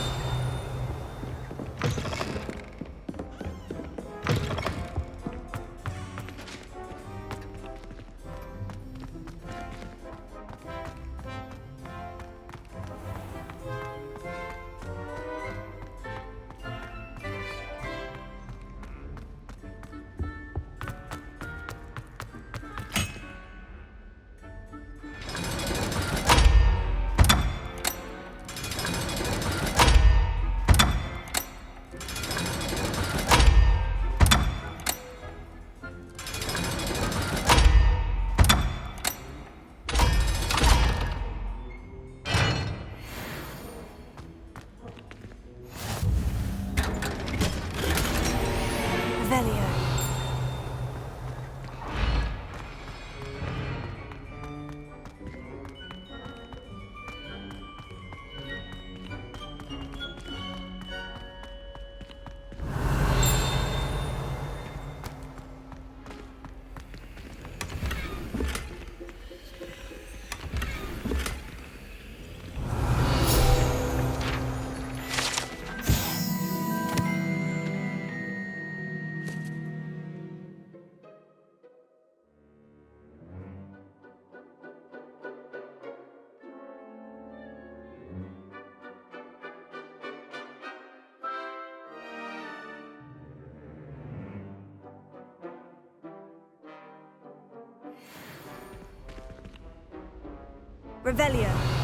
Revelio.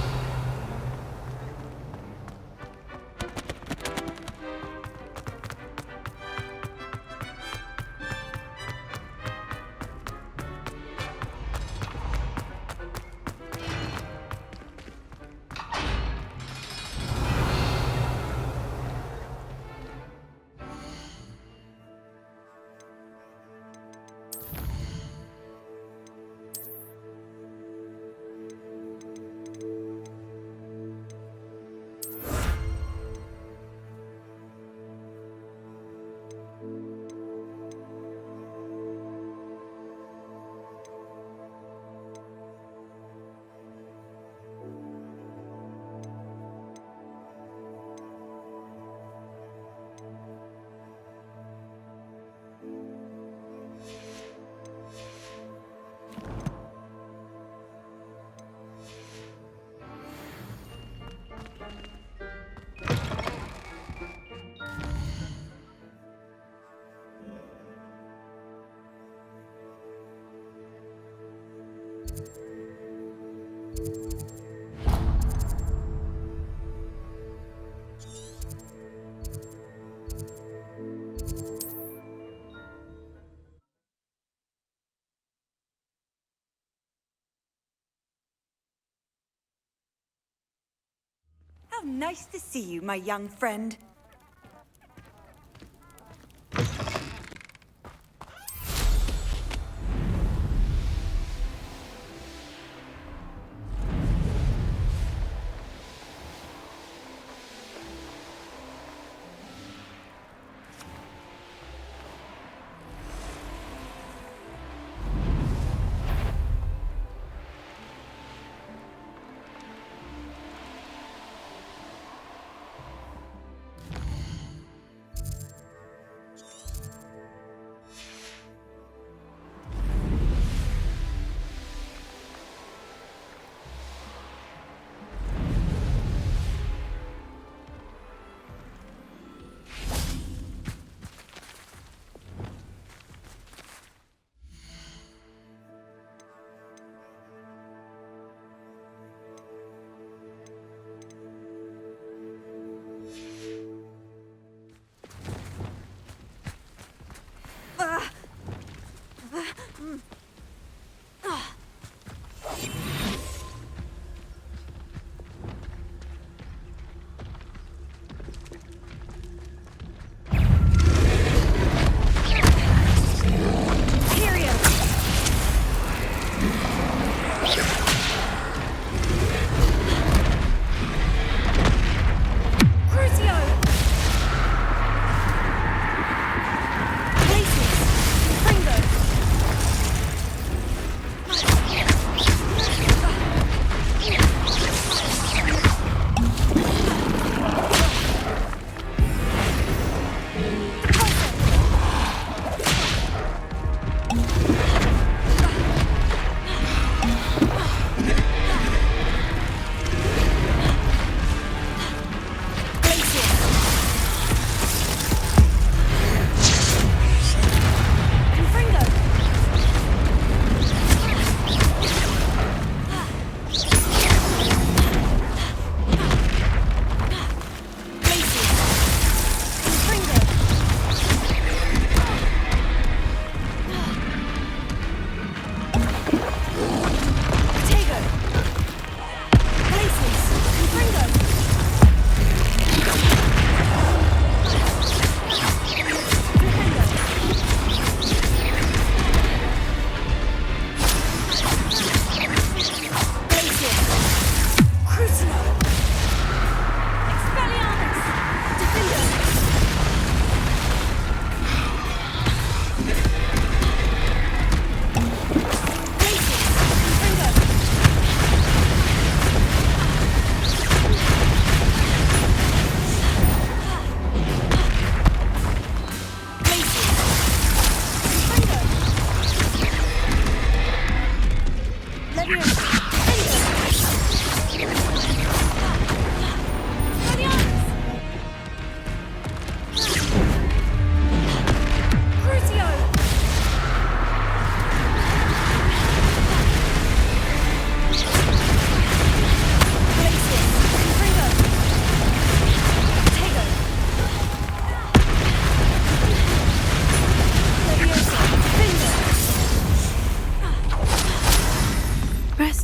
How nice to see you, my young friend.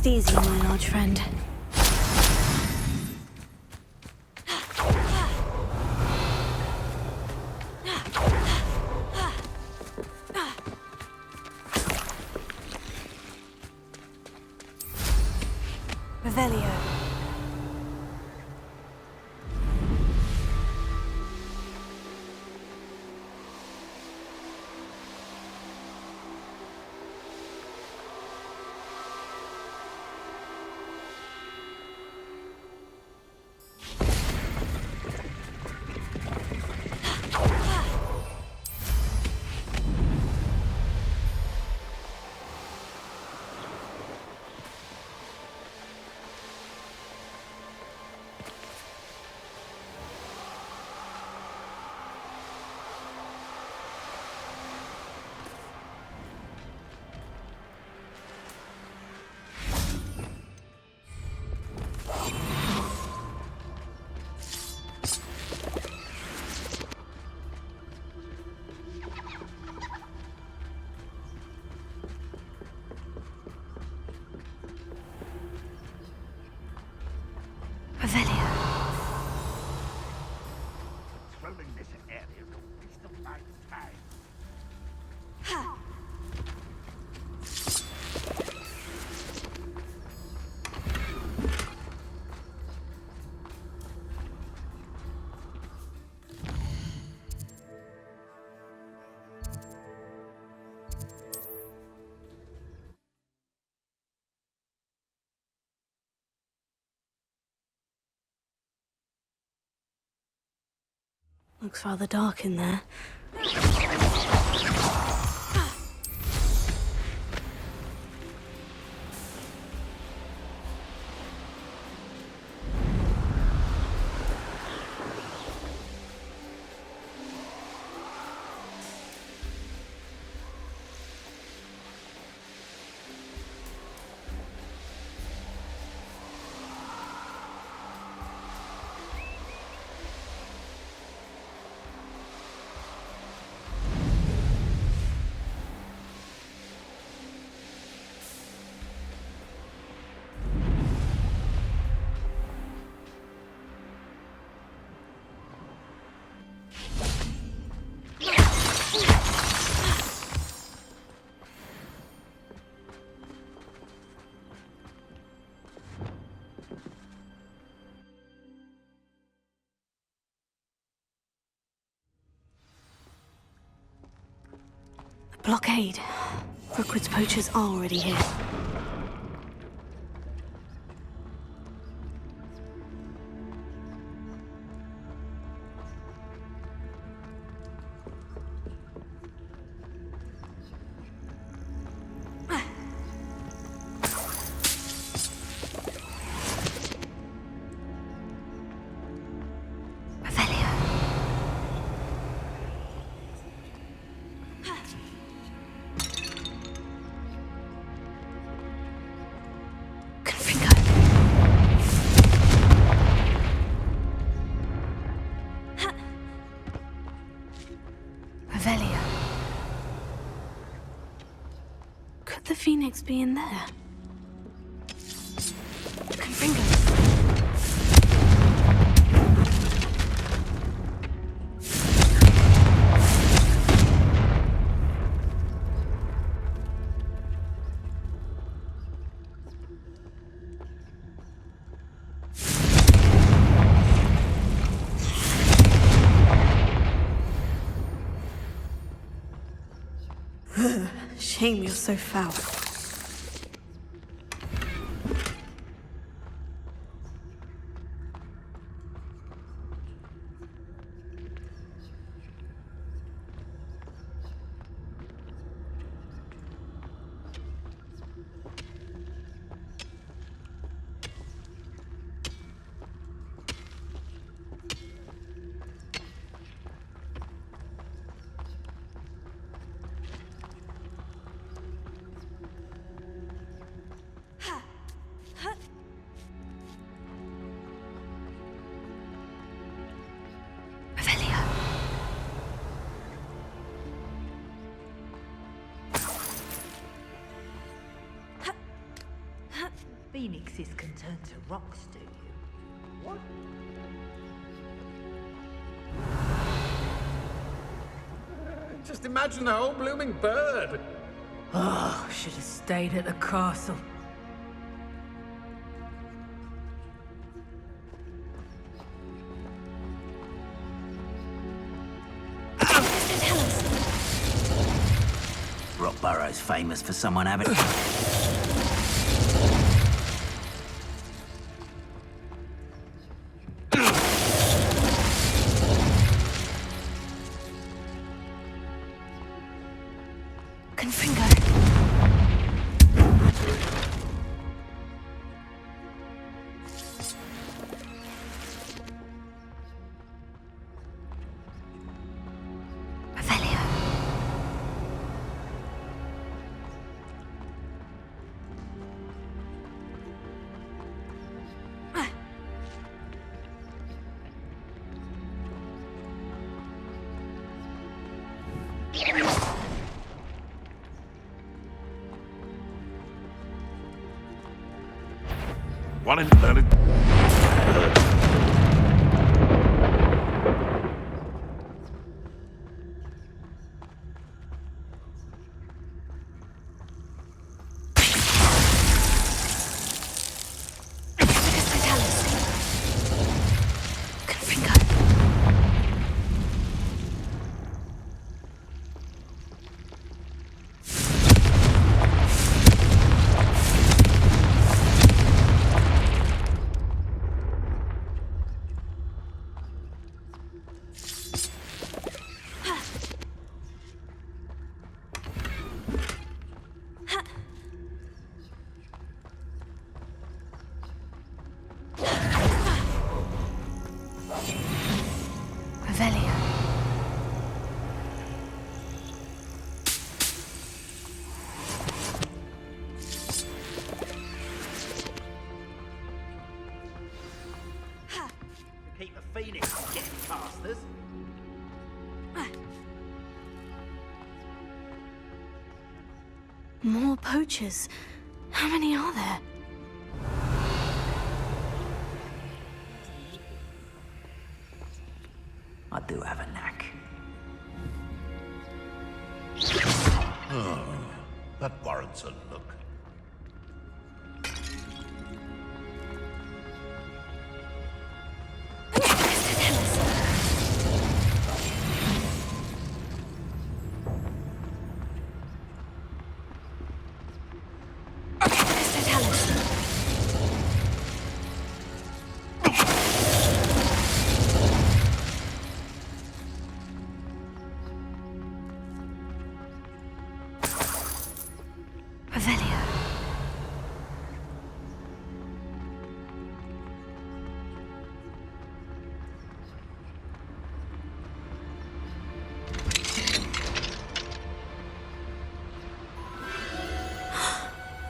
Rest easy, my large friend. Revelio. Looks rather dark in there. Blockade. Brookwood's poachers are already here. Could the Phoenix be in there? Confringo. Shame you're so foul. phoenixes can turn to rocks, do you? What? Just imagine the whole blooming bird. Oh, should have stayed at the castle. Rockborough's famous for someone having... One in learning. Keep the phoenix from getting past us. More poachers. How many are there? I do have a knack. Oh, that warrants a look.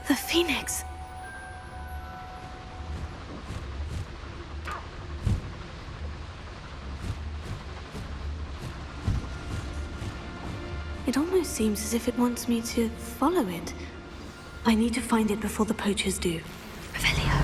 The Phoenix. It almost seems as if it wants me to follow it. I need to find it before the poachers do. Revelio.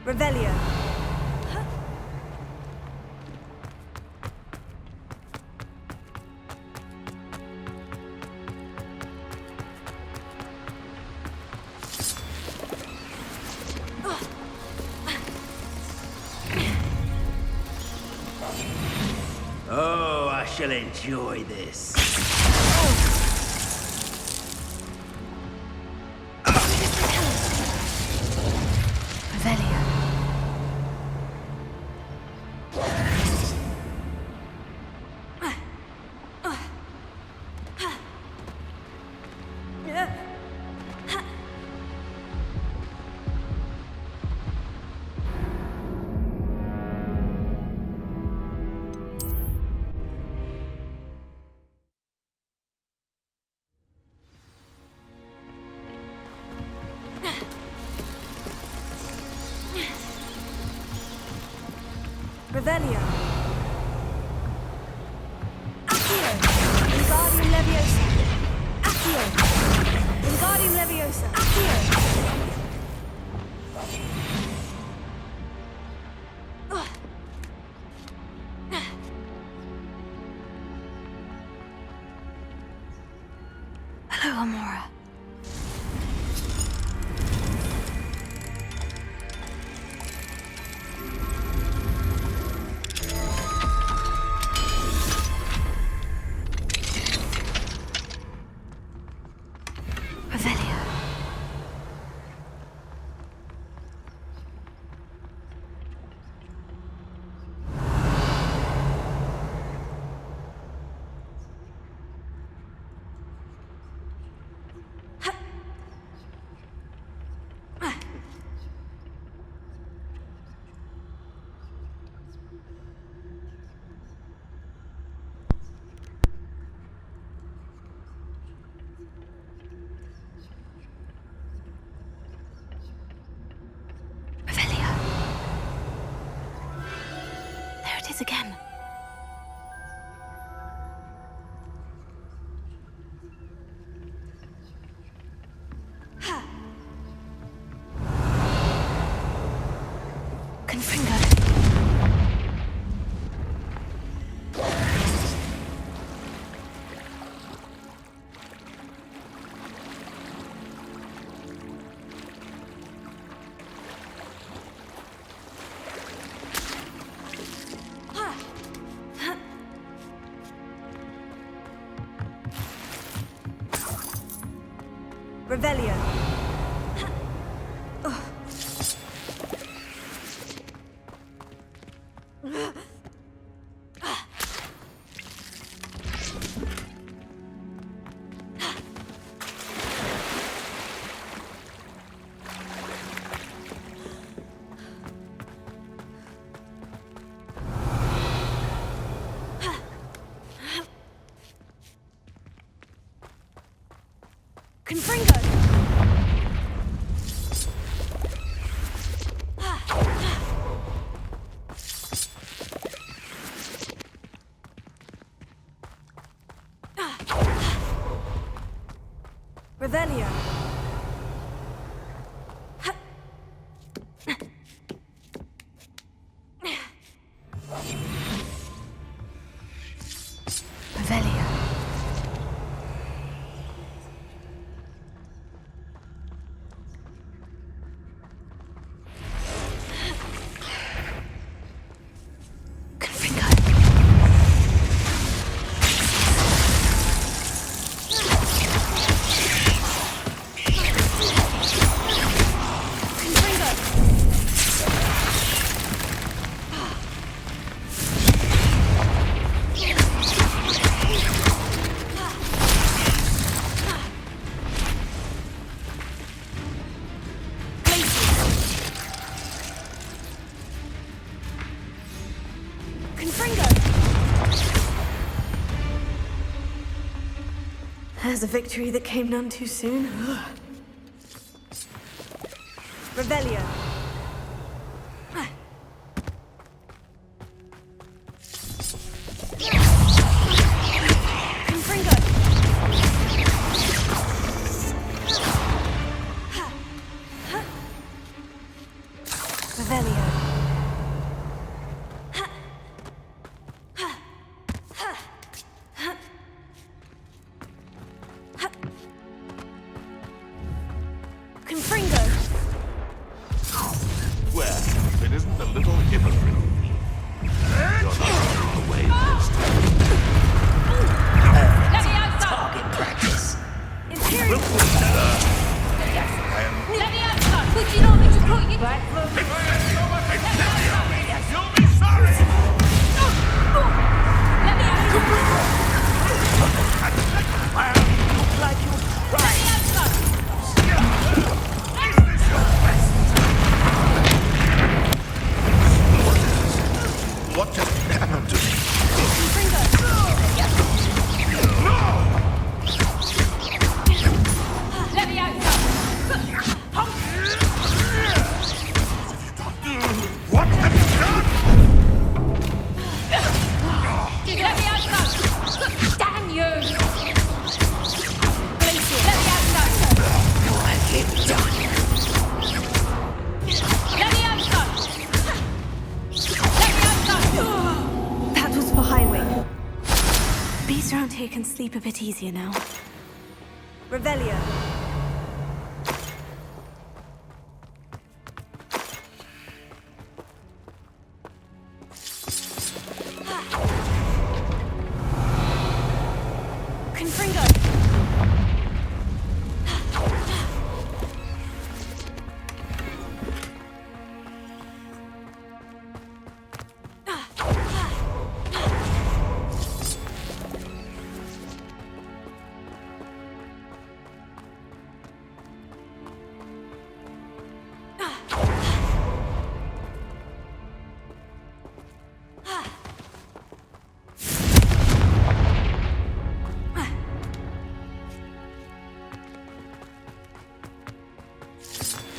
Revelio. Oh, I shall enjoy this. Revelio. Revelio. Accio. Wingardium Leviosa. Accio. Wingardium Leviosa. Accio. Hello, Amora. Revelio. Revelio. There it is again. Confringo. Revelio. Confringo. Revelio. Revelio. There's a victory that came none too soon. Revelio. Revelio. What just happened to me? What have you done? Damn you! That was for Highway. Beasts around here can sleep a bit easier now. Revelio. Confringo.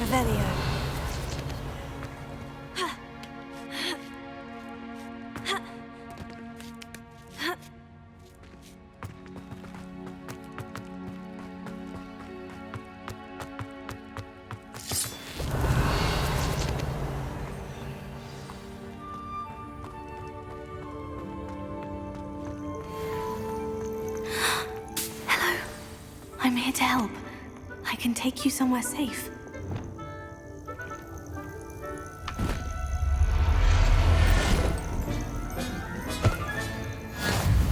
Revelio. Hello. I'm here to help. I can take you somewhere safe.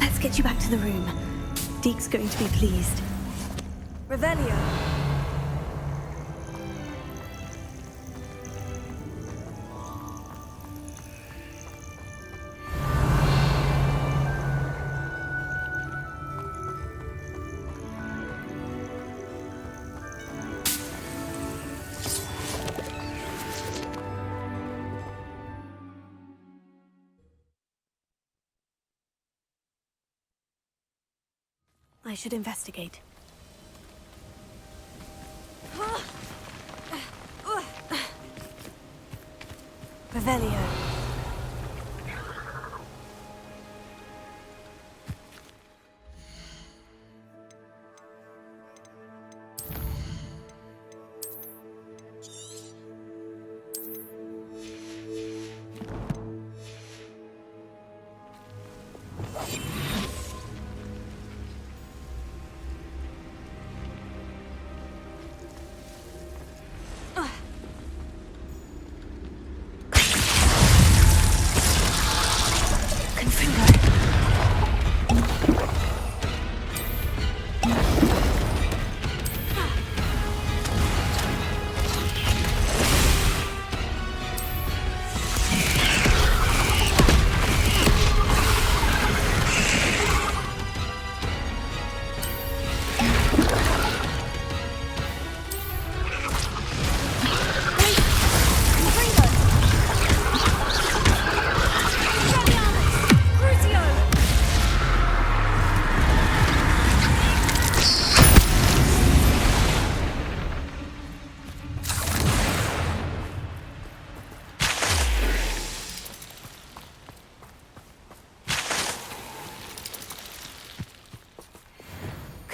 Let's get you back to the room. Deke's going to be pleased. Revelio. I should investigate. Revelio.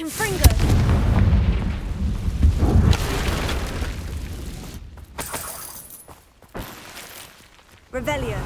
Confringo. Revelio.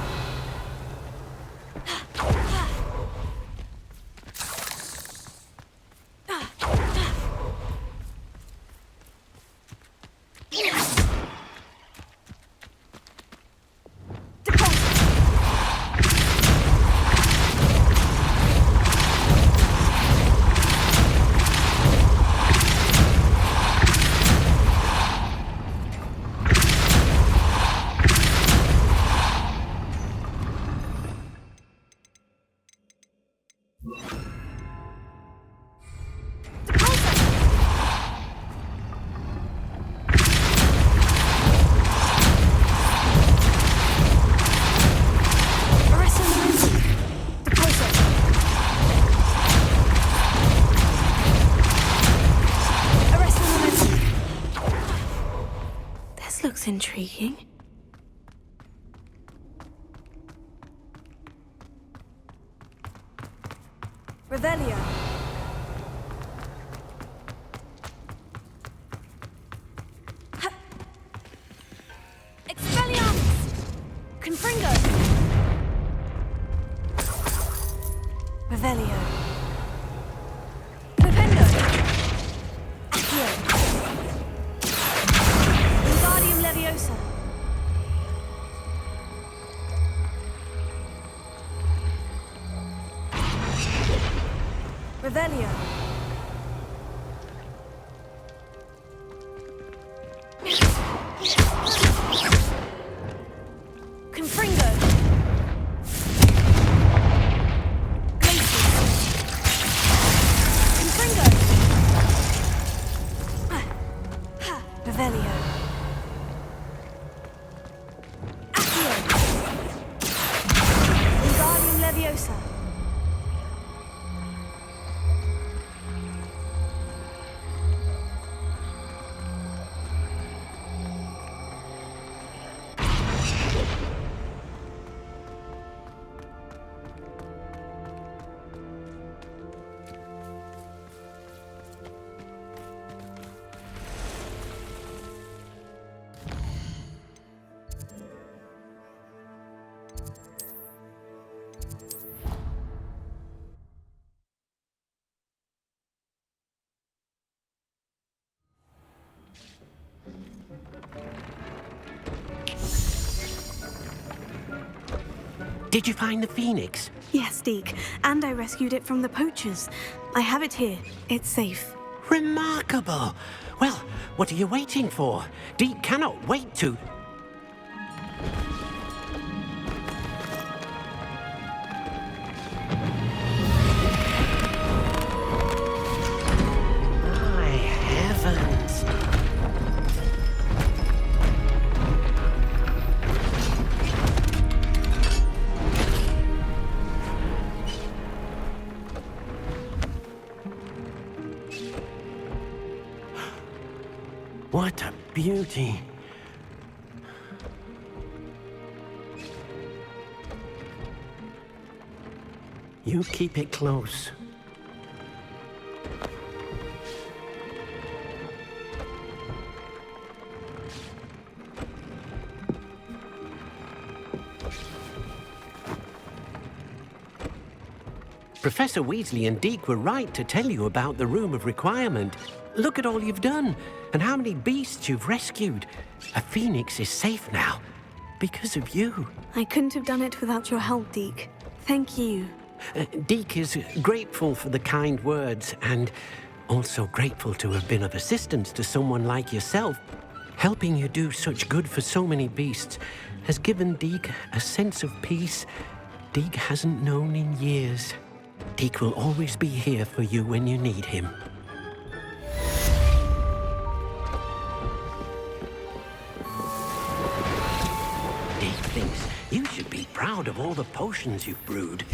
That's intriguing. Revelio. Expelliarmus! Confringo! Revelio. Flipendo! Accio! Wingardium Leviosa! Revelio. Confringo. Glacius. Confringo. Revelio. Accio. Wingardium Leviosa. Did you find the phoenix? Yes, Deke, and I rescued it from the poachers. I have it here. It's safe. Remarkable! Well, what are you waiting for? Deke cannot wait to... My heavens! What a beauty! You keep it close. Professor Weasley and Deke were right to tell you about the Room of Requirement. Look at all you've done, and how many beasts you've rescued. A phoenix is safe now, because of you. I couldn't have done it without your help, Deke. Thank you. Deke is grateful for the kind words, and also grateful to have been of assistance to someone like yourself. Helping you do such good for so many beasts has given Deke a sense of peace Deke hasn't known in years. Deke will always be here for you when you need him. Deke thinks you should be proud of all the potions you've brewed.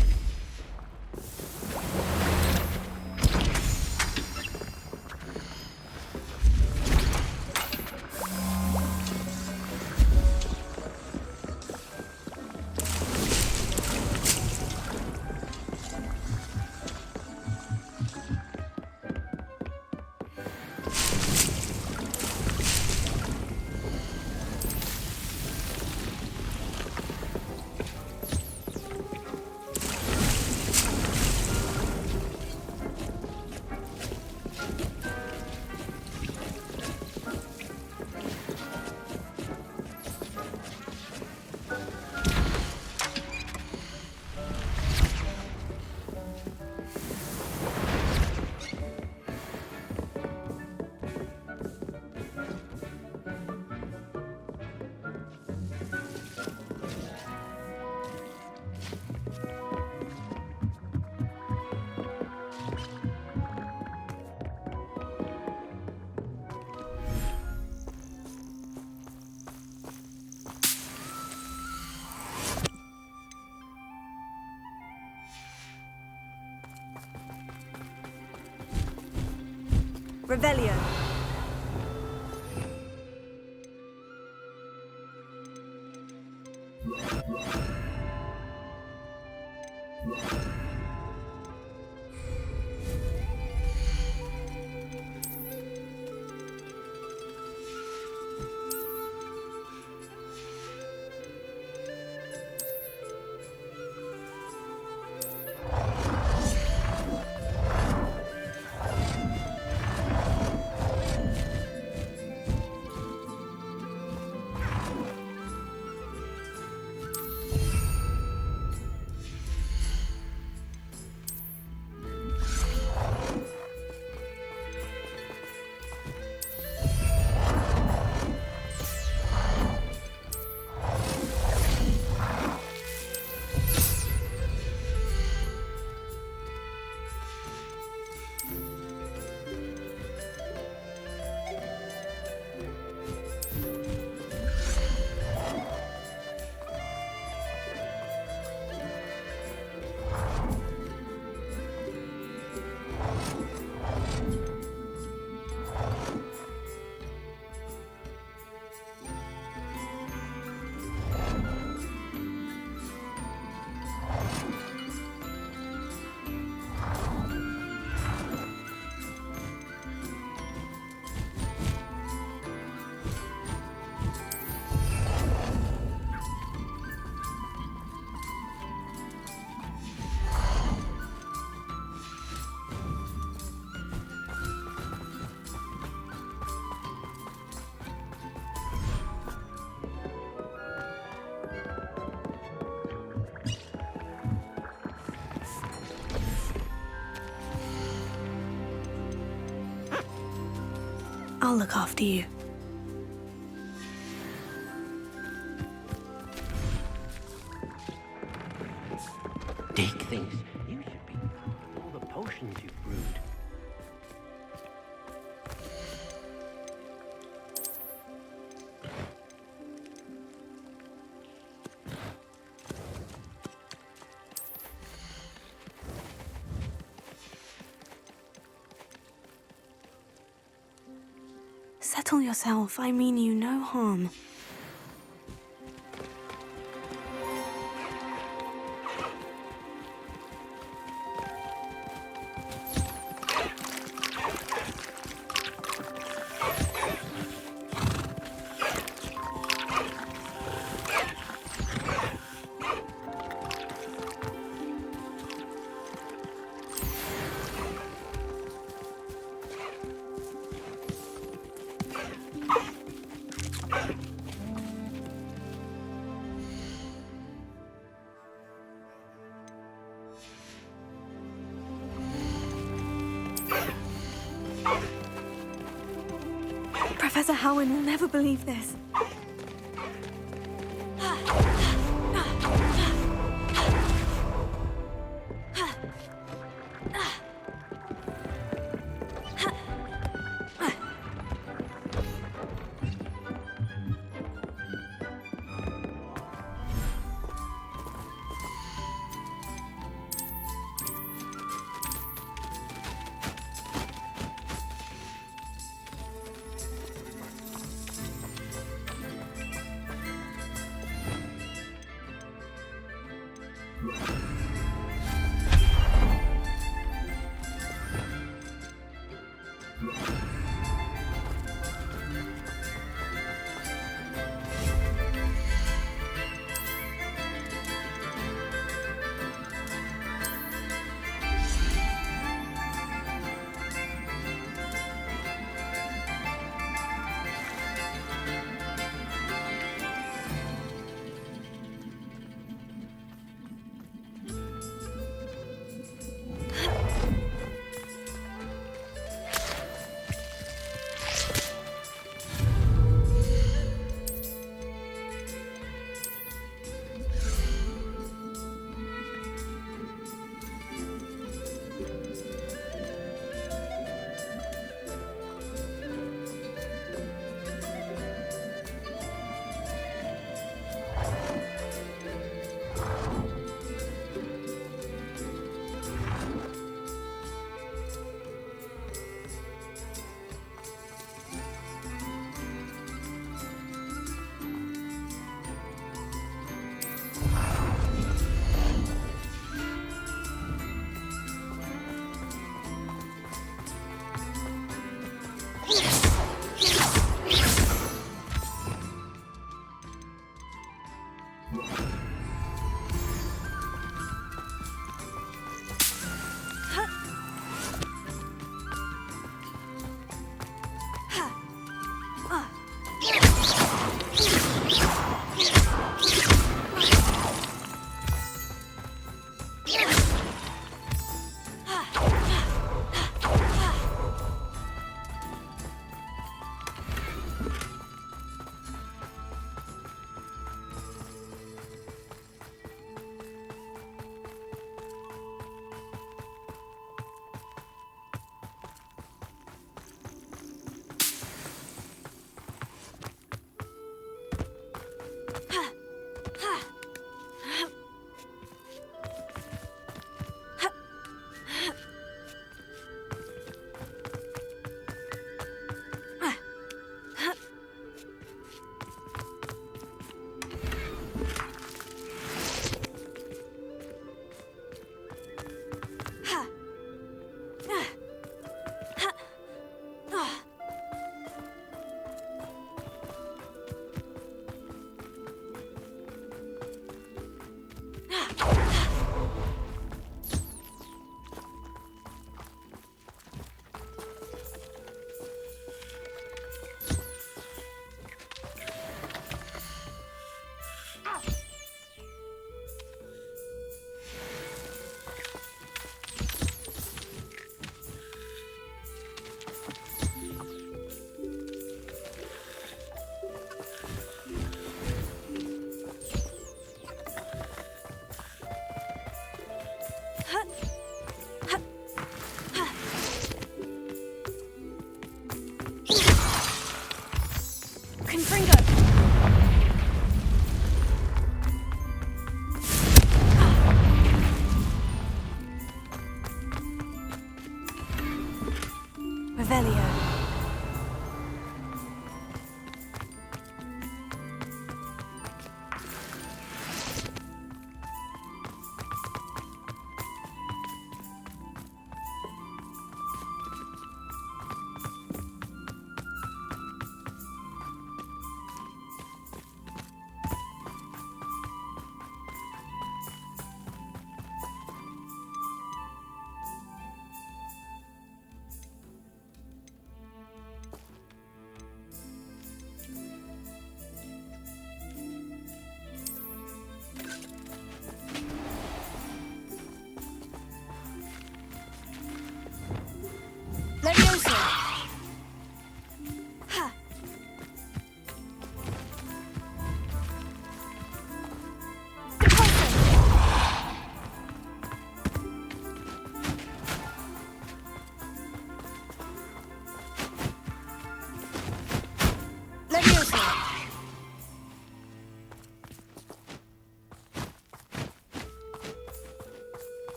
Revelio. I'll look after you. Deke thinks you should be all the potions you've brewed. Settle yourself. I mean you no harm. Professor Howin will never believe this.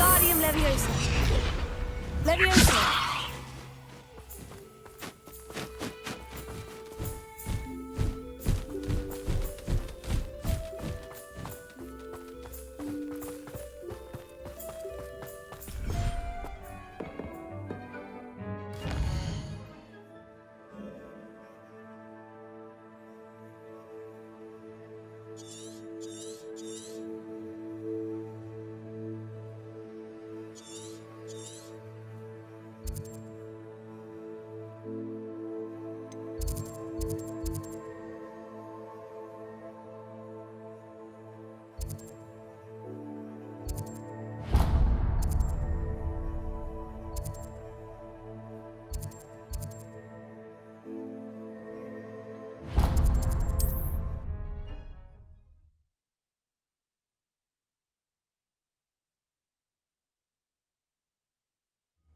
Wingardium Leviosa. Leviosa.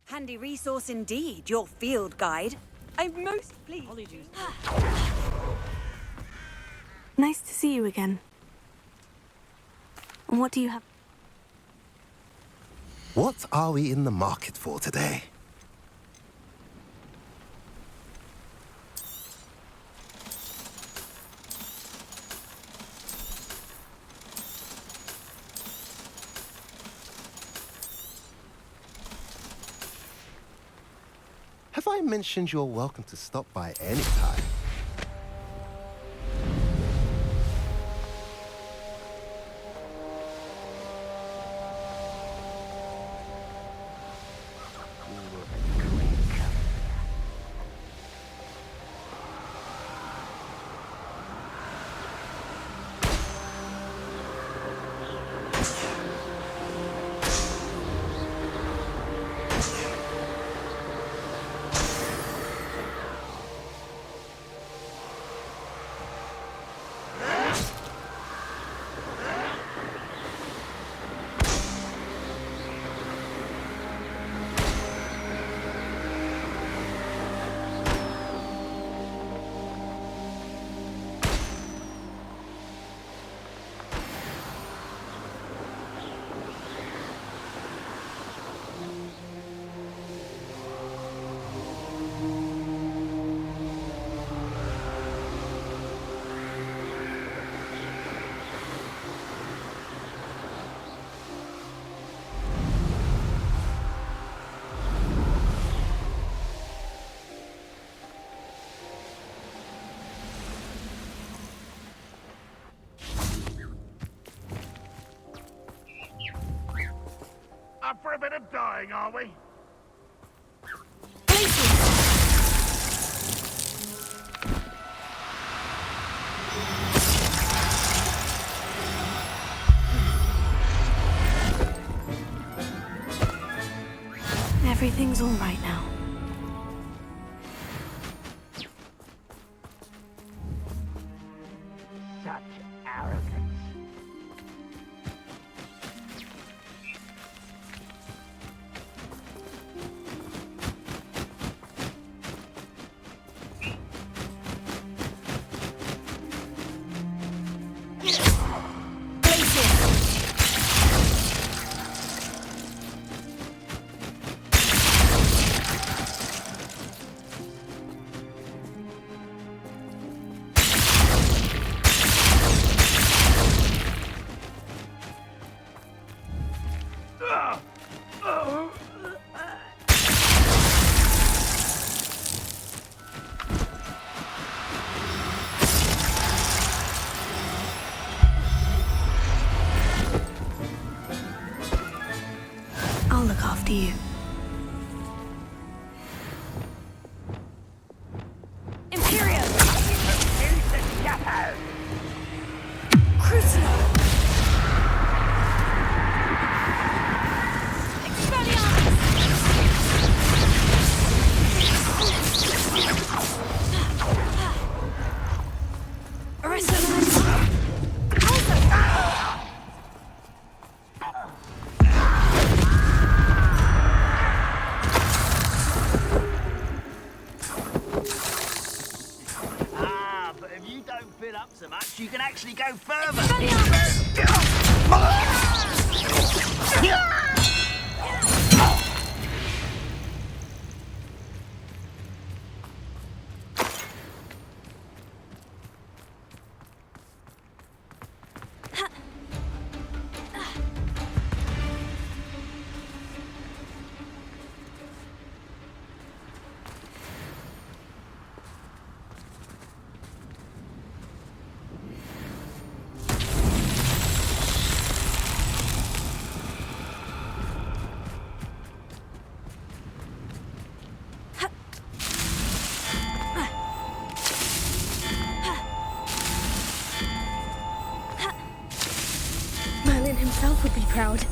Handy resource indeed, your field guide. I'm most pleased. Nice to see you again. What do you have? What are we in the market for today? Have I mentioned you're welcome to stop by any time? Up for a bit of dying, are we? Everything's all right now. Such arrogance. I'll look after you. Imperium. But if you don't fill up so much, you can actually go further. proud.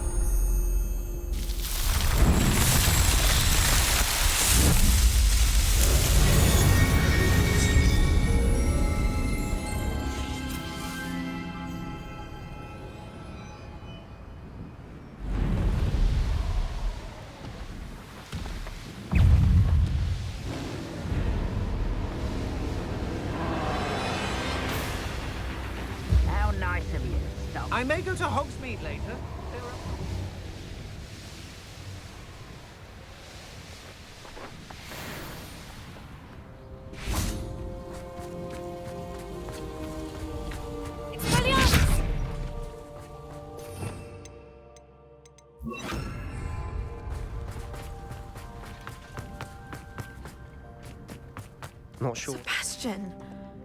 How nice of you to stop. I may go to Hogsmeade later. Not sure. Sebastian,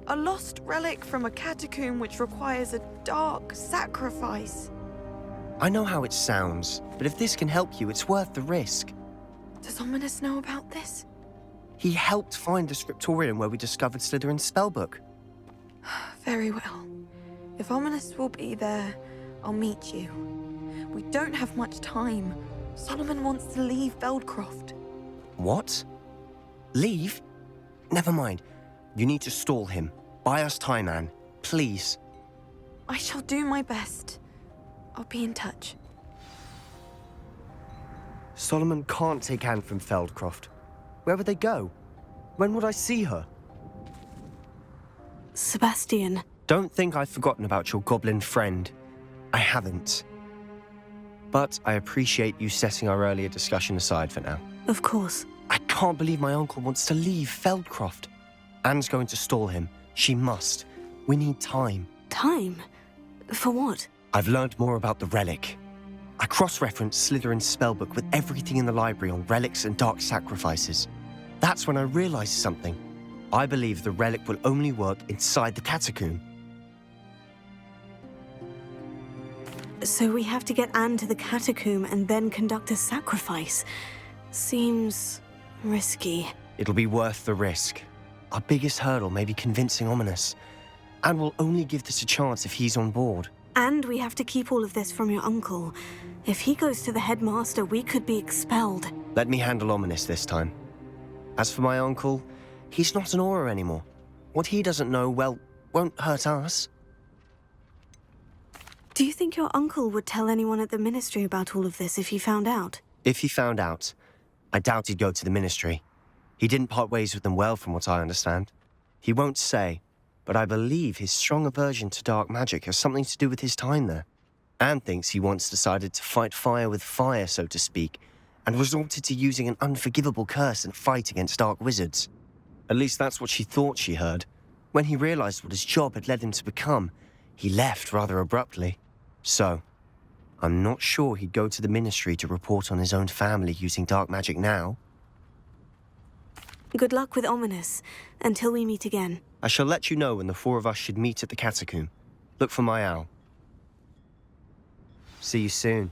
a lost relic from a catacomb which requires a dark sacrifice. I know how it sounds, but if this can help you, it's worth the risk. Does Ominous know about this? He helped find the scriptorium where we discovered Slytherin's spellbook. Very well. If Ominous will be there, I'll meet you. We don't have much time. Solomon wants to leave Feldcroft. What? Leave? Never mind. You need to stall him. Buy us time, Anne. Please. I shall do my best. I'll be in touch. Solomon can't take Anne from Feldcroft. Where would they go? When would I see her? Sebastian. Don't think I've forgotten about your goblin friend. I haven't. But I appreciate you setting our earlier discussion aside for now. Of course. I can't believe my uncle wants to leave Feldcroft. Anne's going to stall him. She must. We need time. Time? For what? I've learned more about the relic. I cross-referenced Slytherin's spellbook with everything in the library on relics and dark sacrifices. That's when I realized something. I believe the relic will only work inside the catacomb. So we have to get Anne to the catacomb and then conduct a sacrifice. Seems risky. It'll be worth the risk. Our biggest hurdle may be convincing Ominous. And we'll only give this a chance if he's on board. And we have to keep all of this from your uncle. If he goes to the headmaster, we could be expelled. Let me handle Ominous this time. As for my uncle, he's not an Auror anymore. What he doesn't know, well, won't hurt us. Do you think your uncle would tell anyone at the ministry about all of this if he found out? If he found out, I doubt he'd go to the ministry. He didn't part ways with them well, from what I understand. He won't say, but I believe his strong aversion to dark magic has something to do with his time there. Anne thinks he once decided to fight fire with fire, so to speak, and resorted to using an unforgivable curse in a fight against dark wizards. At least that's what she thought she heard. When he realized what his job had led him to become, he left rather abruptly. So, I'm not sure he'd go to the ministry to report on his own family using dark magic now. Good luck with Ominous, until we meet again. I shall let you know when the four of us should meet at the catacomb. Look for my owl. See you soon.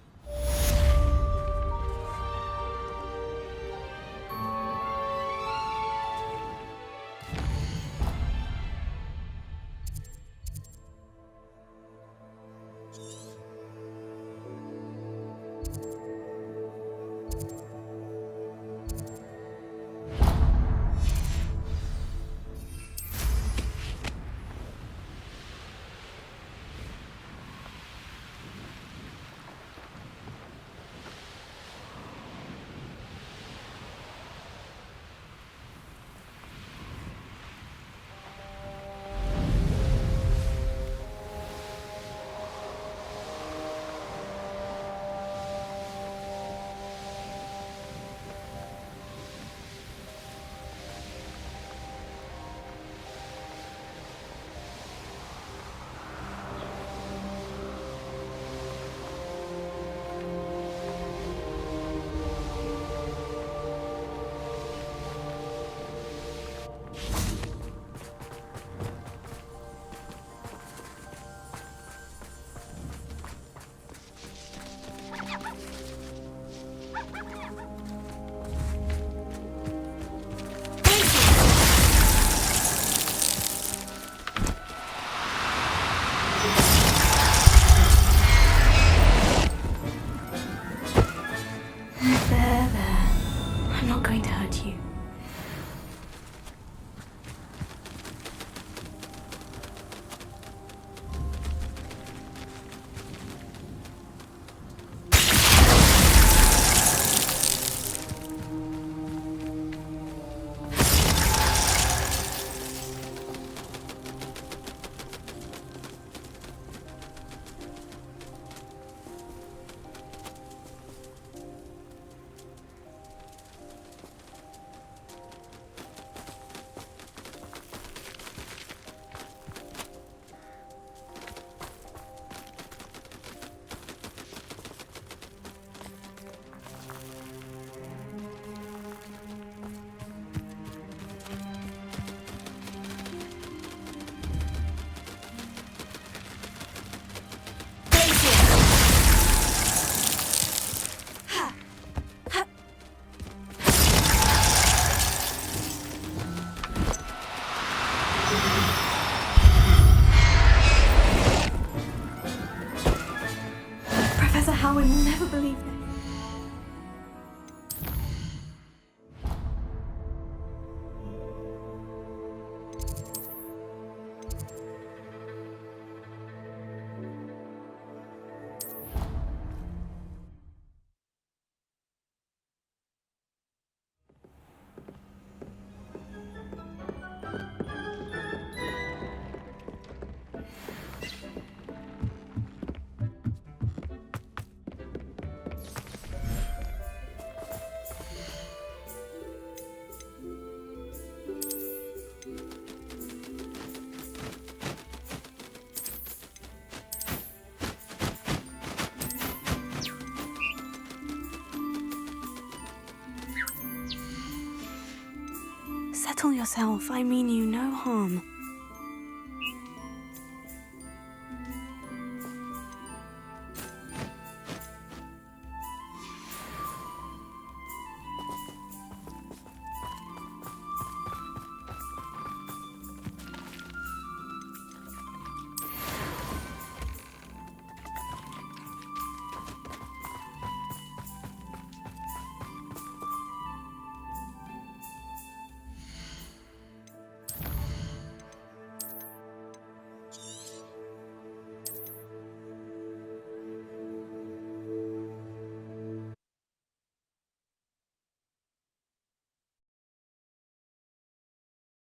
There. I'm not going to hurt you. Professor Howard will never believe this. Settle yourself. I mean you no harm.